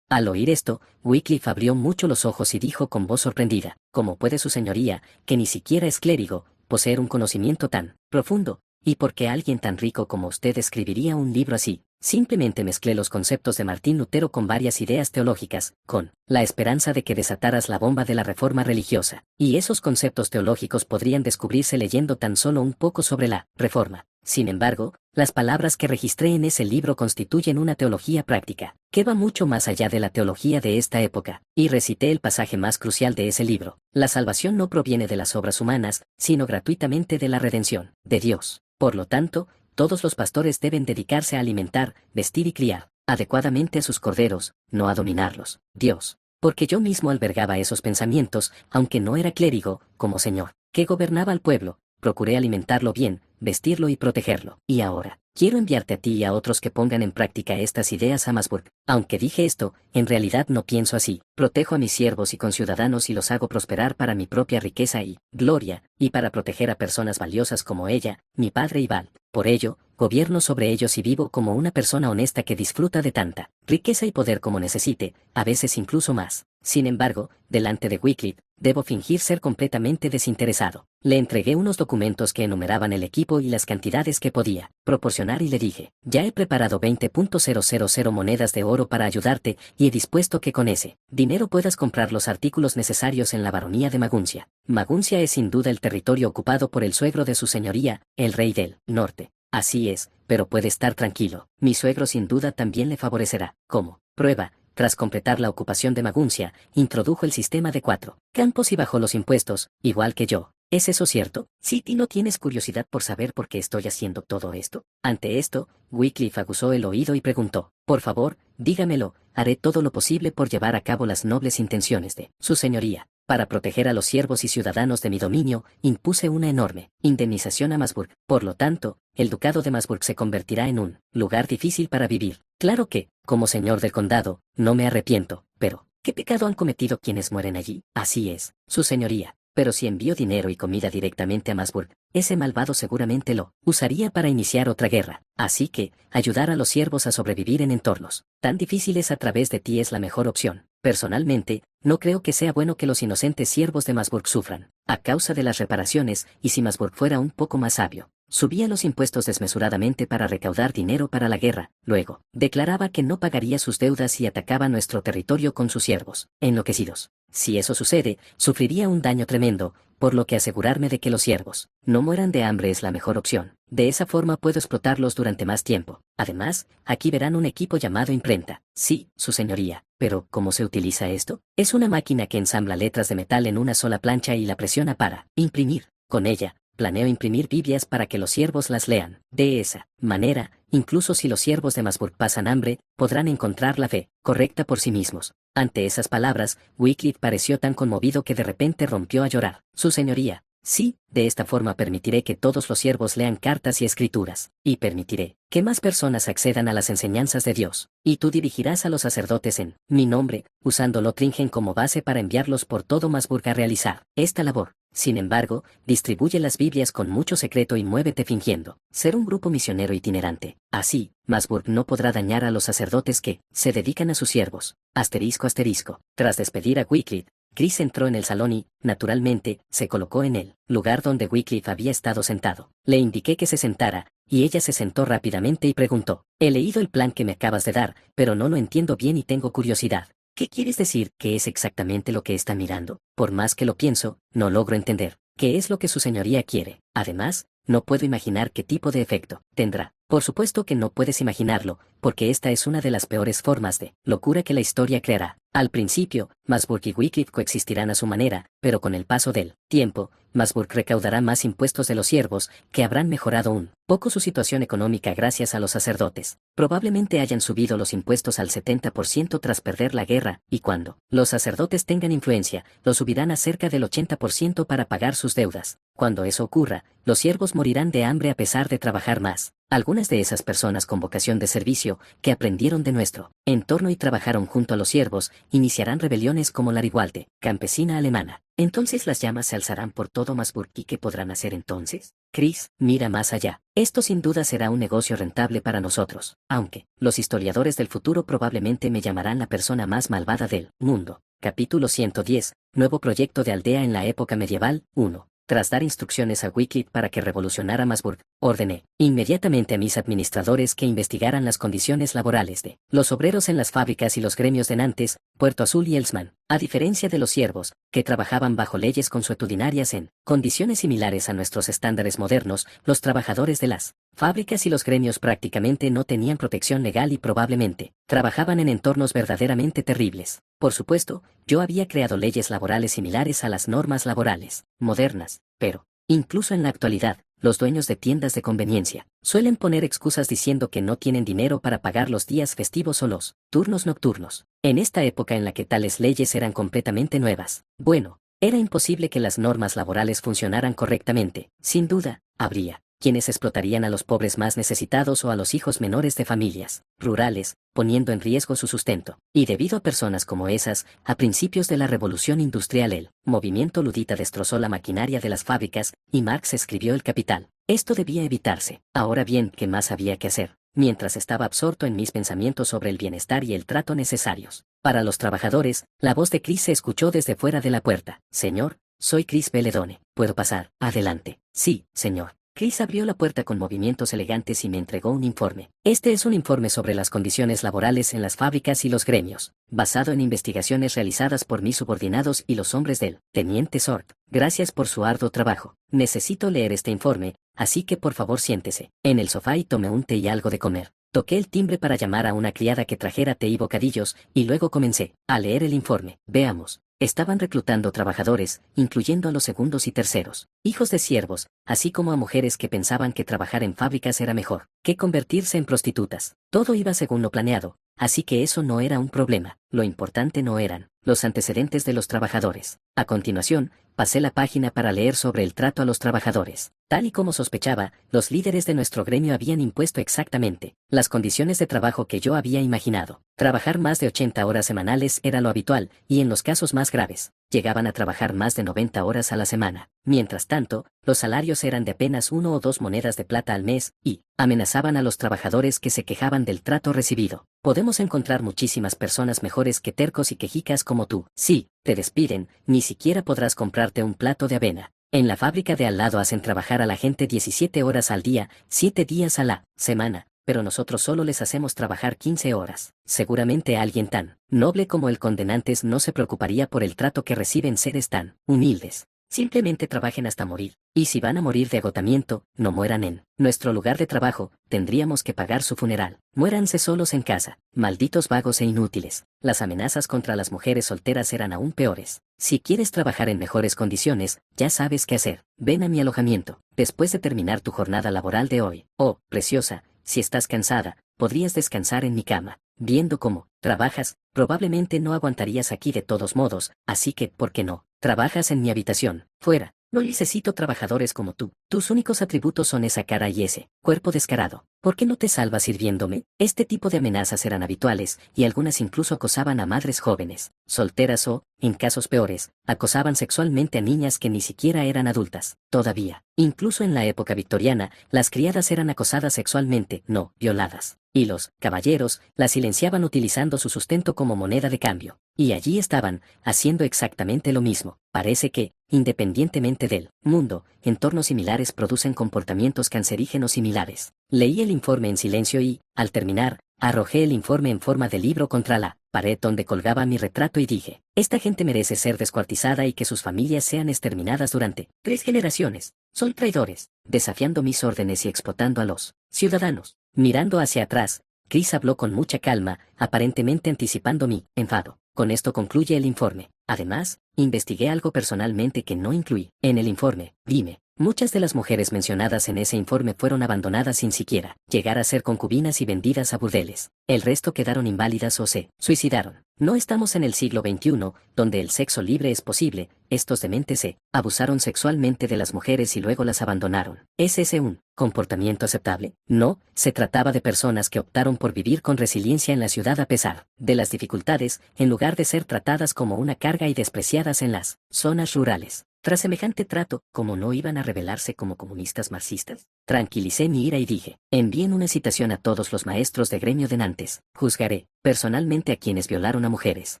Al oír esto, Wycliffe abrió mucho los ojos y dijo con voz sorprendida, ¿cómo puede su señoría, que ni siquiera es clérigo, poseer un conocimiento tan profundo? ¿Y por qué alguien tan rico como usted escribiría un libro así? Simplemente mezclé los conceptos de Martín Lutero con varias ideas teológicas, con la esperanza de que desataras la bomba de la reforma religiosa, y esos conceptos teológicos podrían descubrirse leyendo tan solo un poco sobre la reforma. Sin embargo, las palabras que registré en ese libro constituyen una teología práctica, que va mucho más allá de la teología de esta época, y recité el pasaje más crucial de ese libro. La salvación no proviene de las obras humanas, sino gratuitamente de la redención de Dios. Por lo tanto, todos los pastores deben dedicarse a alimentar, vestir y criar adecuadamente a sus corderos, no a dominarlos. Dios. Porque yo mismo albergaba esos pensamientos, aunque no era clérigo, como señor, que gobernaba al pueblo, procuré alimentarlo bien, vestirlo y protegerlo. Y ahora, quiero enviarte a ti y a otros que pongan en práctica estas ideas a Masburg. Aunque dije esto, en realidad no pienso así. Protejo a mis siervos y conciudadanos y los hago prosperar para mi propia riqueza y gloria, y para proteger a personas valiosas como ella, mi padre y Val. Por ello, gobierno sobre ellos y vivo como una persona honesta que disfruta de tanta riqueza y poder como necesite, a veces incluso más. Sin embargo, delante de Wycliffe, debo fingir ser completamente desinteresado. Le entregué unos documentos que enumeraban el equipo y las cantidades que podía proporcionar y le dije, ya he preparado 20.000 monedas de oro para ayudarte y he dispuesto que con ese dinero puedas comprar los artículos necesarios en la baronía de Maguncia. Maguncia es sin duda el territorio ocupado por el suegro de su señoría, el rey del norte. Así es, pero puede estar tranquilo, mi suegro sin duda también le favorecerá. Como prueba, tras completar la ocupación de Maguncia, introdujo el sistema de 4 campos y bajó los impuestos, igual que yo. ¿Es eso cierto? Sí, ¿y no tienes curiosidad por saber por qué estoy haciendo todo esto? Ante esto, Wycliffe aguzó el oído y preguntó, por favor, dígamelo, haré todo lo posible por llevar a cabo las nobles intenciones de su señoría. Para proteger a los siervos y ciudadanos de mi dominio, impuse una enorme indemnización a Masburg. Por lo tanto, el ducado de Masburg se convertirá en un lugar difícil para vivir. Claro que, como señor del condado, no me arrepiento, pero, ¿qué pecado han cometido quienes mueren allí? Así es, su señoría. Pero si envío dinero y comida directamente a Masburg, ese malvado seguramente lo usaría para iniciar otra guerra. Así que, ayudar a los siervos a sobrevivir en entornos tan difíciles a través de ti es la mejor opción. Personalmente, no creo que sea bueno que los inocentes siervos de Masburg sufran, a causa de las reparaciones, y si Masburg fuera un poco más sabio, subía los impuestos desmesuradamente para recaudar dinero para la guerra, luego, declaraba que no pagaría sus deudas y atacaba nuestro territorio con sus siervos, enloquecidos. Si eso sucede, sufriría un daño tremendo, por lo que asegurarme de que los siervos no mueran de hambre es la mejor opción. De esa forma puedo explotarlos durante más tiempo. Además, aquí verán un equipo llamado imprenta. Sí, su señoría. Pero, ¿cómo se utiliza esto? Es una máquina que ensambla letras de metal en una sola plancha y la presiona para imprimir. Con ella, planeo imprimir Biblias para que los siervos las lean. De esa manera, incluso si los siervos de Masburg pasan hambre, podrán encontrar la fe correcta por sí mismos. Ante esas palabras, Wycliffe pareció tan conmovido que de repente rompió a llorar. Su señoría. Sí, de esta forma permitiré que todos los siervos lean cartas y escrituras, y permitiré que más personas accedan a las enseñanzas de Dios, y tú dirigirás a los sacerdotes en mi nombre, usando Lothringen como base para enviarlos por todo Masburg a realizar esta labor. Sin embargo, distribuye las Biblias con mucho secreto y muévete fingiendo ser un grupo misionero itinerante. Así, Masburg no podrá dañar a los sacerdotes que se dedican a sus siervos. Asterisco asterisco. Tras despedir a Wycliffe, Chris entró en el salón y, naturalmente, se colocó en el lugar donde Wycliffe había estado sentado. Le indiqué que se sentara, y ella se sentó rápidamente y preguntó: he leído el plan que me acabas de dar, pero no lo entiendo bien y tengo curiosidad. ¿Qué quieres decir? ¿Qué es exactamente lo que está mirando? Por más que lo pienso, no logro entender. ¿Qué es lo que su señoría quiere? Además, no puedo imaginar qué tipo de efecto tendrá. Por supuesto que no puedes imaginarlo, porque esta es una de las peores formas de locura que la historia creará. Al principio, Masburg y Wycliffe coexistirán a su manera, pero con el paso del tiempo, Masburg recaudará más impuestos de los siervos, que habrán mejorado un poco su situación económica gracias a los sacerdotes. Probablemente hayan subido los impuestos al 70% tras perder la guerra, y cuando los sacerdotes tengan influencia, lo subirán a cerca del 80% para pagar sus deudas. Cuando eso ocurra, los siervos morirán de hambre a pesar de trabajar más. Algunas de esas personas con vocación de servicio, que aprendieron de nuestro entorno y trabajaron junto a los siervos, iniciarán rebeliones como la Riwalde, campesina alemana. Entonces las llamas se alzarán por todo Masburg. ¿Y qué podrán hacer entonces? Chris, mira más allá. Esto sin duda será un negocio rentable para nosotros, aunque los historiadores del futuro probablemente me llamarán la persona más malvada del mundo. Capítulo 110, Nuevo proyecto de aldea en la época medieval, 1. Tras dar instrucciones a Wycliffe para que revolucionara Masburg, ordené inmediatamente a mis administradores que investigaran las condiciones laborales de los obreros en las fábricas y los gremios de Nantes, Puerto Azul y Elsman. A diferencia de los siervos, que trabajaban bajo leyes consuetudinarias en condiciones similares a nuestros estándares modernos, los trabajadores de las fábricas y los gremios prácticamente no tenían protección legal y probablemente trabajaban en entornos verdaderamente terribles. Por supuesto, yo había creado leyes laborales similares a las normas laborales modernas, pero, incluso en la actualidad, los dueños de tiendas de conveniencia suelen poner excusas diciendo que no tienen dinero para pagar los días festivos o los turnos nocturnos. En esta época en la que tales leyes eran completamente nuevas, bueno, era imposible que las normas laborales funcionaran correctamente. Sin duda, habría quienes explotarían a los pobres más necesitados o a los hijos menores de familias rurales, poniendo en riesgo su sustento. Y debido a personas como esas, a principios de la Revolución Industrial el movimiento ludita destrozó la maquinaria de las fábricas, y Marx escribió El Capital. Esto debía evitarse. Ahora bien, ¿qué más había que hacer? Mientras estaba absorto en mis pensamientos sobre el bienestar y el trato necesarios para los trabajadores, la voz de Chris se escuchó desde fuera de la puerta. Señor, soy Chris Belledone. ¿Puedo pasar? Adelante. Sí, señor. Chris abrió la puerta con movimientos elegantes y me entregó un informe. Este es un informe sobre las condiciones laborales en las fábricas y los gremios, basado en investigaciones realizadas por mis subordinados y los hombres del Teniente Sort. Gracias por su arduo trabajo. Necesito leer este informe, así que por favor siéntese en el sofá y tome un té y algo de comer. Toqué el timbre para llamar a una criada que trajera té y bocadillos, y luego comencé a leer el informe. Veamos. Estaban reclutando trabajadores, incluyendo a los segundos y terceros, hijos de siervos, así como a mujeres que pensaban que trabajar en fábricas era mejor que convertirse en prostitutas. Todo iba según lo planeado, así que eso no era un problema. Lo importante no eran los antecedentes de los trabajadores. A continuación, pasé la página para leer sobre el trato a los trabajadores. Tal y como sospechaba, los líderes de nuestro gremio habían impuesto exactamente las condiciones de trabajo que yo había imaginado. Trabajar más de 80 horas semanales era lo habitual, y en los casos más graves, llegaban a trabajar más de 90 horas a la semana. Mientras tanto, los salarios eran de apenas 1 o 2 monedas de plata al mes, y amenazaban a los trabajadores que se quejaban del trato recibido. Podemos encontrar muchísimas personas mejores que tercos y quejicas como tú. Si te despiden, ni siquiera podrás comprarte un plato de avena. En la fábrica de al lado hacen trabajar a la gente 17 horas al día, 7 días a la semana, pero nosotros solo les hacemos trabajar 15 horas. Seguramente alguien tan noble como el condenantes no se preocuparía por el trato que reciben seres tan humildes. Simplemente trabajen hasta morir, y si van a morir de agotamiento, no mueran en nuestro lugar de trabajo, tendríamos que pagar su funeral. Muéranse solos en casa, malditos vagos e inútiles. Las amenazas contra las mujeres solteras eran aún peores. Si quieres trabajar en mejores condiciones, ya sabes qué hacer. Ven a mi alojamiento, después de terminar tu jornada laboral de hoy. Oh, preciosa, si estás cansada, podrías descansar en mi cama. Viendo cómo trabajas, probablemente no aguantarías aquí de todos modos, así que, ¿por qué no? Trabajas en mi habitación. Fuera. No necesito trabajadores como tú. Tus únicos atributos son esa cara y ese cuerpo descarado. ¿Por qué no te salvas sirviéndome? Este tipo de amenazas eran habituales, y algunas incluso acosaban a madres jóvenes, solteras o, en casos peores, acosaban sexualmente a niñas que ni siquiera eran adultas. Todavía, incluso en la época victoriana, las criadas eran acosadas sexualmente, no violadas. Y los caballeros las silenciaban utilizando su sustento como moneda de cambio. Y allí estaban, haciendo exactamente lo mismo. Parece que, independientemente del mundo, entornos similares producen comportamientos cancerígenos similares. Leí el informe en silencio y, al terminar, arrojé el informe en forma de libro contra la pared donde colgaba mi retrato y dije, esta gente merece ser descuartizada y que sus familias sean exterminadas durante 3 generaciones. Son traidores, desafiando mis órdenes y explotando a los ciudadanos. Mirando hacia atrás, Chris habló con mucha calma, aparentemente anticipando mi enfado. Con esto concluye el informe. Además, investigué algo personalmente que no incluí en el informe. Dime, muchas de las mujeres mencionadas en ese informe fueron abandonadas sin siquiera llegar a ser concubinas y vendidas a burdeles. El resto quedaron inválidas o se suicidaron. No estamos en el siglo XXI, donde el sexo libre es posible. Estos dementes se abusaron sexualmente de las mujeres y luego las abandonaron. ¿Es ese un comportamiento aceptable? No, se trataba de personas que optaron por vivir con resiliencia en la ciudad a pesar de las dificultades, en lugar de ser tratadas como una carga y despreciadas en las zonas rurales. Tras semejante trato, ¿cómo no iban a rebelarse como comunistas marxistas? Tranquilicé mi ira y dije, envíen una citación a todos los maestros de gremio de Nantes. Juzgaré, personalmente a quienes violaron a mujeres.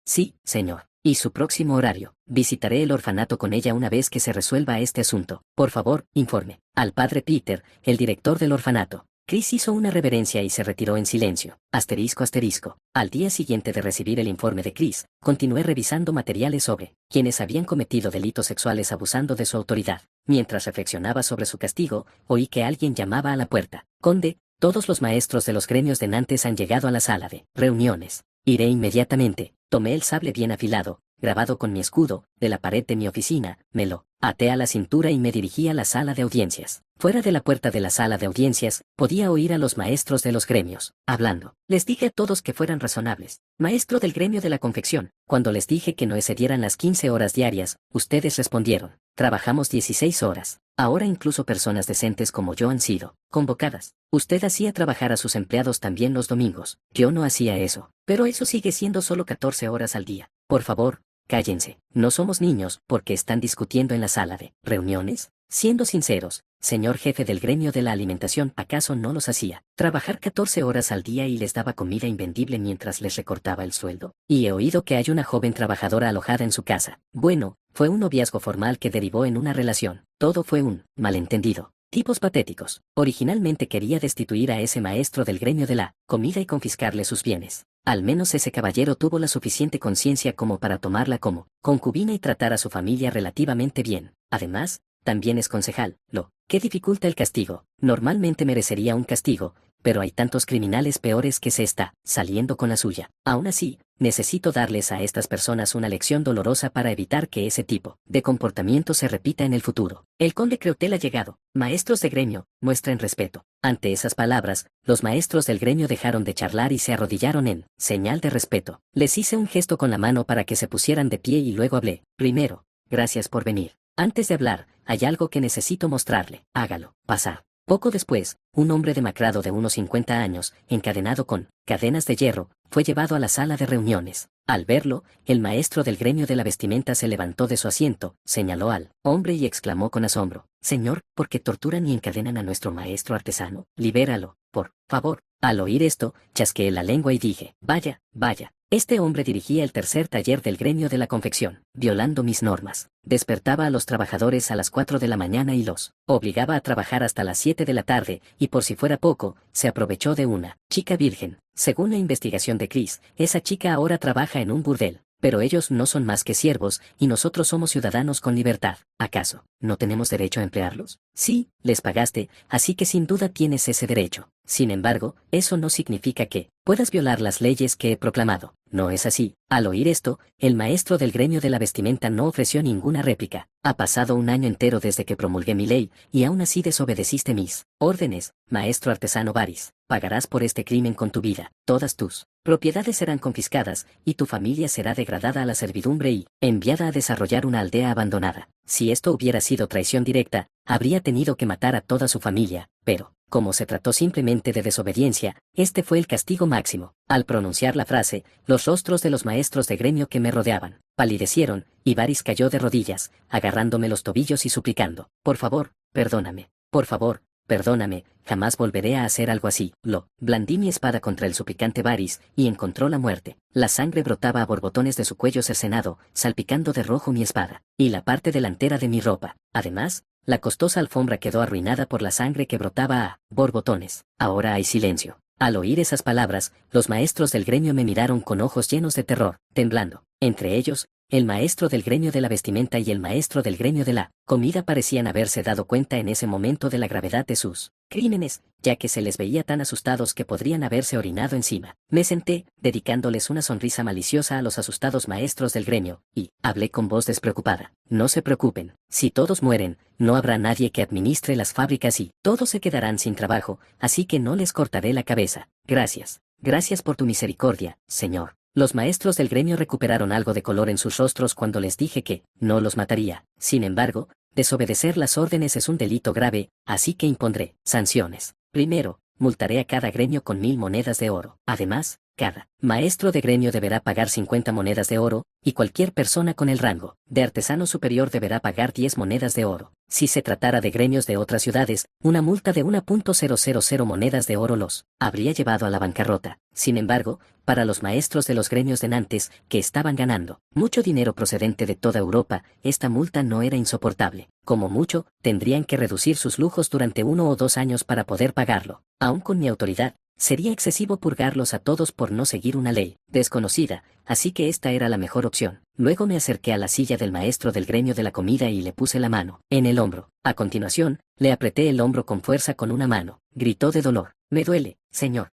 Sí, señor. Y su próximo horario. Visitaré el orfanato con ella una vez que se resuelva este asunto. Por favor, informe al padre Peter, el director del orfanato. Chris hizo una reverencia y se retiró en silencio. Asterisco asterisco. Al día siguiente de recibir el informe de Chris, continué revisando materiales sobre quienes habían cometido delitos sexuales abusando de su autoridad. Mientras reflexionaba sobre su castigo, oí que alguien llamaba a la puerta. Conde, todos los maestros de los gremios de Nantes han llegado a la sala de reuniones. Iré inmediatamente. Tomé el sable bien afilado, grabado con mi escudo, de la pared de mi oficina, me lo até a la cintura y me dirigí a la sala de audiencias. Fuera de la puerta de la sala de audiencias, podía oír a los maestros de los gremios, hablando. Les dije a todos que fueran razonables. Maestro del gremio de la confección, cuando les dije que no excedieran las 15 horas diarias, ustedes respondieron, trabajamos 16 horas. Ahora incluso personas decentes como yo han sido convocadas. Usted hacía trabajar a sus empleados también los domingos. Yo no hacía eso. Pero eso sigue siendo solo 14 horas al día. Por favor, cállense. No somos niños porque están discutiendo en la sala de reuniones. Siendo sinceros, señor jefe del gremio de la alimentación, ¿acaso no los hacía trabajar 14 horas al día y les daba comida invendible mientras les recortaba el sueldo? Y he oído que hay una joven trabajadora alojada en su casa. Bueno, fue un noviazgo formal que derivó en una relación. Todo fue un malentendido. Tipos patéticos. Originalmente quería destituir a ese maestro del gremio de la comida y confiscarle sus bienes. Al menos ese caballero tuvo la suficiente conciencia como para tomarla como concubina y tratar a su familia relativamente bien. Además, también es concejal, lo que dificulta el castigo. Normalmente merecería un castigo, pero hay tantos criminales peores que se está saliendo con la suya. Aún así, necesito darles a estas personas una lección dolorosa para evitar que ese tipo de comportamiento se repita en el futuro. El conde Creutel ha llegado. Maestros de gremio, muestren respeto. Ante esas palabras, los maestros del gremio dejaron de charlar y se arrodillaron en señal de respeto. Les hice un gesto con la mano para que se pusieran de pie y luego hablé. Primero, gracias por venir. Antes de hablar, hay algo que necesito mostrarle. Hágalo. Pasar. Poco después, un hombre demacrado de unos 50 años, encadenado con cadenas de hierro, fue llevado a la sala de reuniones. Al verlo, el maestro del gremio de la vestimenta se levantó de su asiento, señaló al hombre y exclamó con asombro: «Señor, ¿por qué torturan y encadenan a nuestro maestro artesano? Libéralo, por favor». Al oír esto, chasqueé la lengua y dije: «Vaya, vaya». Este hombre dirigía el tercer taller del gremio de la confección, violando mis normas. Despertaba a los trabajadores a las 4 de la mañana y los obligaba a trabajar hasta las 7 de la tarde, y por si fuera poco, se aprovechó de una chica virgen. Según la investigación de Chris, esa chica ahora trabaja en un burdel. Pero ellos no son más que siervos, y nosotros somos ciudadanos con libertad. ¿Acaso no tenemos derecho a emplearlos? Sí, les pagaste, así que sin duda tienes ese derecho. Sin embargo, eso no significa que puedas violar las leyes que he proclamado. No es así. Al oír esto, el maestro del gremio de la vestimenta no ofreció ninguna réplica. Ha pasado un año entero desde que promulgué mi ley, y aún así desobedeciste mis órdenes, maestro artesano Varys. Pagarás por este crimen con tu vida. Todas tus propiedades serán confiscadas, y tu familia será degradada a la servidumbre y enviada a desarrollar una aldea abandonada. Si esto hubiera sido traición directa, habría tenido que matar a toda su familia, pero como se trató simplemente de desobediencia, este fue el castigo máximo. Al pronunciar la frase, los rostros de los maestros de gremio que me rodeaban palidecieron, y Varys cayó de rodillas, agarrándome los tobillos y suplicando: «Por favor, perdóname. Por favor, perdóname, jamás volveré a hacer algo así». Blandí mi espada contra el suplicante Varys, y encontró la muerte. La sangre brotaba a borbotones de su cuello cercenado, salpicando de rojo mi espada, y la parte delantera de mi ropa. Además, la costosa alfombra quedó arruinada por la sangre que brotaba a borbotones. Ahora hay silencio. Al oír esas palabras, los maestros del gremio me miraron con ojos llenos de terror, temblando. Entre ellos, el maestro del gremio de la vestimenta y el maestro del gremio de la comida parecían haberse dado cuenta en ese momento de la gravedad de sus crímenes, ya que se les veía tan asustados que podrían haberse orinado encima. Me senté, dedicándoles una sonrisa maliciosa a los asustados maestros del gremio, y hablé con voz despreocupada: «No se preocupen, si todos mueren, no habrá nadie que administre las fábricas y todos se quedarán sin trabajo, así que no les cortaré la cabeza. Gracias. Gracias por tu misericordia, Señor». Los maestros del gremio recuperaron algo de color en sus rostros cuando les dije que no los mataría. Sin embargo, desobedecer las órdenes es un delito grave, así que impondré sanciones. Primero, multaré a cada gremio con 1000 monedas de oro. Además, cada maestro de gremio deberá pagar 50 monedas de oro, y cualquier persona con el rango de artesano superior deberá pagar 10 monedas de oro. Si se tratara de gremios de otras ciudades, una multa de 1.000 monedas de oro los habría llevado a la bancarrota. Sin embargo, para los maestros de los gremios de Nantes, que estaban ganando mucho dinero procedente de toda Europa, esta multa no era insoportable. Como mucho, tendrían que reducir sus lujos durante 1 o 2 años para poder pagarlo. Aún con mi autoridad, sería excesivo purgarlos a todos por no seguir una ley desconocida, así que esta era la mejor opción. Luego me acerqué a la silla del maestro del gremio de la comida y le puse la mano en el hombro. A continuación, le apreté el hombro con fuerza con una mano. Gritó de dolor: «Me duele, señor».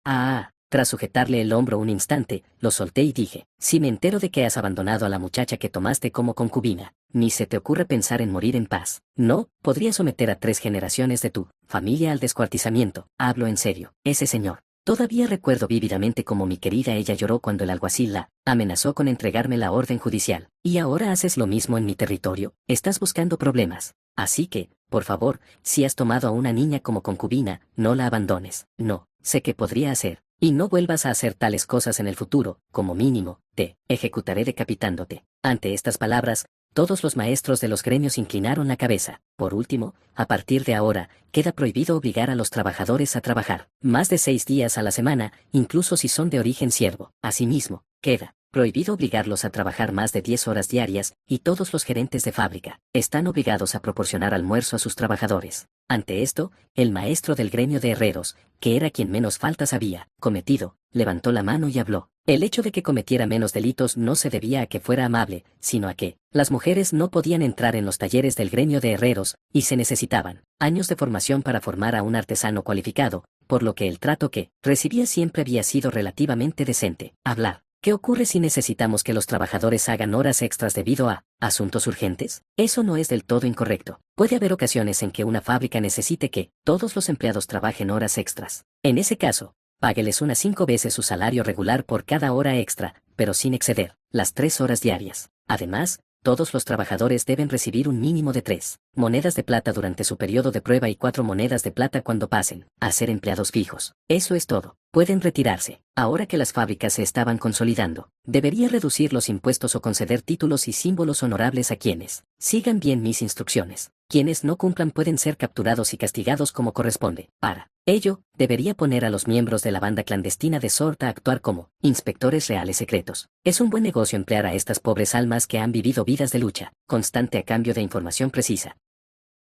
Tras sujetarle el hombro un instante, lo solté y dije: «Si me entero de que has abandonado a la muchacha que tomaste como concubina, ni se te ocurre pensar en morir en paz. No, podría someter a 3 generaciones de tu familia al descuartizamiento. Hablo en serio. Ese señor». Todavía recuerdo vívidamente cómo mi querida ella lloró cuando el alguacil la amenazó con entregarme la orden judicial. «¿Y ahora haces lo mismo en mi territorio? Estás buscando problemas. Así que, por favor, si has tomado a una niña como concubina, no la abandones». «No, sé qué podría hacer. Y no vuelvas a hacer tales cosas en el futuro. Como mínimo, te ejecutaré decapitándote». Ante estas palabras, todos los maestros de los gremios inclinaron la cabeza. Por último, a partir de ahora, queda prohibido obligar a los trabajadores a trabajar más de 6 días a la semana, incluso si son de origen siervo. Asimismo, queda prohibido obligarlos a trabajar más de 10 horas diarias, y todos los gerentes de fábrica están obligados a proporcionar almuerzo a sus trabajadores. Ante esto, el maestro del gremio de herreros, que era quien menos faltas había cometido, levantó la mano y habló. El hecho de que cometiera menos delitos no se debía a que fuera amable, sino a que las mujeres no podían entrar en los talleres del gremio de herreros, y se necesitaban años de formación para formar a un artesano cualificado, por lo que el trato que recibía siempre había sido relativamente decente. Hablar. ¿Qué ocurre si necesitamos que los trabajadores hagan horas extras debido a asuntos urgentes? Eso no es del todo incorrecto. Puede haber ocasiones en que una fábrica necesite que todos los empleados trabajen horas extras. En ese caso, págueles unas 5 veces su salario regular por cada hora extra, pero sin exceder las 3 horas diarias. Además, Todos los trabajadores deben recibir un mínimo de 3 monedas de plata durante su periodo de prueba y 4 monedas de plata cuando pasen a ser empleados fijos. Eso es todo. Pueden retirarse. Ahora que las fábricas se estaban consolidando, debería reducir los impuestos o conceder títulos y símbolos honorables a quienes sigan bien mis instrucciones. Quienes no cumplan pueden ser capturados y castigados como corresponde. Para ello, debería poner a los miembros de la banda clandestina de SWORD a actuar como inspectores reales secretos. Es un buen negocio emplear a estas pobres almas que han vivido vidas de lucha constante a cambio de información precisa.